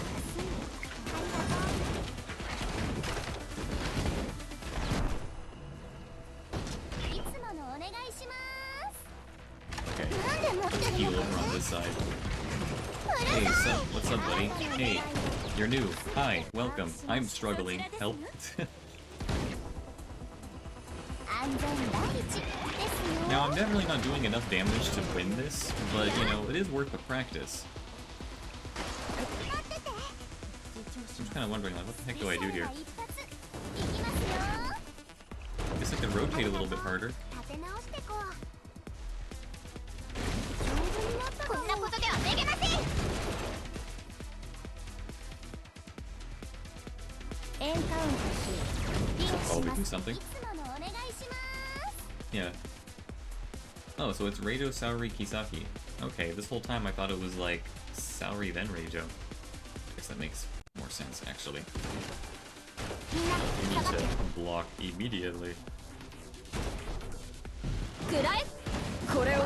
いつものお願いします。 Okay. なんで持ってる Heal の？ over on this side. Hey, what's up, buddy? Hey, you're new. Hi, welcome. I'm struggling. Help. 安全第一ですよ。 Now, I'm definitely not doing enough damage to win this, but, you know, it is worth the practice. I'm just kind of wondering, like, what the heck do I do here? 一発いきますよ。 Guess I could rotate a little bit harder. 立て直してこう。丈夫になったかも。こんなことではめげません。エンカウントし、リンク Oh, し we ま do す。 something. いつものお願いします。 Yeah. Oh, so it's Reijo, Saori, Kisaki. Okay, this whole time I thought it was like Saori then Reijo. I guess that makes more sense, actually. みんな You 下 need がって to block immediately. くらえ。これを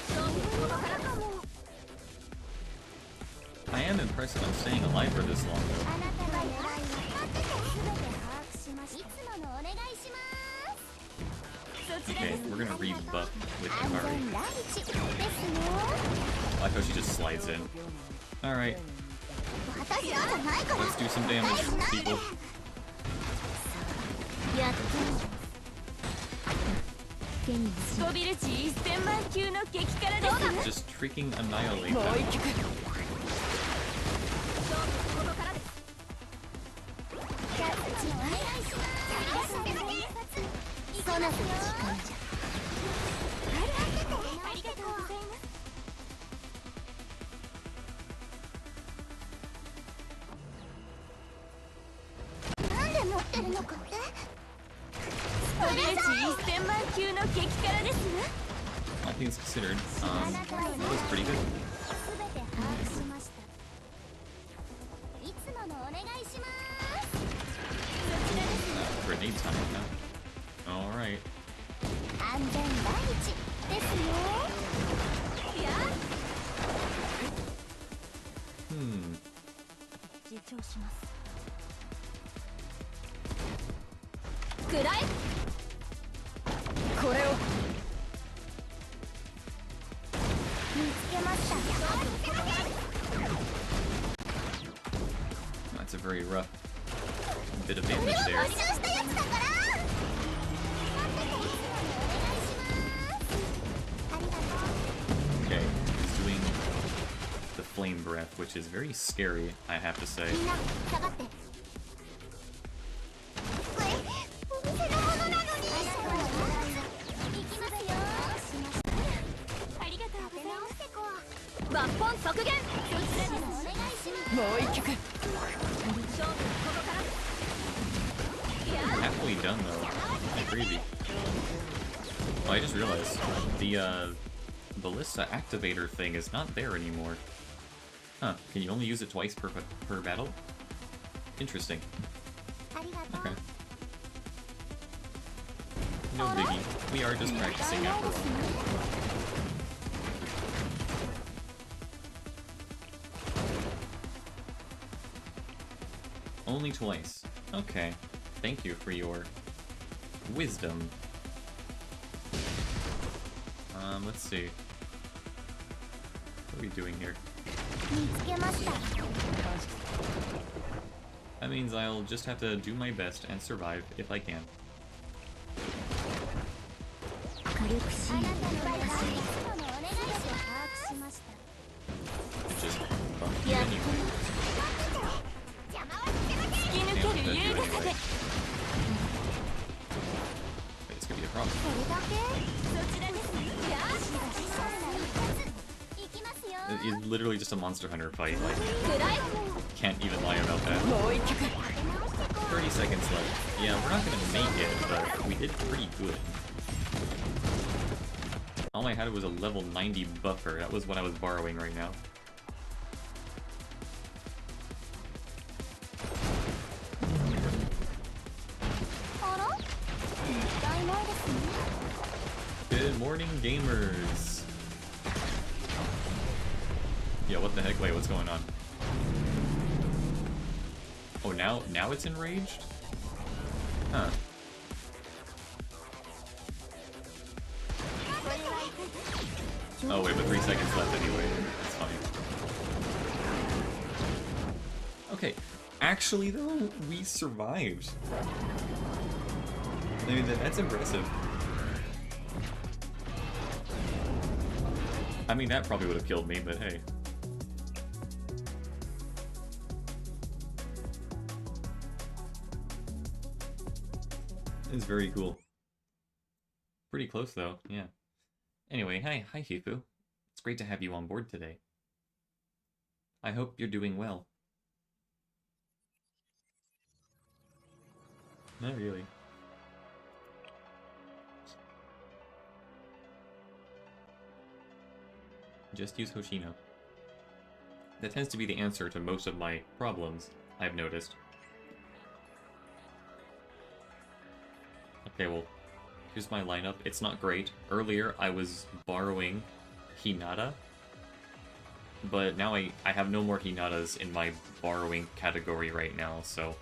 勝負ここからかも。 I am impressed that I'm staying alive for this long, あ though. なたが狙いは全て把握しました。いつものお願いします。そちらで Okay, す。 we're gonna rebuff with 安 Himari. 全第一ですよ。 I like how she just slides in. Alright, 私らじゃないから。 let's do some damage, people. やってみる。手にスコビル値1000万級の激辛ですわ。 Just freaking annihilate もう them. 一曲勝負ここからです。キャッチお願いします。そなたの時間じゃ。ありがとうございます。なんで持ってるのかって。スコビル値1000万級の激辛ですわ。 All things considered, that was pretty good. すべて把握しました。いつものお願いします。 Grenade time now. Alright. 安全第一ですよ。いや、 Hmm. 自重します。くらえ。これを見つけました。 That's a very rough bit of damage there. 没収したやつだから。ありがとう。 Okay, he's doing the flame breath, which is very scary, I have to say. みんな下がって。これ抜本即減。もう一曲。 Halfway done though. Kinda crazy. Oh, I just realized the ballista activator thing is not there anymore. Huh? Can you only use it twice per battle? Interesting. Okay. No biggie. We are just practicing after all. Only twice. Okay. Thank you for your wisdom. Let's see. What are we doing here? 見つけました。 That means I'll just have to do my best and survive if I can. あなたの場合はいつものお願いし把握しました。 Just bump you anyway. 邪魔はつけません。突き抜ける優雅さで Wait, it's gonna be a problem. これだけ？そちらですね。よし、一発いきますよ。 It's literally just a Monster Hunter fight. Like, くらい。 can't even lie about that. もう一曲。 30 seconds left. Yeah, we're not gonna make it, but we did pretty good. All I had was a level 90 buffer. That was what I was borrowing right now. Good morning, gamers. Yo, what the heck? Wait, what's going on? Oh, now it's enraged? Huh. Oh wait, but 3 seconds left anyway. That's funny. Okay, actually though, we survived. I mean, that's impressive. I mean, that probably would have killed me, but hey. It's very cool. Pretty close though, yeah. Anyway, hi Hifu. It's great to have you on board today. I hope you're doing well. Not really. Just use Hoshino. That tends to be the answer to most of my problems, I've noticed. Okay, well, here's my lineup. It's not great. Earlier, I was borrowing Hinata, but now I have no more Hinatas in my borrowing category right now, so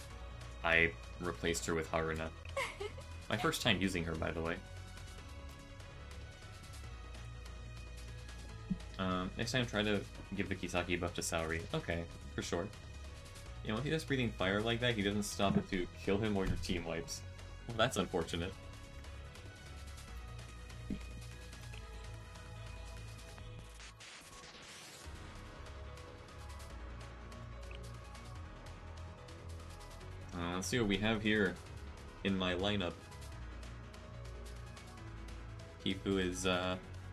I replaced her with Haruna. My first time using her, by the way. Next time, try to give the Kisaki buff to Saori. Okay, for sure. You know, if he does breathing fire like that, he doesn't stop it to kill him or your team wipes. Well, that's unfortunate. Let's see what we have here in my lineup. Hifu is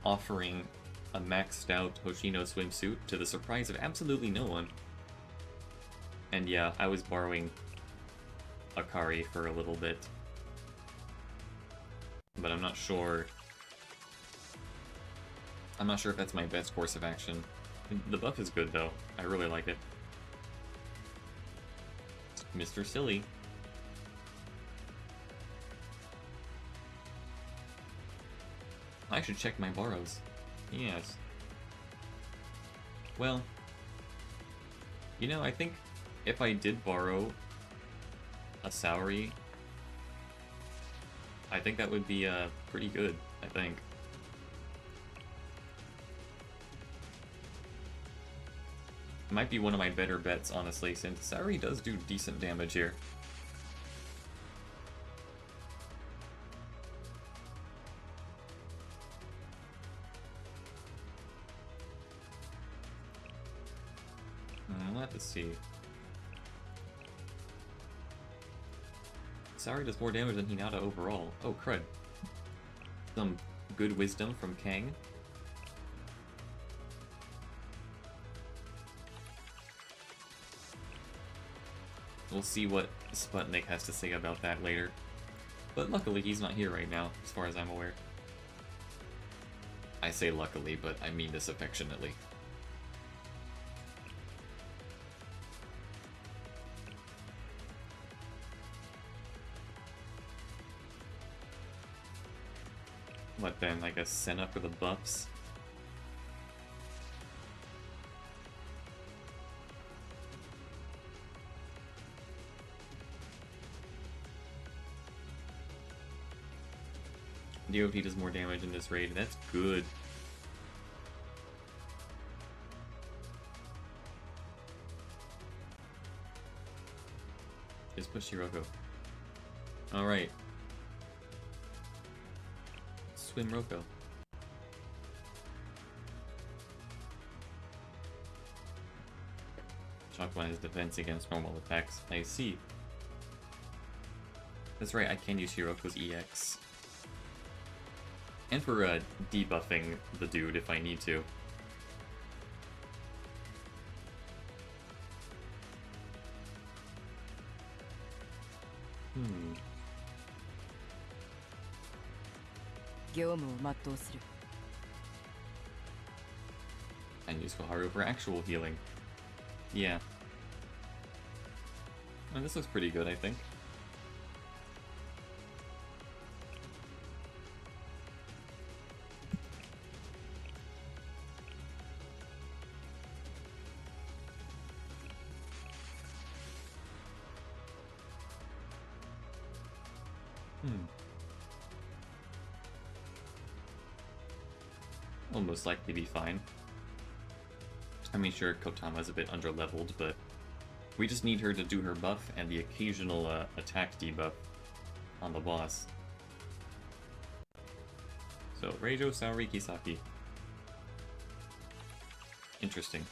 offering a maxed out Hoshino swimsuit to the surprise of absolutely no one. And yeah, I was borrowing Akari for a little bit. But I'm not sure... I'm not sure if that's my best course of action. The buff is good though. I really like it. Mr. Silly. I should check my borrows. Yes. Well, you know, I think if I did borrow a Saori, I think that would be pretty good, I think. It might be one of my better bets, honestly, since Saori does do decent damage here. Let's see. Saori does more damage than Hinata overall. Oh, crud. Some good wisdom from Kang. We'll see what Sputnik has to say about that later. But luckily, he's not here right now, as far as I'm aware. I say luckily, but I mean this affectionately. What then, like a Senna for the buffs? DOT does more damage in this raid, that's good. Just push Hiroko. Alright. Swim Roko. Shockman has defense against normal attacks. I see. That's right, I can use Hiroko's EX. And for debuffing the dude if I need to. Hmm. 業務を全うする。 And use Koharu for actual healing. Yeah. And this looks pretty good, I think. Will most likely be fine. I mean, sure, Kotama's a bit underleveled, but we just need her to do her buff and the occasional attack debuff on the boss. So, Reijo Saori Kisaki. Interesting.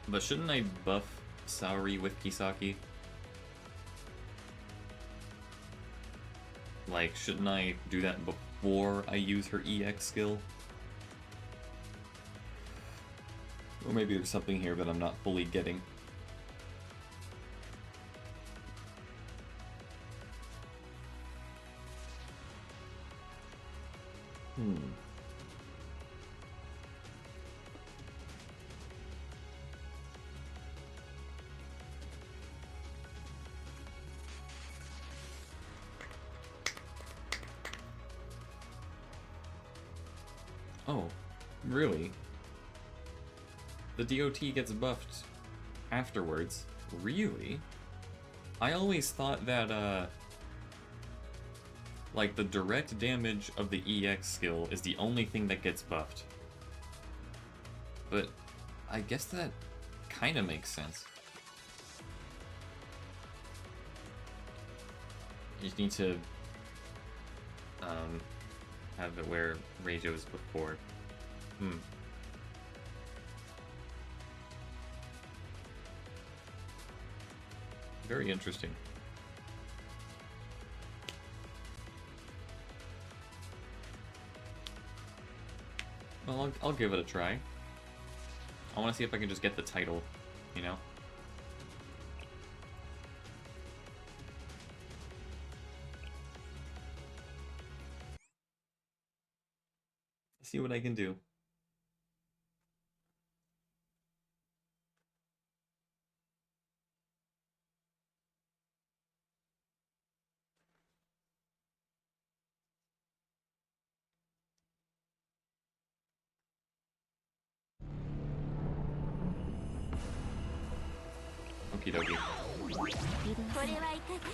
But shouldn't I buff Saori with Kisaki? Like, shouldn't I do that before I use her EX skill? Or maybe there's something here that I'm not fully getting. Oh, really? The DOT gets buffed afterwards? Really? I always thought that, like, the direct damage of the EX skill is the only thing that gets buffed. But I guess that kinda makes sense. You just need to, have it where Reijo was before. Very interesting. Well, I'll give it a try. I want to see if I can just get the title, you know? See what I can do. Okie dokie. これはいかが？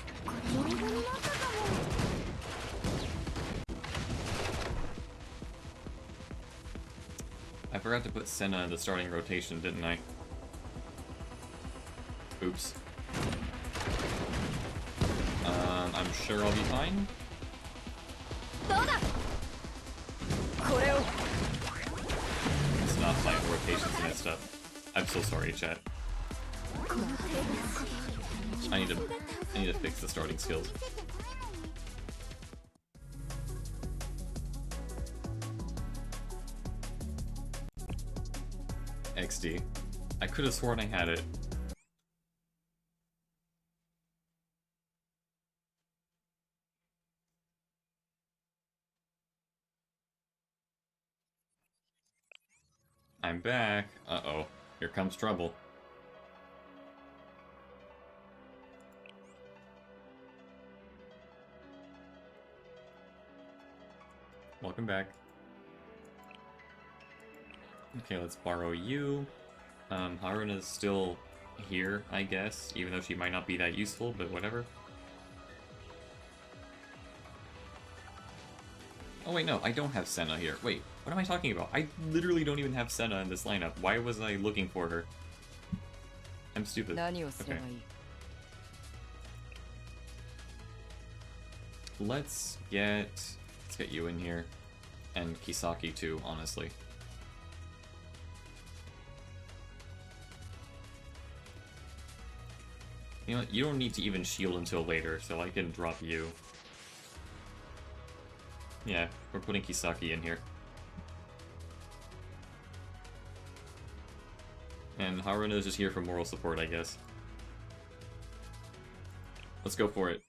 夢の中かも。 I forgot to put Senna in the starting rotation, didn't I? Oops. I'm sure I'll be fine. どうだ。これを。 It's not my rotations messed up. I'm so sorry, chat. I need to fix the starting skills. XD. I could have sworn I had it. I'm back. Uh-oh. Here comes trouble. Welcome back. Okay, let's borrow you. Haruna's still here, I guess, even though she might not be that useful, but whatever. Oh wait, no, I don't have Senna here. Wait, what am I talking about? I literally don't even have Senna in this lineup. Why was I looking for her? I'm stupid. 何をすればいい？ Let's get you in here. And Kisaki too, honestly. You know what? You don't need to even shield until later, so I can drop you. Yeah, we're putting Kisaki in here. And Haruna's just here for moral support, I guess. Let's go for it.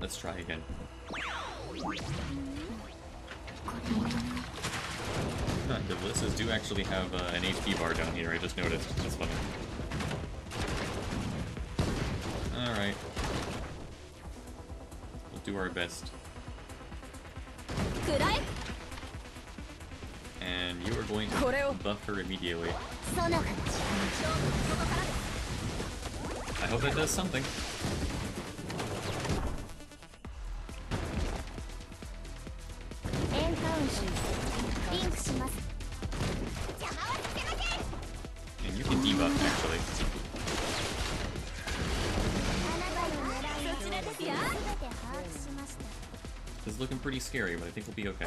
Let's try again. Huh, the Bliss's do actually have an HP bar down here, I just noticed. That's funny. Alright. We'll do our best. And you are going to buff her immediately. I hope that does something. And you can debuff, actually. This is looking pretty scary, but I think we'll be okay.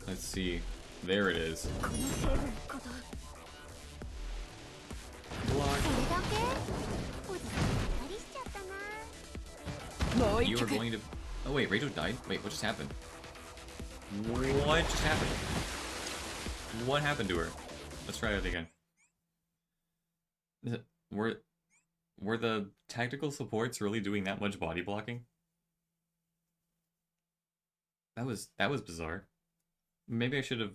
Let's see. There it is. Block. You are going to... Oh wait, Rachel died? Wait, what just happened? What just happened? What happened to her? Let's try that again. Were the tactical supports really doing that much body blocking? That was bizarre. Maybe I should have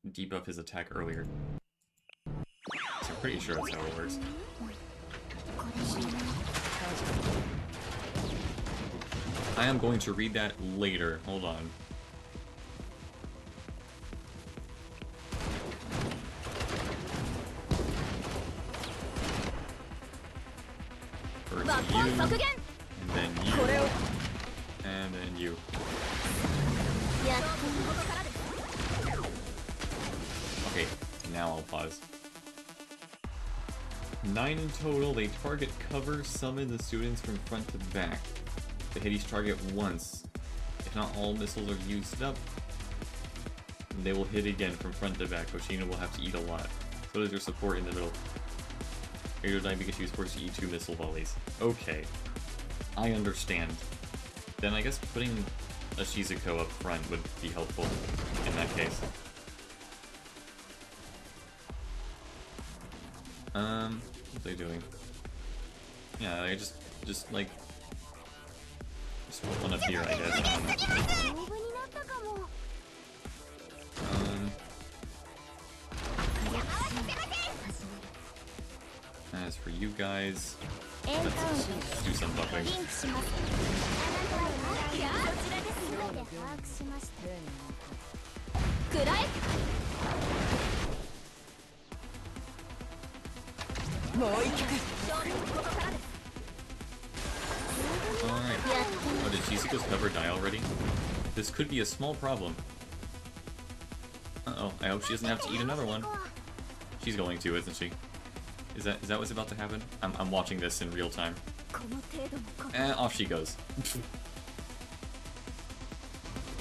debuffed his attack earlier. So I'm pretty sure that's how it works. I am going to read that later. Hold on. First you, and then you, and then you. Okay, now I'll pause. 9 in total. They target cover, summon the students from front to back. They hit each target once. If not all missiles are used up, they will hit again from front to back. Hoshino will have to eat a lot. So does your support in the middle. Raider died because she was forced to eat 2 missile volleys. Okay. I understand. Then I guess putting a Shizuko up front would be helpful in that case. What are they doing? Yeah, I just like... Just put one up here, I guess. As for you guys, let's do some buffing. Alright. Oh, did Shizuko's cover die already? This could be a small problem. Uh-oh, I hope she doesn't have to eat another one. She's going to, isn't she? Is that what's about to happen? I'm watching this in real time. この程度のこと And off she goes.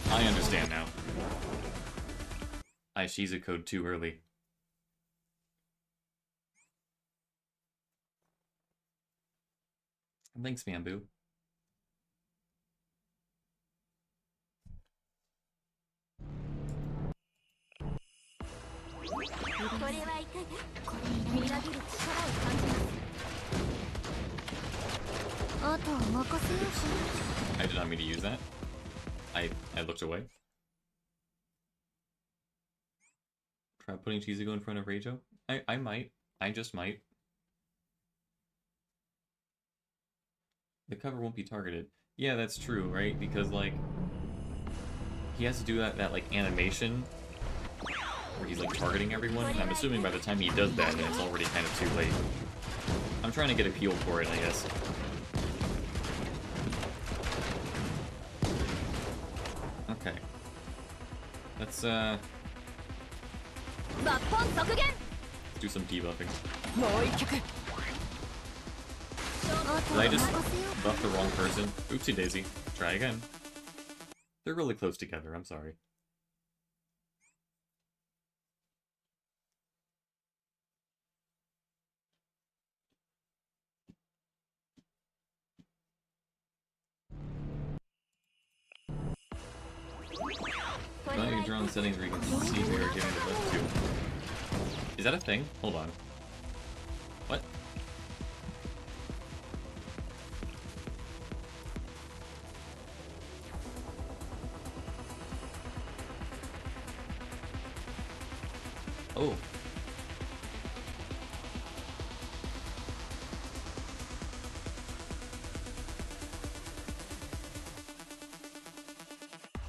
I understand now. I Shizuko'd too early. Thanks, Bamboo. これはいかがこれいらない。みなぎる力を感じます あとは任せよう I did not mean to use that. I looked away. Try putting Chizuko in front of Reijo? I might. I just might. The cover won't be targeted. Yeah, that's true, right? Because, like, he has to do that like, animation where he's, like, targeting everyone, and I'm assuming by the time he does that, then it's already kind of too late. I'm trying to get appeal for it, I guess. Okay. Let's do some debuffing. もう一曲 Did I just buff the wrong person? Oopsie daisy. Try again. They're really close together, I'm sorry. Now you draw on settings where you can see where you're getting the buff to. Is that a thing? Hold on. What? Oh.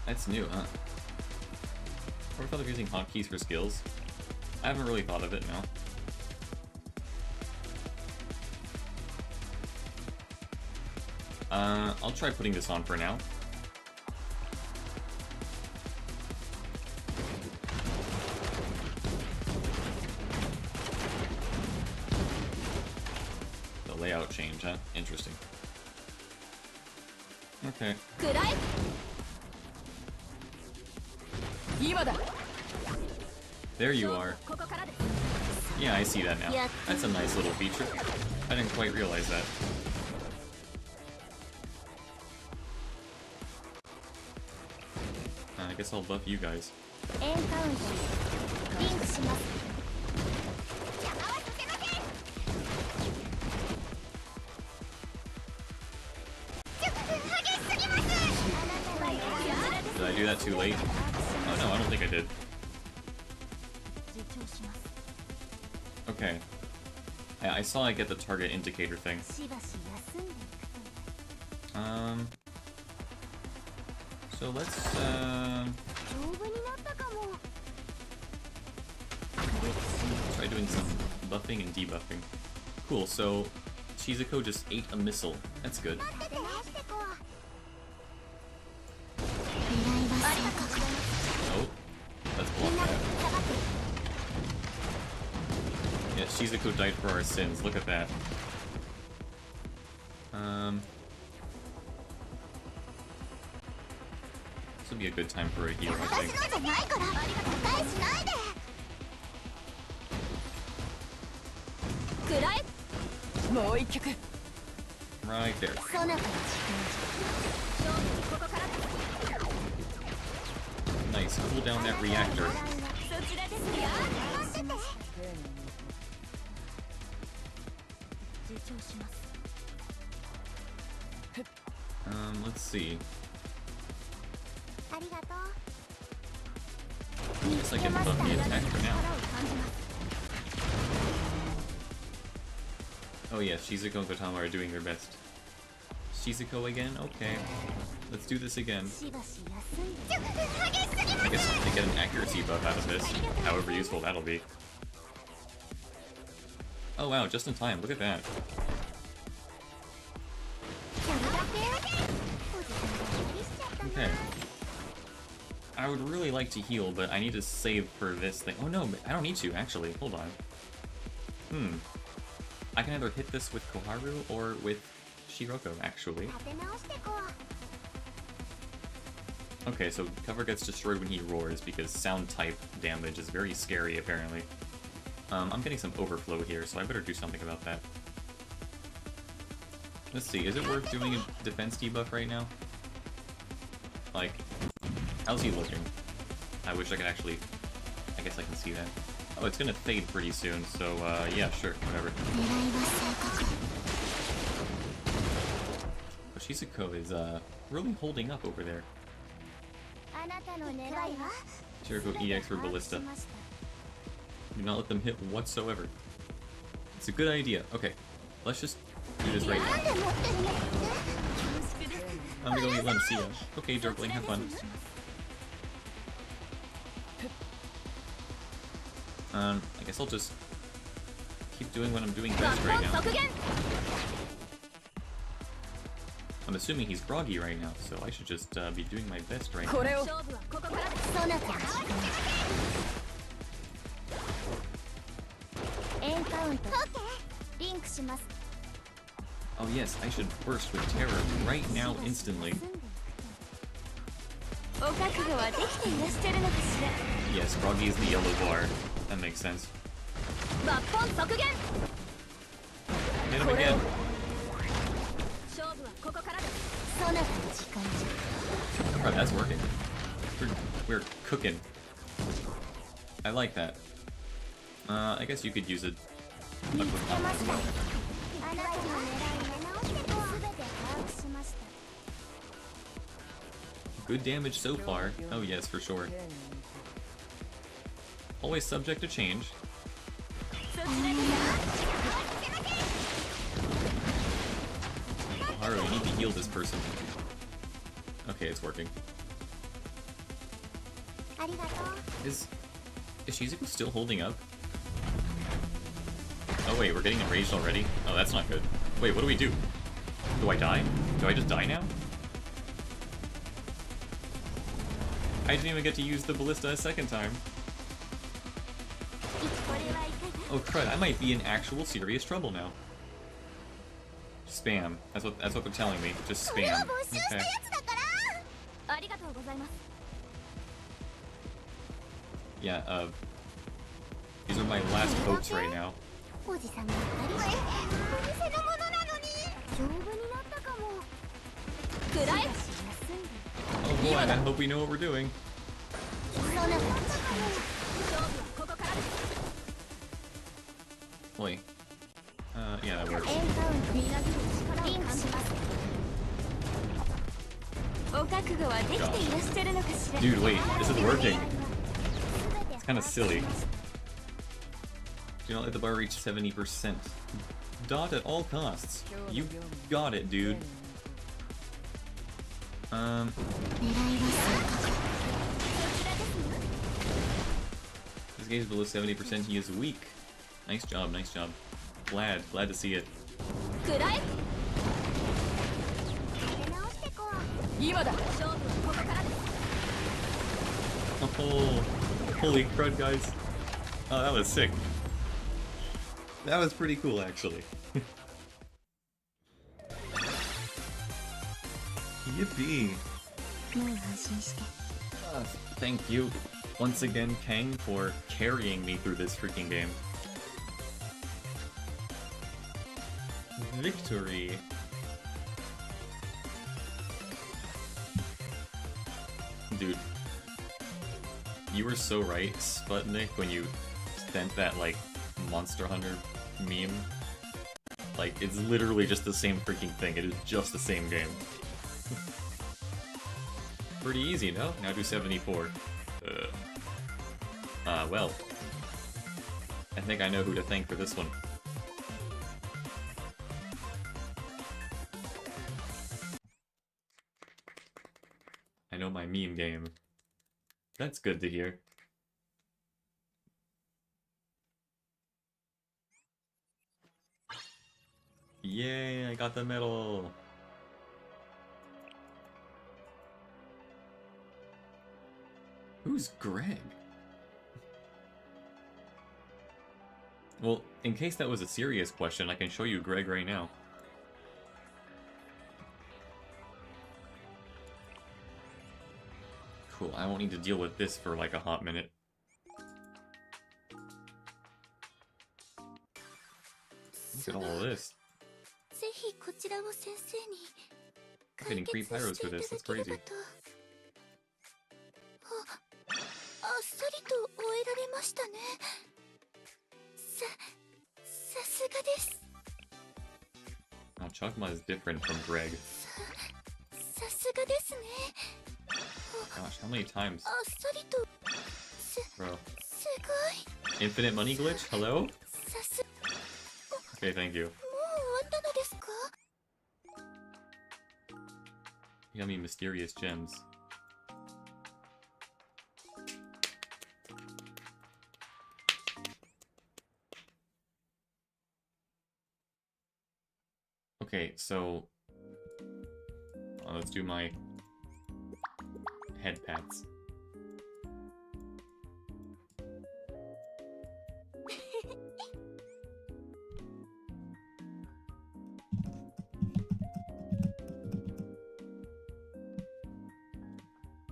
That's new, huh? Ever thought of using hotkeys for skills? I haven't really thought of it, no. I'll try putting this on for now. The layout change, huh? Interesting. Okay. くらい 今だ There you are. ここからです Yeah, I see that now. That's a nice little feature. I didn't quite realize that. I guess I'll buff you guys. エンカウントリンクします邪魔はさせません激しすぎます Did I do that too late? Oh no, I don't think I did. 自重します Okay. I saw I get the target indicator thing. しばし休んでいくと So let's, 丈夫になったかも try doing some buffing and debuffing. Cool, so Shizuko just ate a missile. That's good. 待っててねしてこ Oh, let's block that. Yeah, Shizuko died for our sins. Look at that. This would be a good time for a heal, I 私 think. のじゃないから誤解しないで くらい もう一曲 Right there. そなたのここからです Nice. Cool down that reactor. そちらですよ待ってて 自重します Let's see. ありがと Guess I can buff the attack for now. 力を感じます Oh yeah, Shizuko and Kotama are doing their best. Shizuko again? Okay. Let's do this again. しばし休んで激しすぎ I guess to get an accuracy buff out of this, however useful that'll be. Oh wow, just in time, look at that. それだけおじさんが無理しちゃったな Okay. I would really like to heal, but I need to save for this thing. Oh no, I don't need to, actually. Hold on. I can either hit this with Koharu or with Shiroko, actually. 立て直してこう Okay, so cover gets destroyed when he roars because sound type damage is very scary, apparently. I'm getting some overflow here, so I better do something about that. Let's see, is it worth doing a defense debuff right now? Like, how's he looking? I wish I could actually... I guess I can see that. Oh, it's gonna fade pretty soon, so, yeah, sure, whatever. 狙いは正確 But Shizuko is, really holding up over there. あなたの狙いは Shiroko EX for Ballista. しました Do not let them hit whatsoever. It's a good idea. Okay, let's just do this right な now. んで持ってるの I'm gonna go get Lencia. Okay, Darkling, have fun. I guess I'll just keep doing what I'm doing best right now. 削減 I'm assuming he's groggy right now, so I should just be doing my best right こ now. れを勝負はここからそなたの時間エンカウントリンクします Oh yes, I should burst with terror right now, instantly. お覚悟はできていらっしゃるのかしら Yes, groggy is the yellow bar. That makes sense. 抜本削減 Hit him again. 勝負はここからだそなたの時間じ Oh, that's working. We're cooking. I like that. I guess you could use it. ゃあなたの狙い直してこう全て把握しました Good damage so far. Oh yes, for sure. Always subject to change. そちらに Haru, you need to heal this person. Okay, it's working. ありがとう Is Shizuku still holding up? Oh wait, we're getting enraged already? Oh, that's not good. Wait, what do we do? Do I die? Do I just die now? I didn't even get to use the ballista a second time. これはいかが Oh crud, I might be in actual serious trouble now. Spam. That's what they're telling me. Just これ spam. は募集した Okay. やつだからありがとうございます Yeah, these are my last hopes right now. おじさんがありがとうお店のものなのに丈夫になったかもくらえ Oh boy, I hope we know what we're doing. そなたの時間勝負はここからだ Wait. Yeah, that works. エンカウントリンクしますお覚悟はできていらっしゃるのかしら Dude, wait, this is working. it's Kinda silly. Do not let the bar reach 70%. Dot at all costs. You got it, dude. 狙いは正 This game's below 70%. He is weak. Nice job, nice job. Glad to see it. くらえ確出直してこう今だ勝負はここからだ Oh, holy crud, guys. Oh, that was sick. That was pretty cool, actually. Yippee. もう安心して Thank you once again, Kang, for carrying me through this freaking game. Victory. Dude, you were so right, Sputnik, when you sent that, like, Monster Hunter meme. Like, it's literally just the same freaking thing. It is just the same game. Pretty easy, no? Now do 74. Well. I think I know who to thank for this one. I know my meme game. That's good to hear. Yay, I got the medal! Who's Greg? Well, in case that was a serious question, I can show you Greg right now. Cool, I won't need to deal with this for like a hot minute. Look at all of this. ぜひこちらを先生に I'm getting free pyros for this, that's crazy. あっさりと終えられましたね。さすがです。 Oh, Chugma is different from Greg. さすがですね。 Gosh, how many times? あっさりと Bro. すごい。 Infinite money glitch? Hello? さす Okay, thank you. もう終わったのですか？ Yummy mysterious gems. Okay, so let's do my head pats.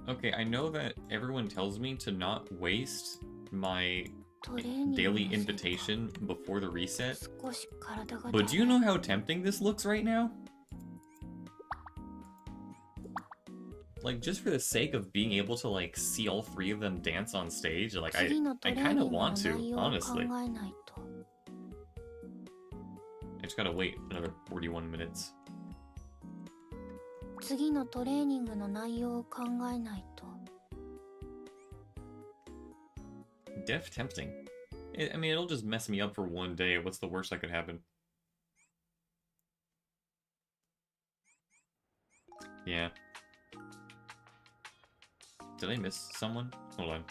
Okay, I know that everyone tells me to not waste my トレーニング daily のせいか invitation before the reset. 少し体が But do you know how tempting this looks right now? Like, just for the sake of being able to, like, see all three of them dance on stage, like, I 次のトレー kind ニ of ングの want 内 to, 容を考 honestly. えないと。 I just gotta wait another 41 minutes. 次のトレーニングの内容を考えないと。 Def tempting. I mean, it'll just mess me up for one day. What's the worst that could happen? Yeah. Did I miss someone? Hold on.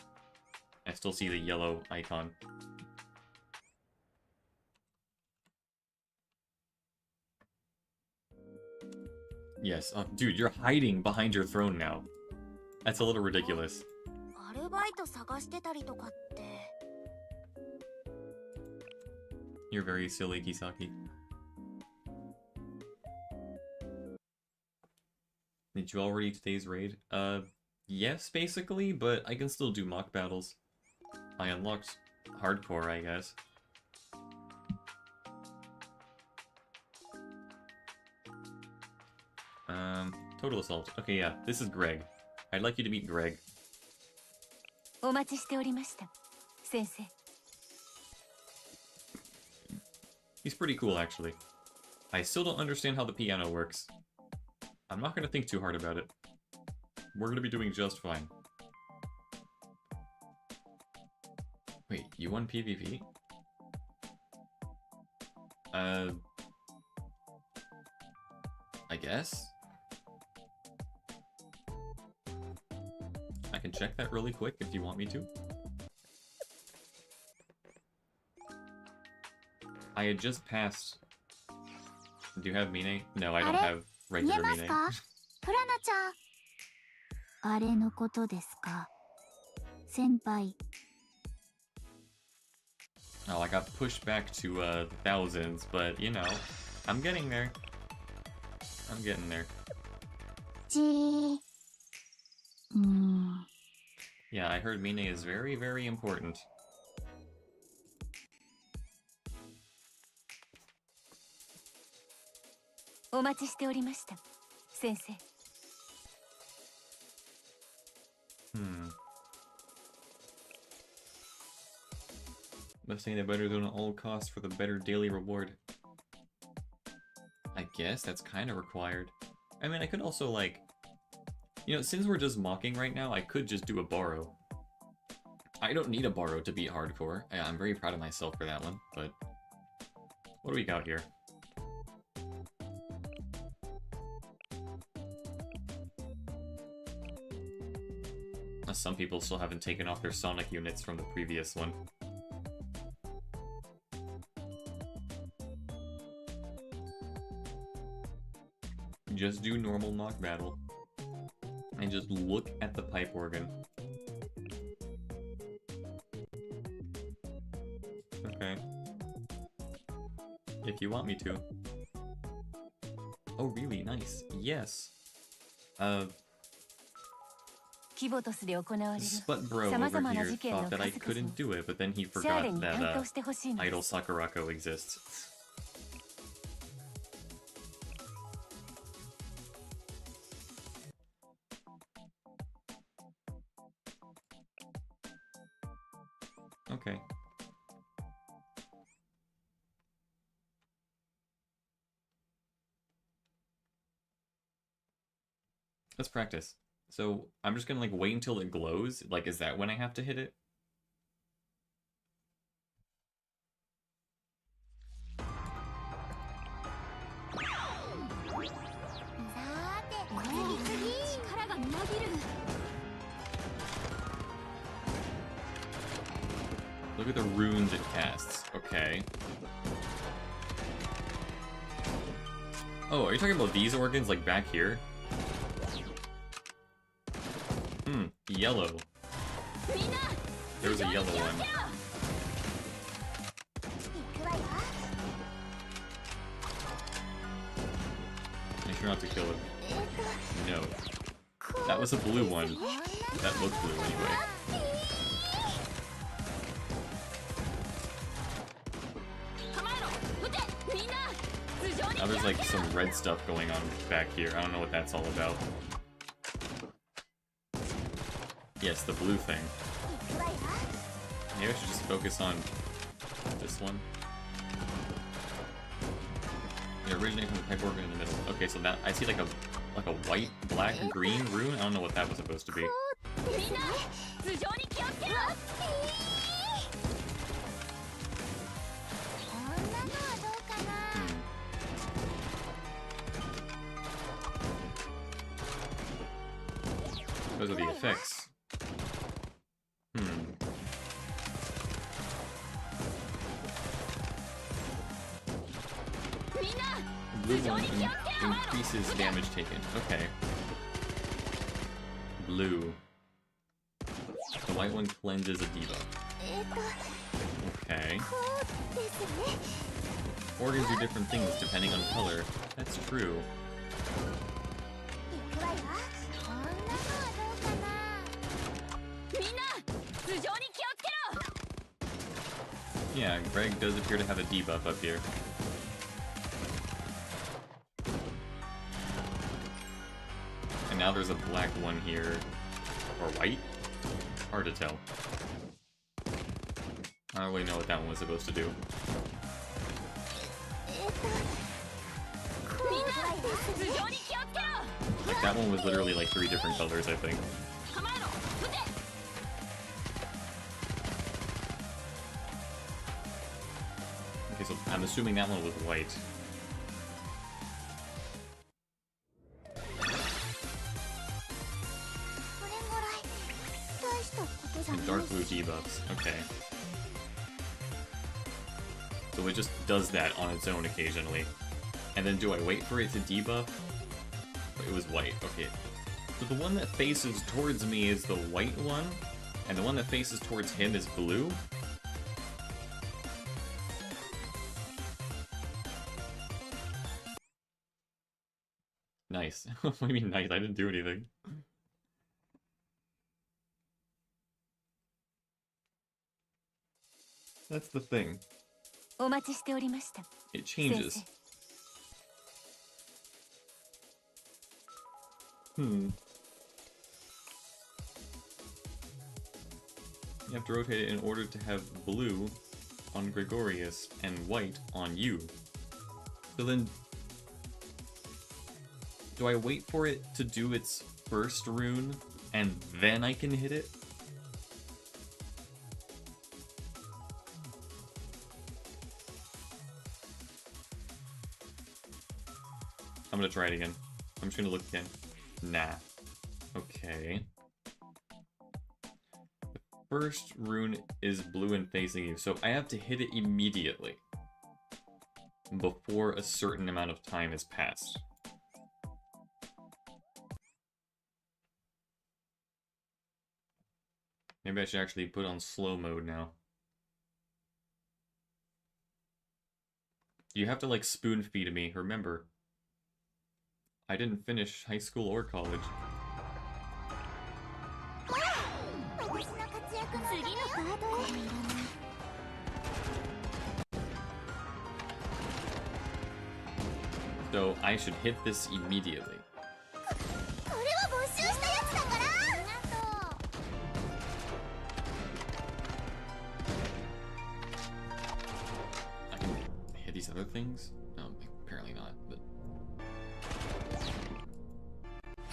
I still see the yellow icon. Yes. Dude, you're hiding behind your throne now. That's a little ridiculous. アルバイト探してたりとかって。 You're very silly, Kisaki. Did you already today's raid? Yes, basically, but I can still do mock battles. I unlocked hardcore, I guess. Total assault. Okay, yeah, this is Greg. I'd like you to meet Greg. お待ちしておりました先生 He's pretty cool, actually. I still don't understand how the piano works. I'm not gonna think too hard about it. We're gonna be doing just fine. Wait, you won PvP? I guess? I can check that really quick if you want me to. I had just passed... Do you have Mine? No, I don't have 見え regular ます Mine. か？プラナちゃん。あれのことですか？先輩。 Oh, I got pushed back to thousands, but you know, I'm getting there. I'm getting there. ちー。Yeah, I heard Mine is very, very important.お待ちしておりました先生 Must the better than at all costs for the better daily reward. I guess that's kind of required. I mean, I could also, like... You know, since we're just mocking right now, I could just do a borrow. I don't need a borrow to beat hardcore. I'm very proud of myself for that one, but... What do we got here? Some people still haven't taken off their Sonic units from the previous one. Just do normal mock battle. And just look at the pipe organ. Okay. If you want me to. Oh, really? Nice. Yes. キボトスで行われる Sput Bro 様 over 々な here 事件の thought that I 数々 couldn't を do it, but then he シャーレ forgot に that 担当してほしいので Idol す Sakurako exists. Okay. Let's practice. So I'm just gonna like wait until it glows. Like, is that when I have to hit it? さーて次力がみなぎる Look at the runes it casts. Okay. Oh, are you talking about these organs like back here? Yellow. みんな There was a yellow one. 行くわよ Make sure not to kill it. えっ No. と That was a blue one. こんな That looked blue anyway. 構えろ撃てみんな頭上に Now there's like some red stuff going on back here. I don't know what that's all about. Yes, the blue thing. 行くわよ Maybe I should just focus on this one. It originated from the pipe organ in the middle. Okay, so now I see like a white, black, green rune. I don't know what that was supposed to be. みんな頭上に気をつけろこんなのはどうかな Those are the effects. Hmm. Blue one increases damage taken. Okay. Blue. The white one cleanses a debuff. えっと Okay. こうですね Organs do different things depending on color. That's true. 行くわよこんなのはどうかなみんな頭上に気をつけろ Yeah, Greg does appear to have a debuff up here. And now there's a black one here. Or white? Hard to tell. I don't really know what that one was supposed to do. えっとこうですね頭上に気をつけろ Like, that one was literally like 3 different colors, I think. 構えろ撃て Okay, so I'm assuming that one was white. これぐらい大したことじゃ And ない dark blue debuffs. Okay. So it just does that on its own occasionally. And then do I wait for it to debuff? It was white. Okay. So the one that faces towards me is the white one, and the one that faces towards him is blue? Nice. What do you mean nice? I didn't do anything. That's the thing. お待ちしておりました It changes. Hmm. You have to rotate it in order to have blue on Gregorius and white on you. So then, do I wait for it to do its first rune and then I can hit it? I'm gonna try it again. I'm just gonna look again. Nah. Okay. The first rune is blue and facing you, so I have to hit it immediately. Before a certain amount of time has passed. Maybe I should actually put on slow mode now. You have to like spoon feed me, remember. I didn't finish high school or college. 私の活躍の次のカードへ。 So I should hit this immediately. これは募集したやつだから。ありがとう。 I can hit these other things? No, apparently not, but...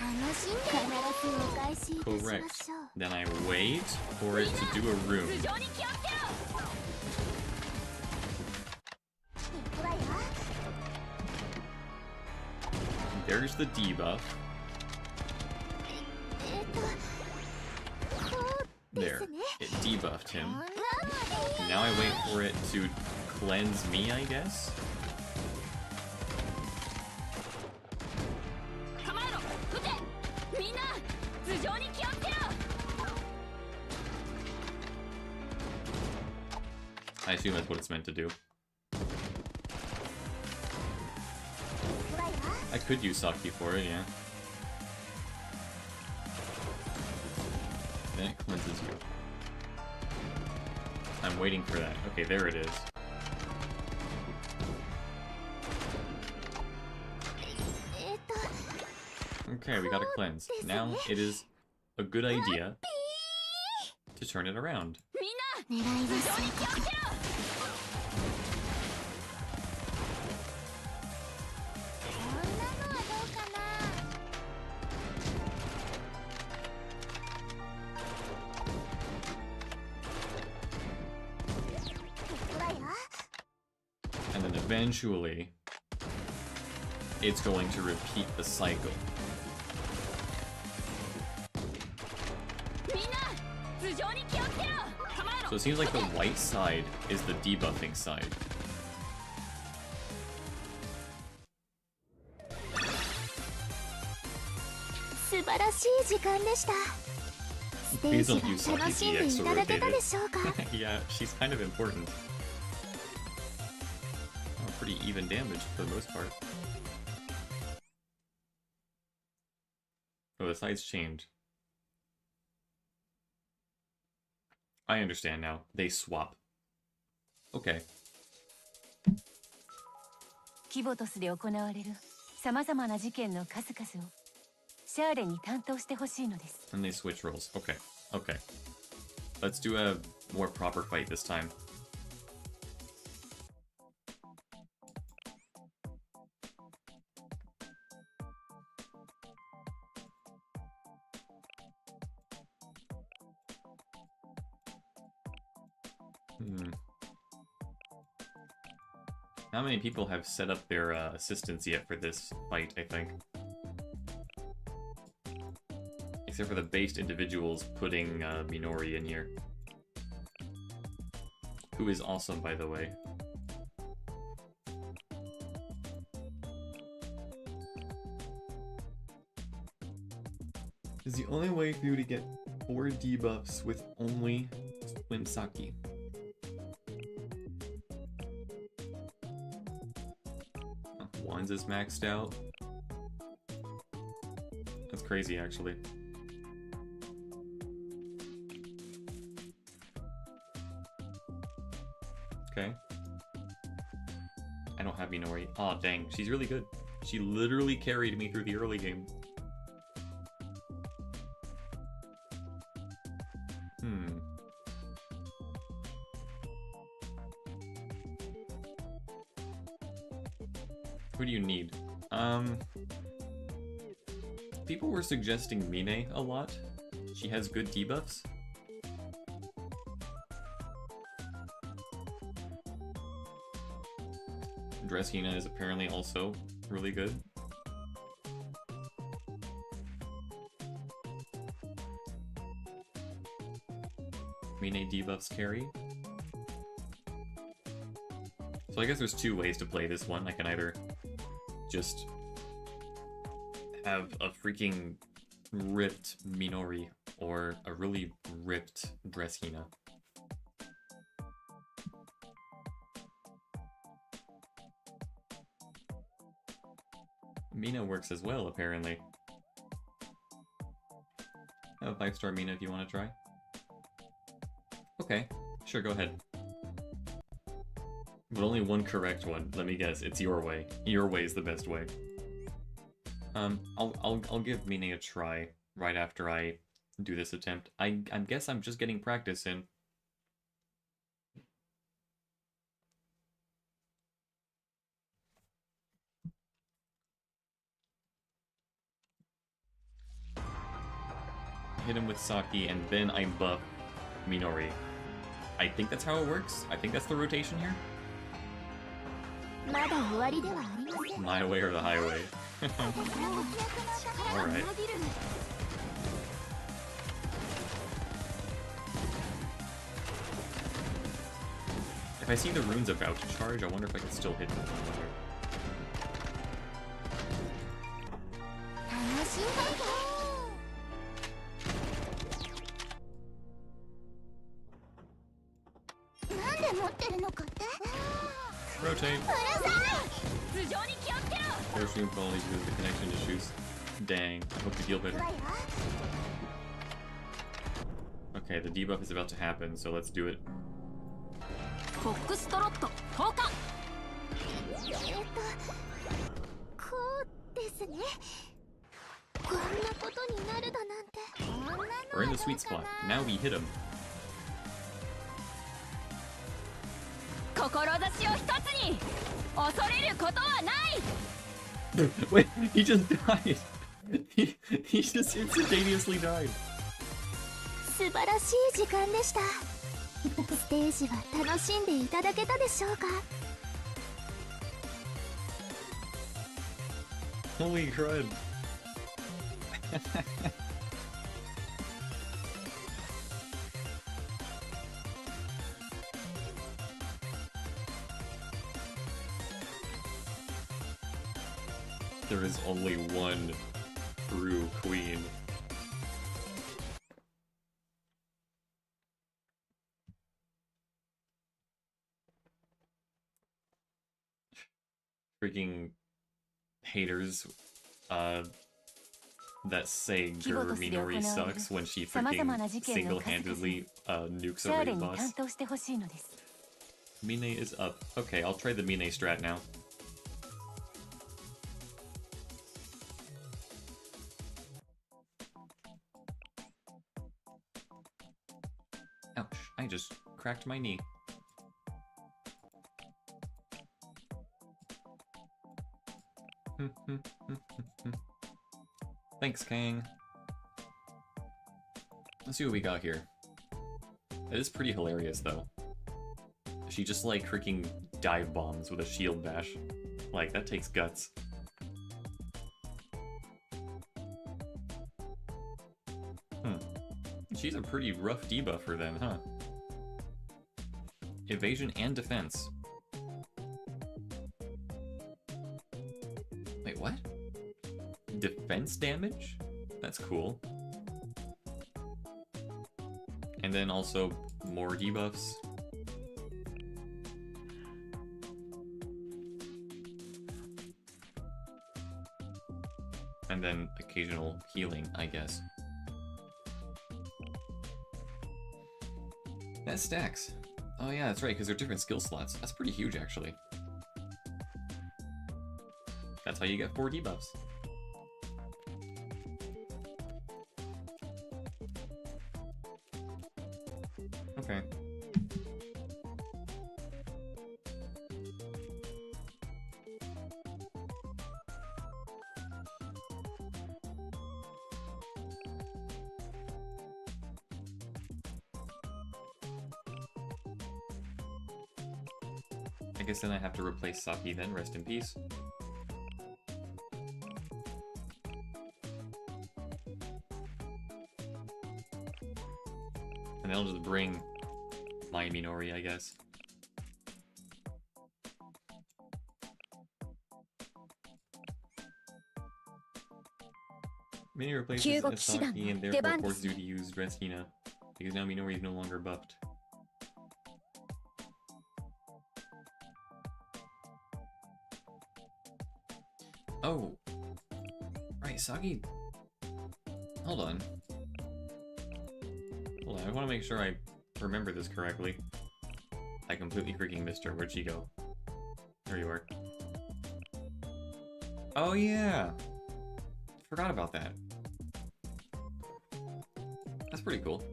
楽しんで必ずお返しいたしま Correct. しょう。 Then I wait for it to do a rune. 頭上に気をつけろ。行くわよ。 There's the debuff. こうで There. すね。 It debuffed him. こんなのでいい。 Now I wait for it to cleanse me, I guess? 構えろ。撃て。みんな頭上に気をつけろ。 I assume that's what it's meant to do. 行くわよ。 I could use Saki for it, yeah. Then it cleanses you. I'm waiting for that. Okay, there it is. Okay, we got a cleanse. Now it is a good idea to turn it around. みんな狙いは頭上に気をつけろ。 こんなのはどうかな。 行くわよ。 And then eventually, it's going to repeat the cycle. みんな頭上に気をつけろ。構えろ。 So it seems like the white side is the debuffing side. 素晴らしい時間でした。ステー Please ジ don't use が楽 Saki しんで DX い to ただけ rotate たで it. しょうか。 Yeah, she's kind of important. Pretty even damage for the most part. Oh, the sides changed. I understand now. They swap. Okay. キボトスで行われる様々な事件の数々をシャーレに担当してほしいのです。 And they switch roles. Okay. Okay. Let's do a more proper fight this time. Not many people have set up their assistants yet for this fight, I think. Except for the based individuals putting Minori in here. Who is awesome, by the way. Is the only way for you to get 4 debuffs with only Twin Saki. Wands is maxed out. That's crazy, actually. Okay. I don't have Minori. Aw, dang. She's really good. She literally carried me through the early game. Who do you need? People were suggesting Mine a lot. She has good debuffs. Dressina is apparently also really good. Mine debuffs carry. So I guess there's 2 ways to play this one. I can either just have a freaking ripped Minori or a really ripped Dressina. Mina works as well, apparently. I have a 5-star Mina if you want to try. Okay, sure, go ahead. But only one correct one. Let me guess, it's your way. Your way is the best way. I'll give Mina a try right after I do this attempt. I guess I'm just getting practice in. Hit him with Saki, and then I buff Minori. I think that's how it works. I think that's the rotation here. まだ終わりではありません。 My way or the highway. 力が Alright. みなぎる。 If I see the runes about to charge, I wonder if I can still hit them one another. 楽しんだぞ。なんで持ってるのかって。 Rotate. うるさい。頭上に気をつけろ。 Airstream quality due to the connection issues. Dang, I hope you feel better. わよ。 Okay, the debuff is about to happen, so let's do it. フォックストロット投下。こうですね。こんなことになるだなんて。 We're in the sweet spot. Now we hit him. 志を一つに恐れることはない。 Wait, he just died. He just instantaneously died. 素晴らしい時間でした。ステージは楽しんでいただけたでしょうか。 Holy crud. There is only one true queen. Freaking haters, that say Gur Minori sucks when she freaking single-handedly nukes シ a ャーレ raid に boss. 担当してほしいのです。 Mine is up. Okay, I'll try the Mine strat now. Ouch, I just cracked my knee. Thanks, Kang. Let's see what we got here. It is pretty hilarious, though. She just, like, freaking dive bombs with a shield bash. Like, that takes guts. She's a pretty rough debuffer then, huh? Evasion and defense. Wait, what? Defense damage? That's cool. And then also more debuffs. And then occasional healing, I guess. That stacks. Oh yeah, that's right, because they're different skill slots. That's pretty huge, actually. That's how you get 4 debuffs. Okay. I guess then I have to replace Saki then, rest in peace. And then I'll just bring my Minori, I guess. Mini replaces Saki and therefore forces you to use Dress Hina, because now Minori is no longer buffed. Oh, right, Saki. Hold on. Hold on, I want to make sure I remember this correctly. I completely freaking missed her. Where'd she go? There you are. Oh yeah! Forgot about that. That's pretty cool.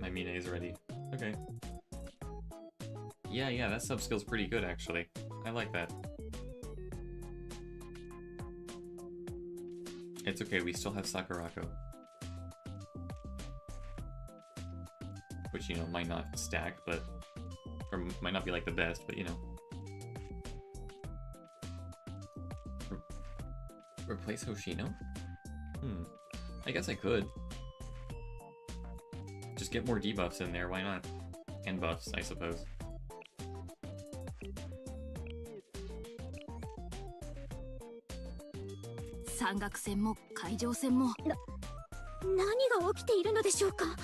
My Mine is ready. Okay. Yeah, that sub-skill's pretty good, actually. I like that. It's okay, we still have Sakurako. Which, you know, might not stack, but... Or might not be, like, the best, but, you know. Replace Hoshino? I guess I could. Just get more debuffs in there, why not? And buffs, I suppose. Nani ga okite iru no deshou ka?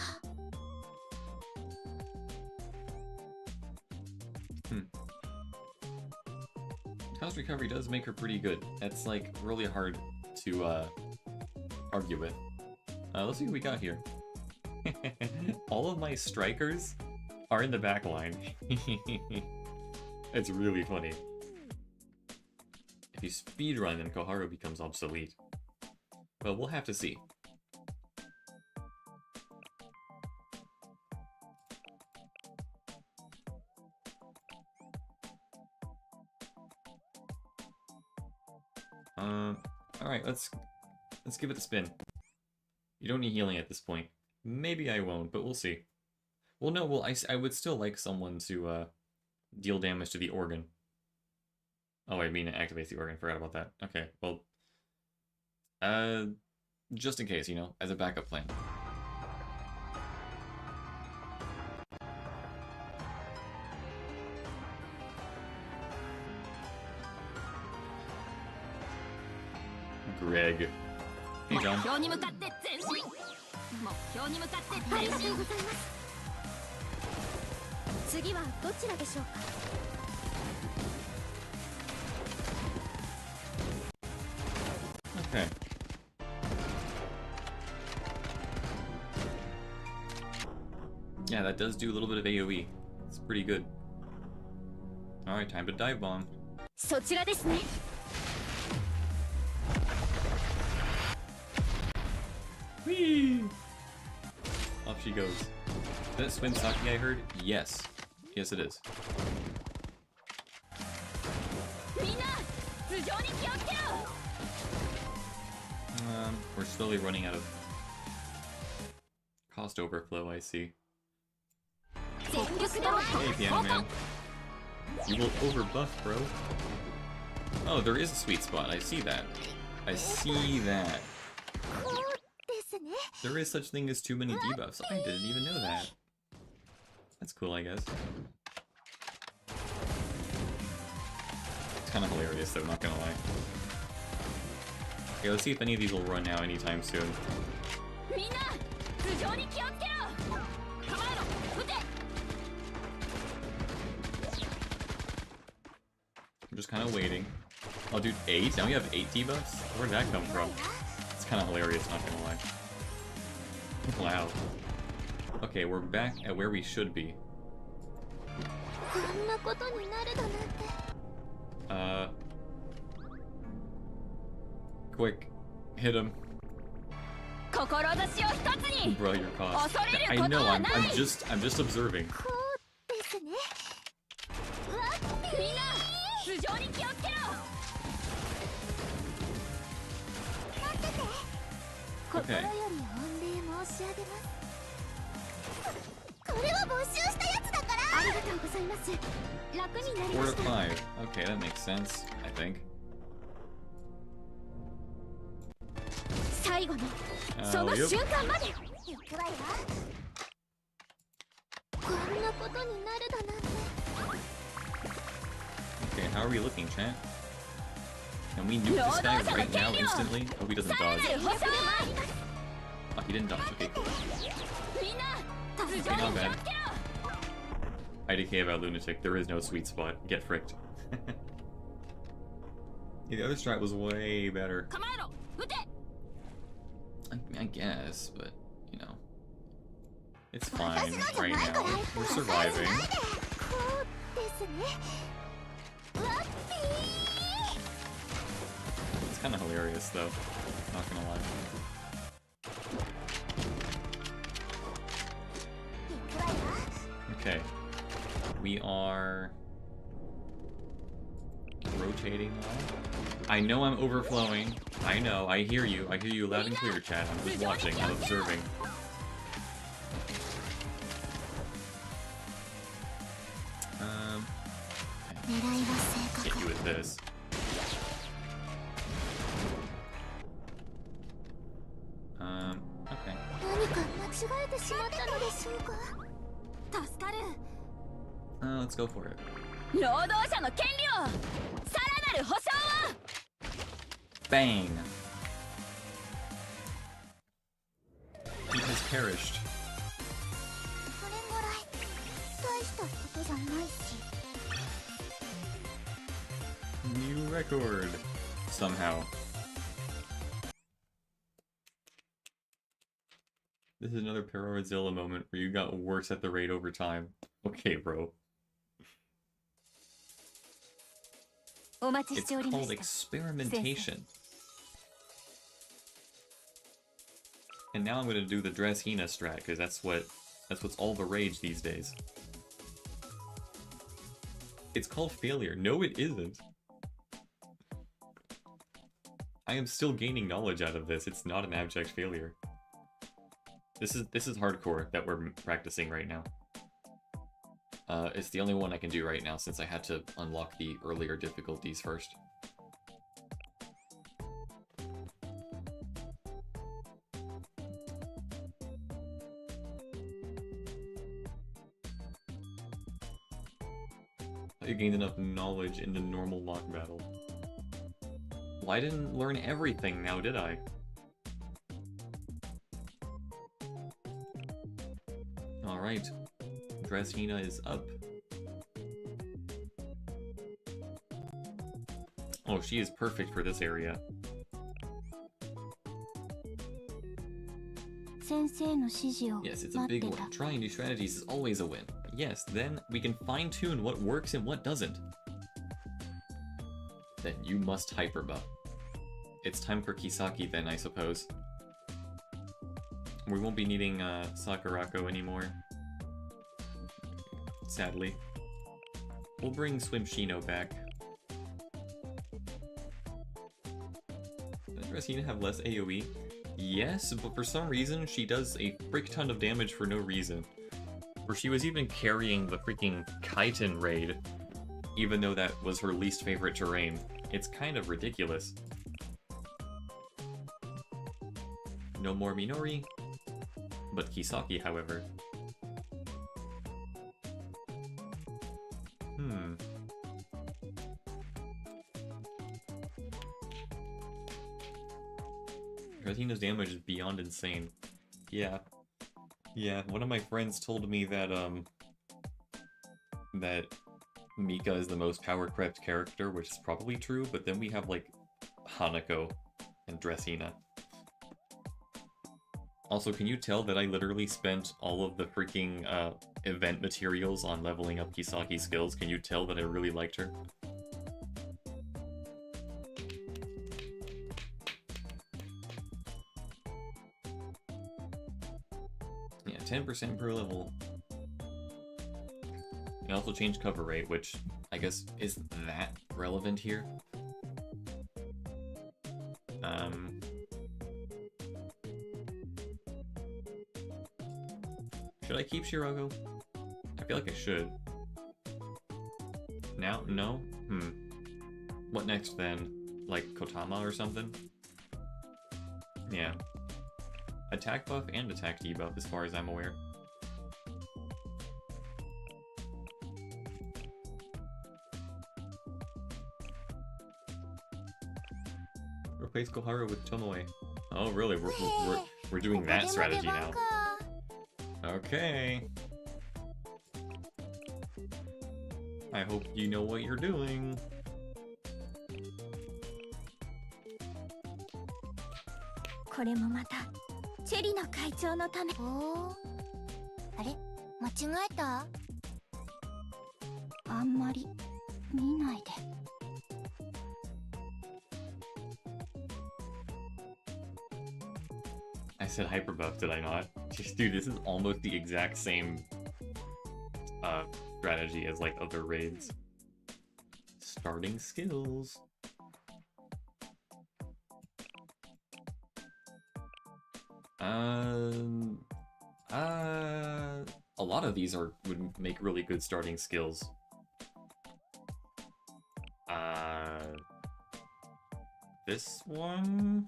Cost recovery does make her pretty good. That's like really hard to argue with. Let's see what we got here. All of my strikers are in the back line. It's really funny. If you speedrun, then Koharu becomes obsolete. But we'll have to see. Alright, let's give it a spin. You don't need healing at this point. Maybe I won't, but we'll see. Well, no, well, I would still like someone to deal damage to the organ. Oh, I mean it activates the organ. Forgot about that. Okay, well, just in case, you know, as a backup plan. Greg. Hey, John. 目標に向かって前進。目標に向かって前進。ありがとうございます。次はどちらでしょうか。Okay. Yeah, that does do a little bit of AoE. It's pretty good. Alright, time to dive bomb. そちらですね。 Whee! Off she goes. Is that Swin Saki I heard? Yes. Yes, it is. We're slowly running out of cost overflow, I see. Hey, Piano Man. You will overbuff, bro. Oh, there is a sweet spot. I see that. I see that. There is such thing as too many debuffs. I didn't even know that. That's cool, I guess. It's kind of hilarious, though, not gonna lie. Okay, let's see if any of these will run out anytime soon. I'm just kind of waiting. Oh, dude, 8? Now we have 8 debuffs? Where'd that come from? It's kind of hilarious, not gonna lie. Wow. Okay, we're back at where we should be. Quick, hit him. Bro, you're caught. I know, I'm just observing. Okay. 4 to 5. Okay, that makes sense, I think. Yep. Okay, how are we looking, chat? Can we nuke this guy right now, instantly? Hope he doesn't dodge. Oh, he didn't dodge. Okay, cool. Okay, not bad. IDK about Lunatic. There is no sweet spot. Get fricked. Yeah, the other strat was way better. 構えろ撃て I guess, but, you know. It's fine right now. We're surviving. こうですね。ワッピー。 It's kind of hilarious, though. Not gonna lie. 行くわよ。 Okay. We are rotating now. I know I'm overflowing. I know. I hear you. I hear you loud and clear, chat. I'm just watching. I'm observing. Okay. 狙いは正 Hit 確。 you with this. Okay. 何か間違えてしまったのでしょうか。助かる Let's go for it. 労働者の権利をさらなる保障を Bang! He has perished. それぐらい大したことじゃないし。 New record. Somehow. This is another Paradzilla moment where you got worse at the rate over time. Okay, bro. お待ちし It's ておりま called した experimentation. And now I'm gonna do the Dress Hina strat, because that's what's all the rage these days. It's called failure. No, it isn't. I am still gaining knowledge out of this. It's not an abject failure. This is hardcore that we're practicing right now. It's the only one I can do right now since I had to unlock the earlier difficulties first. I gained enough knowledge in the normal mock battle. Well, I didn't learn everything now, did I? Alright. Dress Hina is up. Oh, she is perfect for this area. 先生の指示を Yes, it's a 待っ big て one. た。 Trying new strategies is always a win. Yes, then we can fine-tune what works and what doesn't. Then you must hyperbuff. It's time for Kisaki then, I suppose. We won't be needing Sakurako anymore. Sadly. We'll bring Swim Shino back. Does Dress Hina have less AoE? Yes, but for some reason she does a frick ton of damage for no reason. Where she was even carrying the freaking Kaiten raid, even though that was her least favorite terrain. It's kind of ridiculous. No more Minori, but Kisaki, however. Ratina's damage is beyond insane. Yeah. Yeah, one of my friends told me that, that Mika is the most power-crept character, which is probably true, but then we have, like, Hanako and Dress Hina. Also, can you tell that I literally spent all of the freaking, event materials on leveling up Kisaki's skills? Can you tell that I really liked her? Yeah, 10% per level. You also change cover rate, which I guess isn't that relevant here. Should I keep Shirago? I feel like I should. Now? No? What next then? Like Kotama or something? Yeah. Attack buff and attack debuff as far as I'm aware. Replace Koharu with Tomoe. Oh really? We're doing that strategy now. Okay. I hope you know what you're doing. これもまたチェリの会長のため。おお、あれ間違えた？あんまり見ないで。I said hyper buff, did I not? Dude, this is almost the exact same strategy as like other raids. Starting skills. A lot of these would make really good starting skills. This one.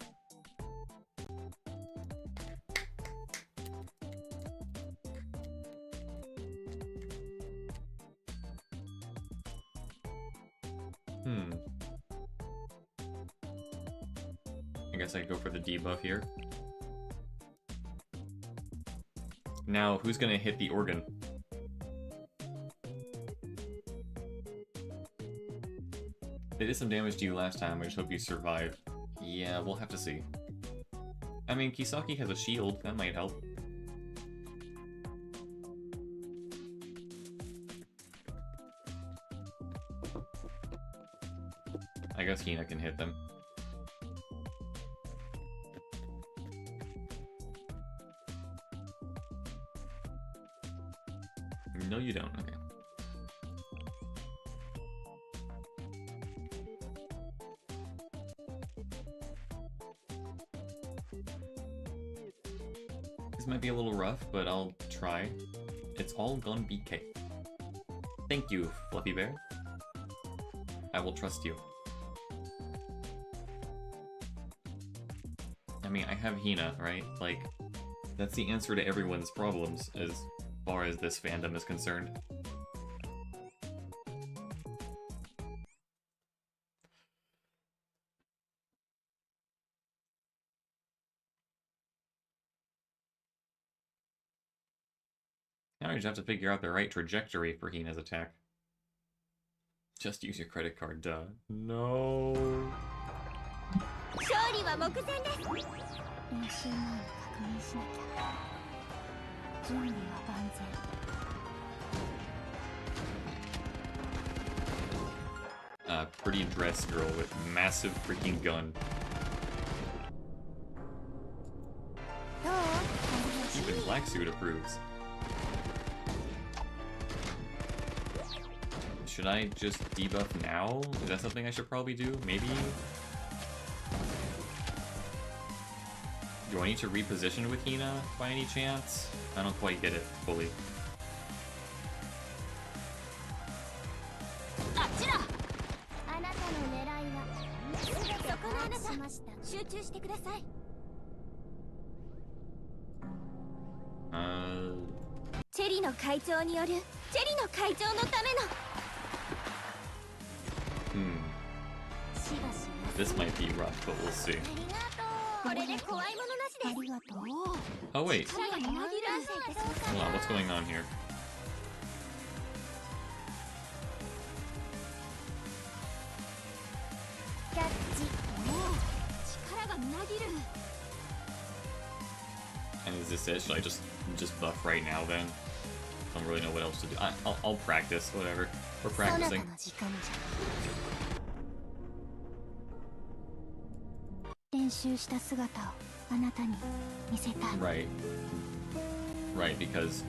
I guess I go for the debuff here. Now, who's gonna hit the organ? They did some damage to you last time, I just hope you survive. Yeah, we'll have to see. I mean, Kisaki has a shield, that might help. I guess Hina can hit them. No, you don't. Okay. This might be a little rough, but I'll try. It's all gonna be K. Thank you, Fluffy Bear. I will trust you. I mean, I have Hina, right? Like, that's the answer to everyone's problems as far as this fandom is concerned. Now you just have to figure out the right trajectory for Hina's attack. Just use your credit card, duh. No. 勝利は目前です。練習前に確認しなきゃ。準備は万全。 Pretty dressed girl with massive freaking gun. どう？ Even Black Suit approves. Should I just debuff now? Is that something I should probably do? Maybe? Do I need to reposition with Hina by any chance? I don't quite get it fully. あっちだ。あなたの狙いは全て把握しました。集中してください。チェリの会長によるチェリの会長のための。しばし。 This might be rough, but we'll see. ありがとう。これで怖いものなしです。ありがとう。 Oh wait, 力がみなぎる。 hold on, what's going on here? キャッチ。力がみなぎる。 And is this it? Should I just buff right now then? I don't really know what else to do. I'll practice, whatever. We're そなたの practicing. 時間じゃ。練習した姿をあなたに見せたい。 Right. Right, because...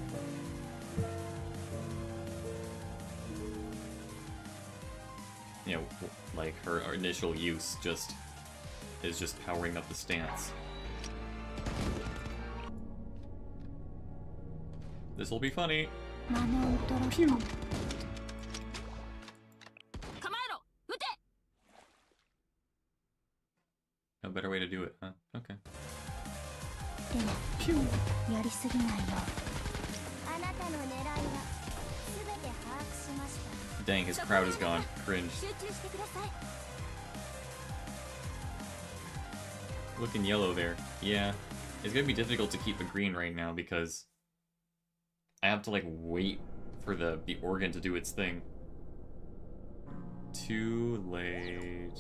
You know, like, her initial use is just powering up the stance. This will be funny. 間のウトロピュー。構えろ。撃て。 No better way to do it, huh? Okay. でもやりすぎないよあなたの狙いは全て把握しました。 Dang, his crowd is gone. Cringe. 集中してください。 Looking yellow there. Yeah. It's gonna be difficult to keep the green right now because I have to like wait for the organ to do its thing. Too late.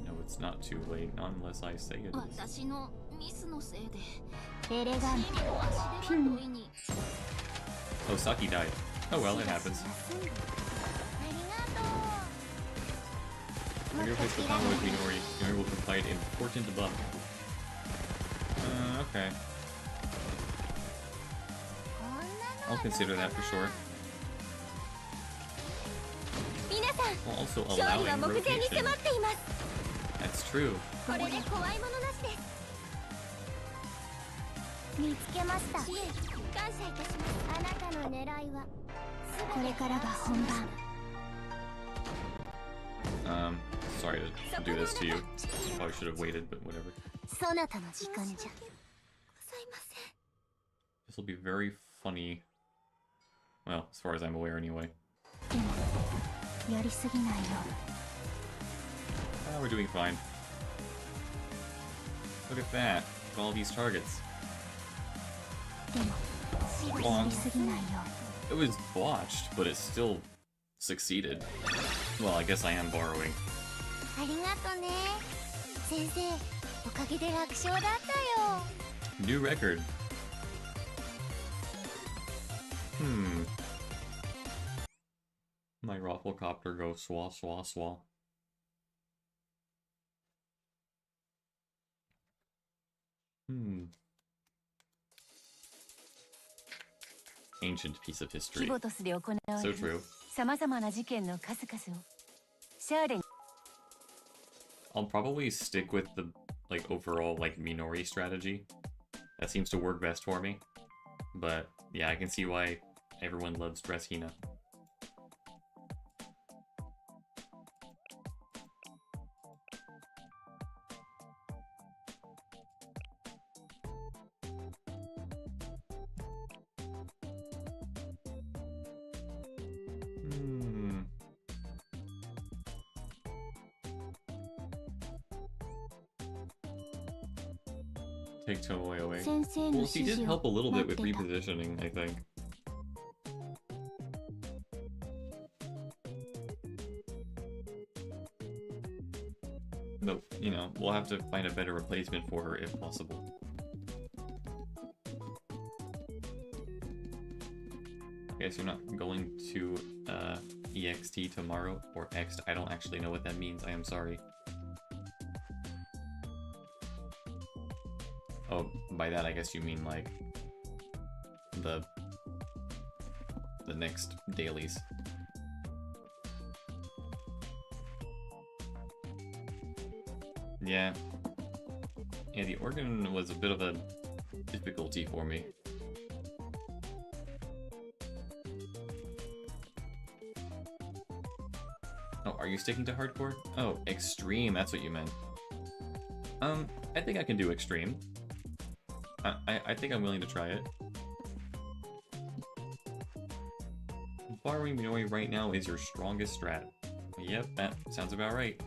No, it's not too late, not unless I say it is. 私のミスのせいでエレガント。チームの足手まといに。 Oh, Saki died. Oh well, it happens. ありがとう。 When you replace the combo with Minori, Minori will provide important buff. Okay. こんなの I'll consider that for sure. 皆さん、 While also 勝利は allowing 目前に rotation. 迫っています。 That's true. これで怖いものなしです。見つけました。知恵感謝いたします。あなたの狙いはこれからが本番。 Sorry to do this to you. Probably should have waited, but whatever. そなたの時間じゃ。ございません。 This will be very funny. Well, as far as I'm aware anyway. でもやりすぎないよ。 We're doing fine. Look at that. All these targets. でもやりすぎないよ。 It was botched, but it still succeeded. Well, I guess I am borrowing. ありがとね。先生、おかげで楽勝だったよ。 New record. My Rafflecopter goes swa swa swa. Ancient piece of キ history. ボトスで行わ So れる true. さまざまな事件の数々をシャーレに I'll probably stick with the overall Minori strategy. That seems to work best for me. But yeah, I can see why everyone loves Dress Hina. Take Tomoe away. 先生 Well, の she 指 did 示 help a を little 待 bit って with た。 repositioning, I think. But, you know, we'll have to find a better replacement for her if possible. I guess you're not going to EXT tomorrow, or X. I don't actually know what that means. I am sorry. Oh, by that I guess you mean like the next dailies. Yeah. Yeah, the organ was a bit of a difficulty for me. Oh, are you sticking to hardcore? Oh, extreme, that's what you meant. I think I can do extreme. I think I'm willing to try it. Borrowing Minori right now is your strongest strat. Yep, that sounds about right.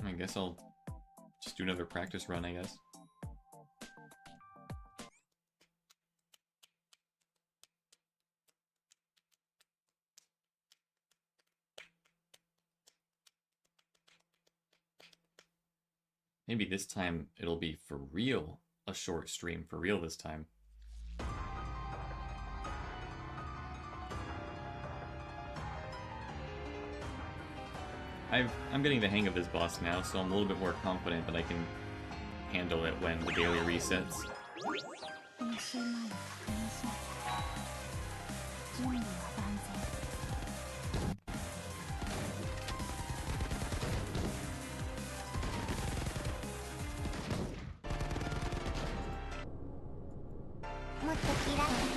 I guess I'll just do another practice run, I guess. Maybe this time it'll be for real, a short stream for real this time. I'm getting the hang of this boss now, so I'm a little bit more confident that I can handle it when the daily resets. 練習前に確認しなきゃ。準備は万全。もっとキラキラ。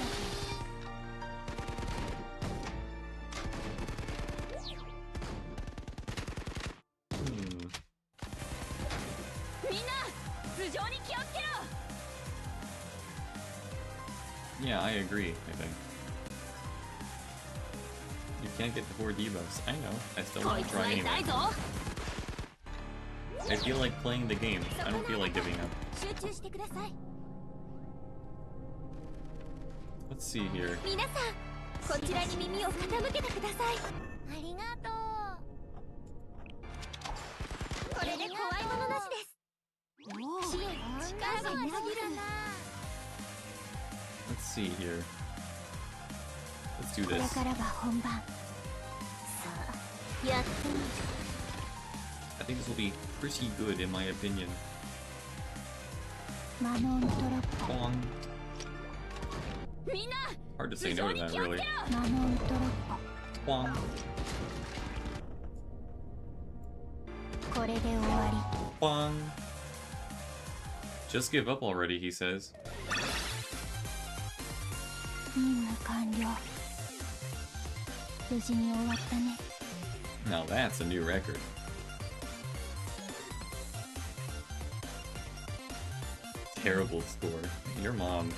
Yeah, I agree, I think. You can't get the 4 debuffs. I know. I still want to try anyway. I feel like playing the game. I don't feel like giving up. 集中してください。 Let's see here. 皆さん、こちらに耳を傾けてください。ありがとう。これで怖いものなしです。支援、力がみなぎるな。 Let's see here. Let's do これ this. からが本番。さあ、やってみる。 I think this will be pretty good in my opinion. マノントロッポ。 Bong. みんな、 Hard to say no to that, really. マノントロッ Bong. ポ。これで終わ Bong. Just give up already, he says. り。任務完了。無事に終わったね。 Now that's a new record. Terrible score. Your mom.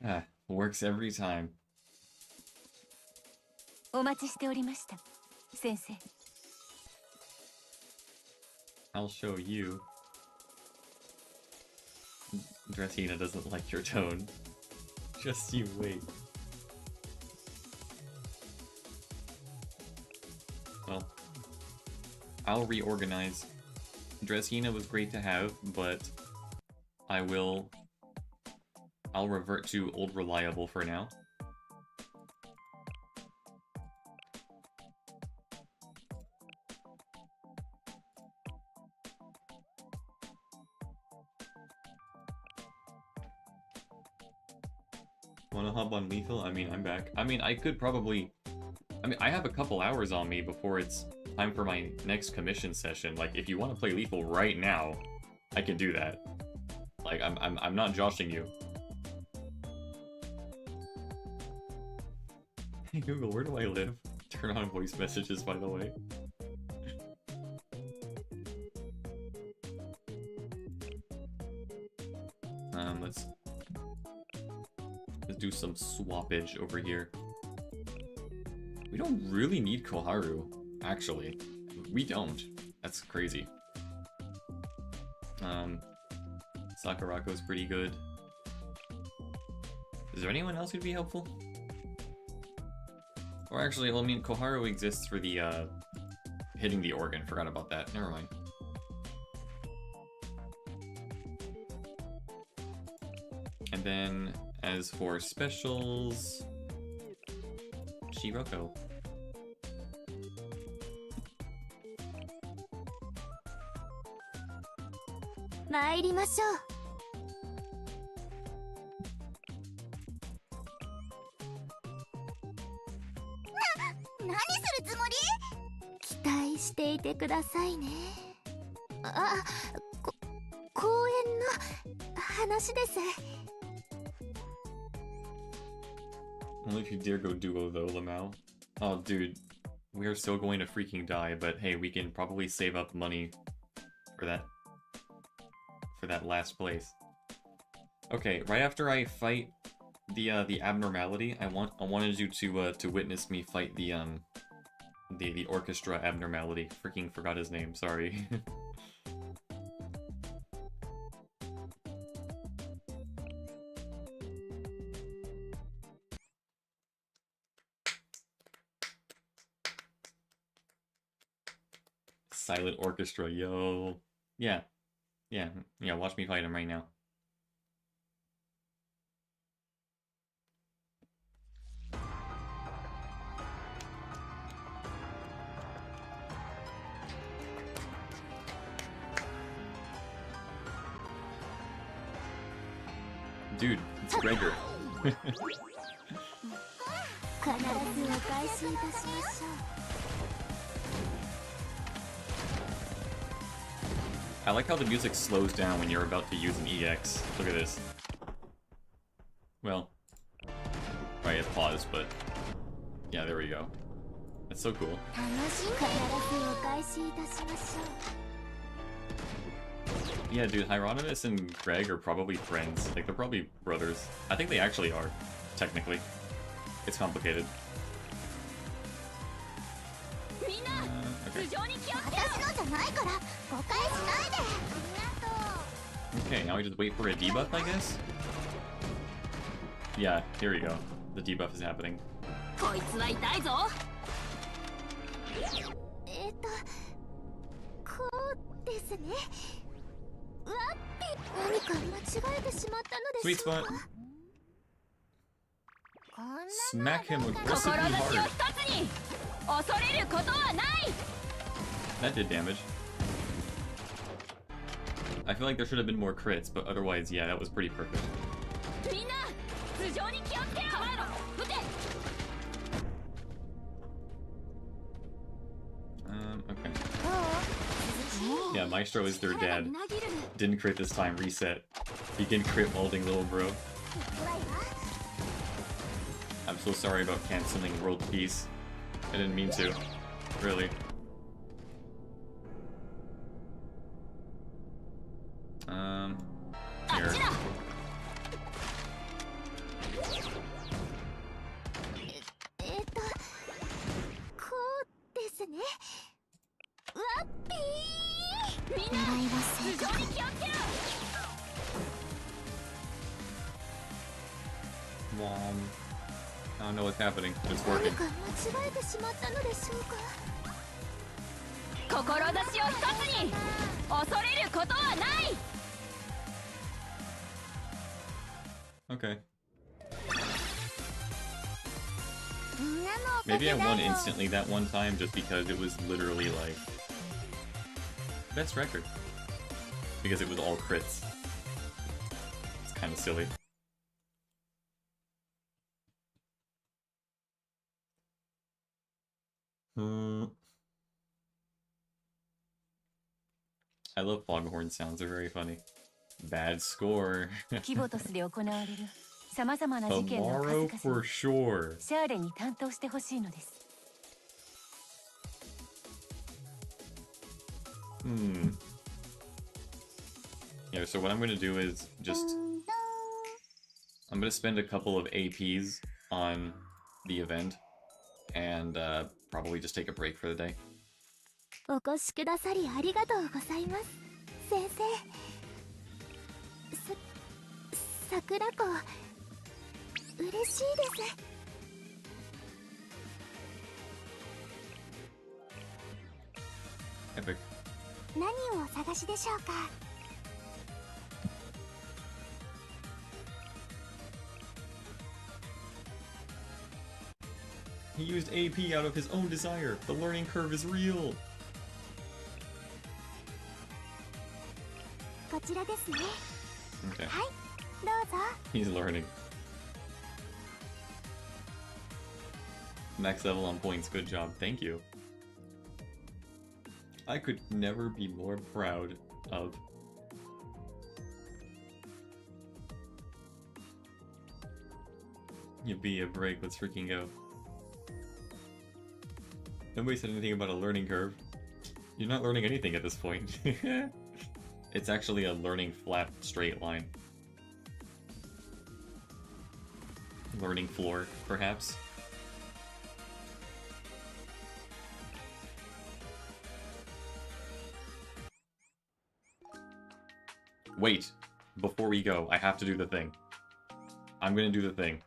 Ah, works every time. お待ちしておりました、先生。 I'll show you. Dressina doesn't like your tone. Just you wait. Well, I'll reorganize. Dressina was great to have, but I'll revert to old reliable for now. Wanna hop on Lethal? I mean, I'm back. I mean, I could probably... I mean, I have a couple hours on me before it's time for my next commission session. Like, if you want to play Lethal right now, I can do that. Like, I'm not joshing you. Hey Google, where do I live? Turn on voice messages, by the way. Let's do some swappage over here. We don't really need Koharu, actually. We don't. That's crazy. Sakurako's pretty good. Is there anyone else who'd be helpful? Or actually, well, I mean, Koharu exists for the, hitting the organ. Forgot about that. Never mind. And then, as for specials... Shiroko. Only if you dare go duo though, Lamau. Oh dude, we are still going to freaking die, but hey, we can probably save up money for that last place. Okay, right after I fight the abnormality, I wanted you to witness me fight the orchestra abnormality. Freaking forgot his name, sorry. Silent orchestra, yo. Yeah, watch me fight him right now. Dude, it's Gregor. I like how the music slows down when you're about to use an EX. Look at this. Well, right, it paused, but yeah, there we go. That's so cool. Yeah, dude, Hieronymus and Greg are probably friends. Like, they're probably brothers. I think they actually are, technically. It's complicated. Okay. 私のじゃないから誤解しないで。 Okay, now we just wait for a debuff, I guess? Yeah, here we go. The debuff is happening. こいつは痛いぞ。こうですね。わっぴ、何か間違えてしまったので Sweet しょう spot. か。こんなの Smack him どうか aggressively 志を hard. 一つに恐れることはない。 That did damage. I feel like there should have been more crits, but otherwise, yeah, that was pretty perfect. みんな頭上に気をつけろ。構えろ。撃て。 Okay. どう？ Yeah, Maestro is their 彼が dad. みなぎる。 Didn't crit this time, reset. He can crit molding little bro. 怖いわ。 I'm so sorry about canceling world peace. I didn't mean to. Really. Here. あっちだ。こうですね。わっぴー。みんな狙いは正頭上確。に気をつけろ。 Mom. I don't know what's happening. It's 何 working. か間違えてしまったのでしょうか。志を一つに恐れることはない。 Okay. みんなのおか Maybe げ I だ won よ。 instantly that one time just because it was literally like best record. Because it was all crits. It's kind of silly. I love foghorn sounds, they're very funny. Bad score. キボトスで行われるさまざまな事件の Tomorrow 数 for 々を sure. シャーレに担当してほしいのです。 Yeah, so what I'm gonna do is just... I'm gonna spend a couple of APs on the event, and probably just take a break for the day. お越しくださりありがとうございます。先生。桜子、嬉しいです。 Epic. 何をお探しでしょうか。 He used AP out of his own desire. The learning curve is real. こちらですね。 Okay. はい、どうぞ。 He's learning. Max level on points. Good job. Thank you. I could never be more proud of. Yippee, a break. Let's freaking go. Nobody said anything about a learning curve. You're not learning anything at this point. It's actually a learning flat straight line. Learning floor, perhaps? Wait! Before we go, I have to do the thing. I'm gonna do the thing.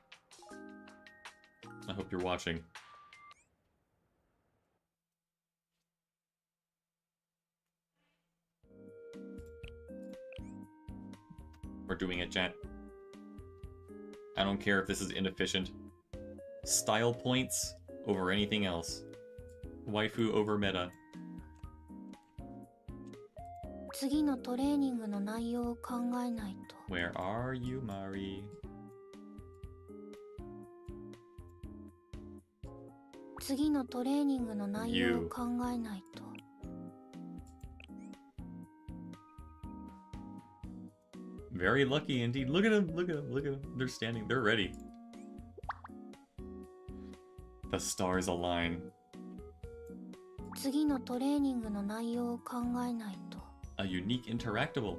I hope you're watching. We're doing it, chat. I don't care if this is inefficient. Style points over anything else. Waifu over meta. 次のトレーニングの内容を考えないと。 Where are you, Mari? 次のトレーニングの内容を考えないと。 Very lucky indeed. Look at him, look at him, look at him. They're standing, they're ready. The stars align. 次のトレーニングの内容を考えないと。 A unique interactable.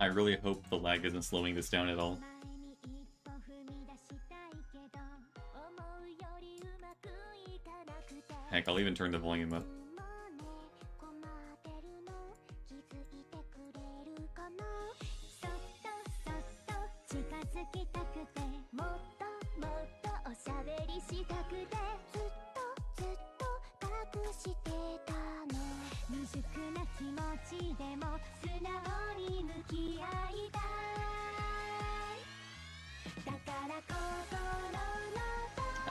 I really hope the lag isn't slowing this down at all. Heck, I'll even turn the volume up.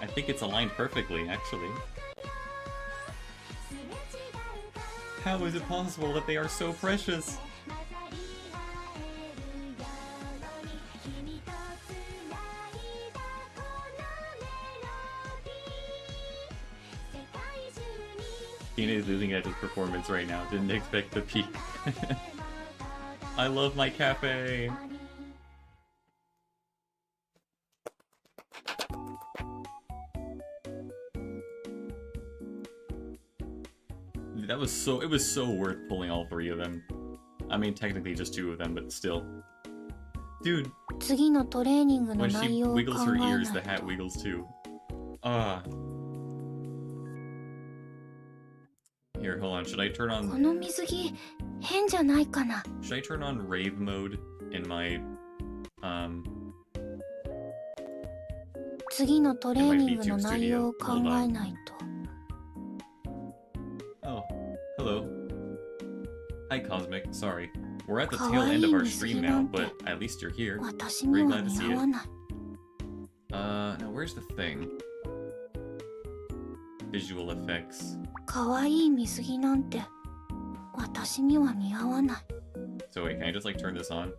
I think it's aligned perfectly, actually. How is it possible that they are so precious? Tina is losing at his performance right now. Didn't expect the peak. I love my cafe. It was so worth pulling all three of them. I mean, technically just two of them, but still. Dude, when she wiggles her ears, the hat wiggles too. Ah. Here, hold on. Should I turn on rave mode in my VTube studio? Hold on. Oh, hello. Hi, Cosmic. Sorry. We're at the tail end of our stream now, but at least you're here. Very glad to see it. Now where's the thing? Visual effects. So wait, can I just like turn this on?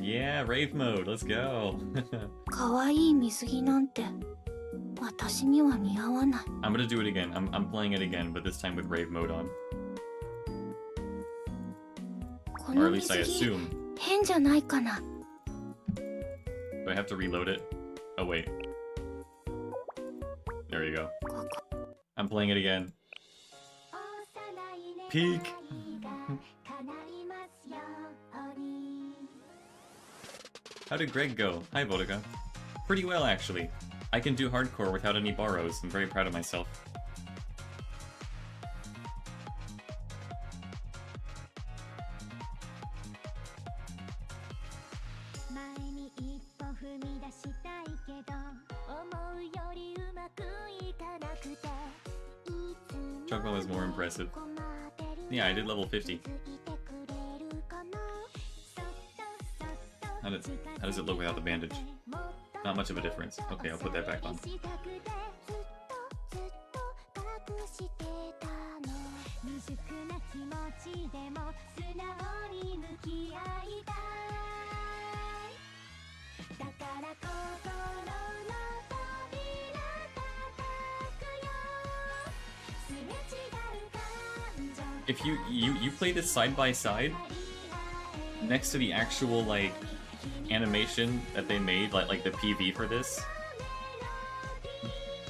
Yeah, rave mode, let's go! I'm gonna do it again. I'm playing it again, but this time with rave mode on. Or at least I assume. Do I have to reload it? Oh wait. There you go. I'm playing it again. Peak! How did Greg go? Hi, Vodka. Pretty well, actually. I can do hardcore without any borrows. I'm very proud of myself. Choco is more impressive. Yeah, I did level 50. How does it look without the bandage? Not much of a difference. Okay, I'll put that back on. If you play this side by side next to the actual like animation that they made, like the PV for this,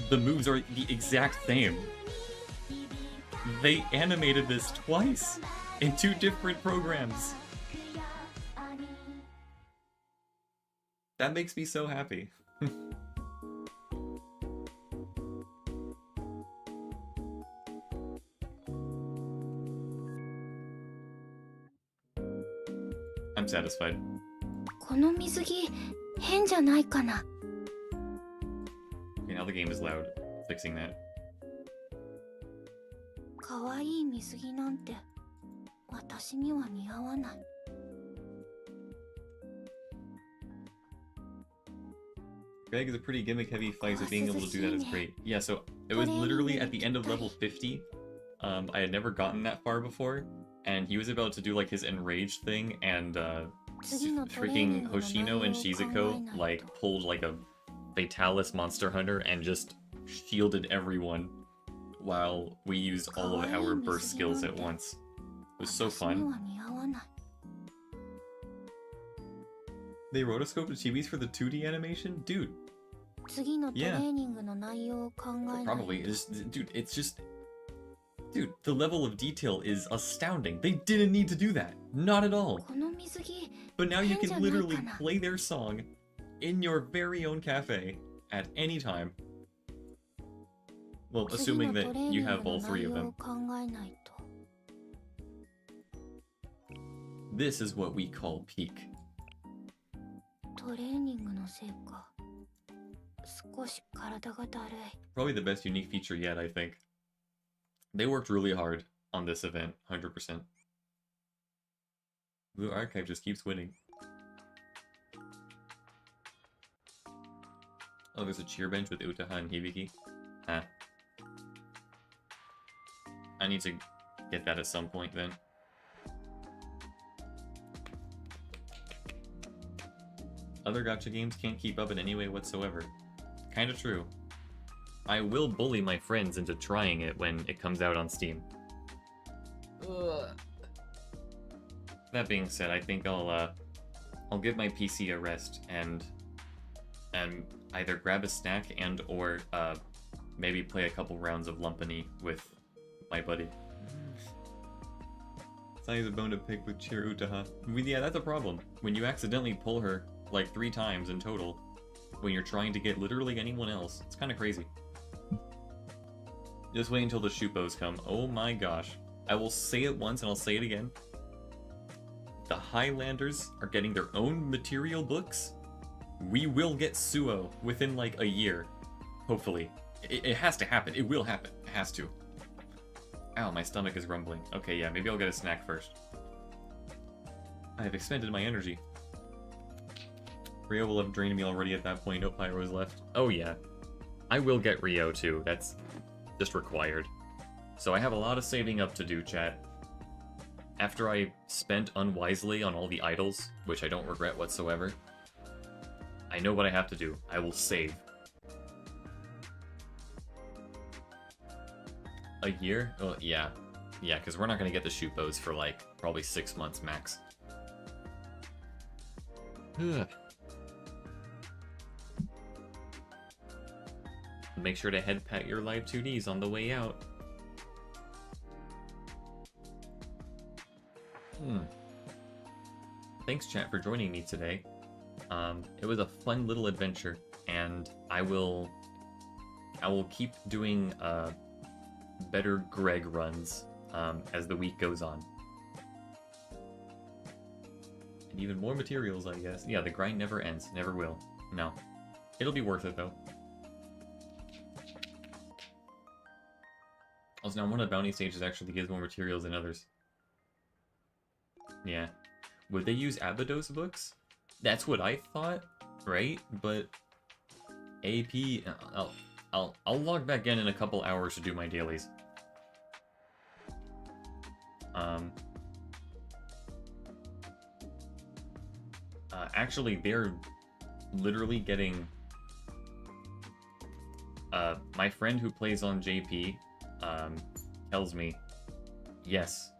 the moves are the exact same. They animated this twice in two different programs. That makes me so happy. I'm satisfied. Okay, now the game is loud. Fixing that. Greg is a pretty gimmick-heavy fight, so being able to do that is great. Yeah, so it was literally at the end of level 50. I had never gotten that far before, and he was about to do like his enraged thing, and freaking Hoshino and Shizuko like pulled like a Fatalis Monster Hunter and just shielded everyone while we used all of our burst skills at once. It was so fun. They rotoscoped the chibis for the 2D animation? Dude. Yeah. Probably. It's just... Dude, the level of detail is astounding. They didn't need to do that. Not at all. 水着 But now you can 変じゃないかな。 literally play their song in your very own cafe at any time. Well, 次 assuming のト that レーニ you ング have の all 内 three of 容を them. 考えないと。 This is what we call peak. トレーニングのせいか。少し体がだるい。 Probably the best unique feature yet, I think. They worked really hard on this event, 100%. Blue Archive just keeps winning. Oh, there's a cheer bench with Utaha and Hibiki. Ah. I need to get that at some point then. Other gacha games can't keep up in any way whatsoever. Kinda true. I will bully my friends into trying it when it comes out on Steam. Ugh. That being said, I think I'll give my PC a rest and either grab a snack and or maybe play a couple rounds of Lumpany with my buddy. Size a bone to pick with Cheer Utaha. Yeah, that's a problem. When you accidentally pull her like 3 times in total, when you're trying to get literally anyone else, it's kind of crazy. Just wait until the Shupos come. Oh my gosh. I will say it once and I'll say it again. The Highlanders are getting their own material books. We will get Suo within like a year. Hopefully. It has to happen. It will happen. It has to. Ow, my stomach is rumbling. Okay, yeah, maybe I'll get a snack first. I have expended my energy. Rio will have drained me already at that point. No Pyros left. Oh yeah. I will get Rio too. That's just required. So I have a lot of saving up to do, chat. After I spent unwisely on all the idols, which I don't regret whatsoever, I know what I have to do. I will save. A year? Oh, yeah. Yeah, because we're not going to get the Shupos for like probably 6 months max. Ugh. Make sure to head pat your live 2Ds on the way out. Thanks, chat, for joining me today. It was a fun little adventure, and I will keep doing better Greg runs as the week goes on. And even more materials, I guess. Yeah, the grind never ends. Never will. No. It'll be worth it, though. Also, now one of the bounty stages actually gives more materials than others. Yeah. Would they use Abydos books? That's what I thought, right? But AP, I'll log back in a couple hours to do my dailies. Actually, they're literally getting. My friend who plays on JP, tells me, yes,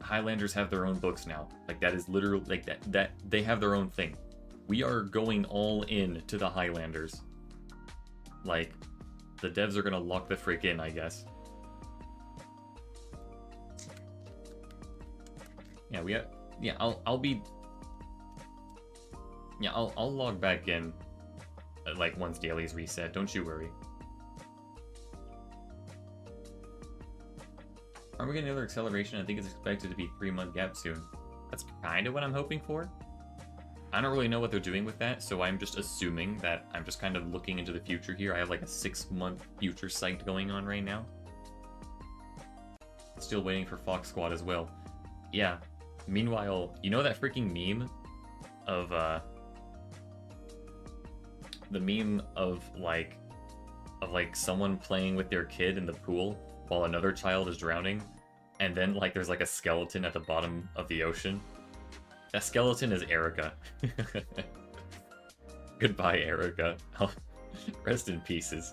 Highlanders have their own books now. Like, that is literally, like, that they have their own thing. We are going all in to the Highlanders. Like, the devs are gonna lock the frick in, I guess. Yeah, we have, yeah, I'll be, yeah, I'll log back in, like, once dailies reset, don't you worry. Are we getting another acceleration? I think it's expected to be 3-month gap soon. That's kind of what I'm hoping for. I don't really know what they're doing with that, so I'm just assuming that I'm just kind of looking into the future here. I have like a 6-month future sight going on right now. Still waiting for Fox Squad as well. Yeah. Meanwhile, you know that freaking meme of, the meme of like someone playing with their kid in the pool while another child is drowning, and then like there's like a skeleton at the bottom of the ocean? That skeleton is Erica. Goodbye, Erica. Rest in pieces.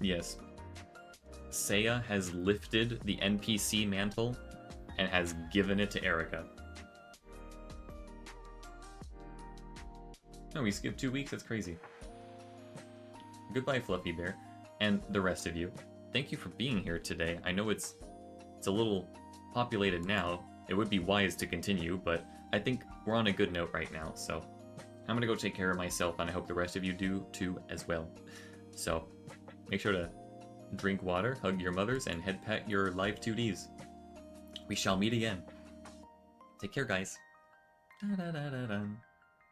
Yes. Seiya has lifted the NPC mantle and has given it to Erica. No, we skipped 2 weeks? That's crazy. Goodbye, Fluffy Bear. And the rest of you. thank you for being here today. I know it's a little populated now. It would be wise to continue, but I think we're on a good note right now, so I'm gonna go take care of myself, and I hope the rest of you do too as well. So, make sure to drink water, hug your mothers, and head pet your live 2Ds. We shall meet again. Take care, guys. Da -da -da -da -da.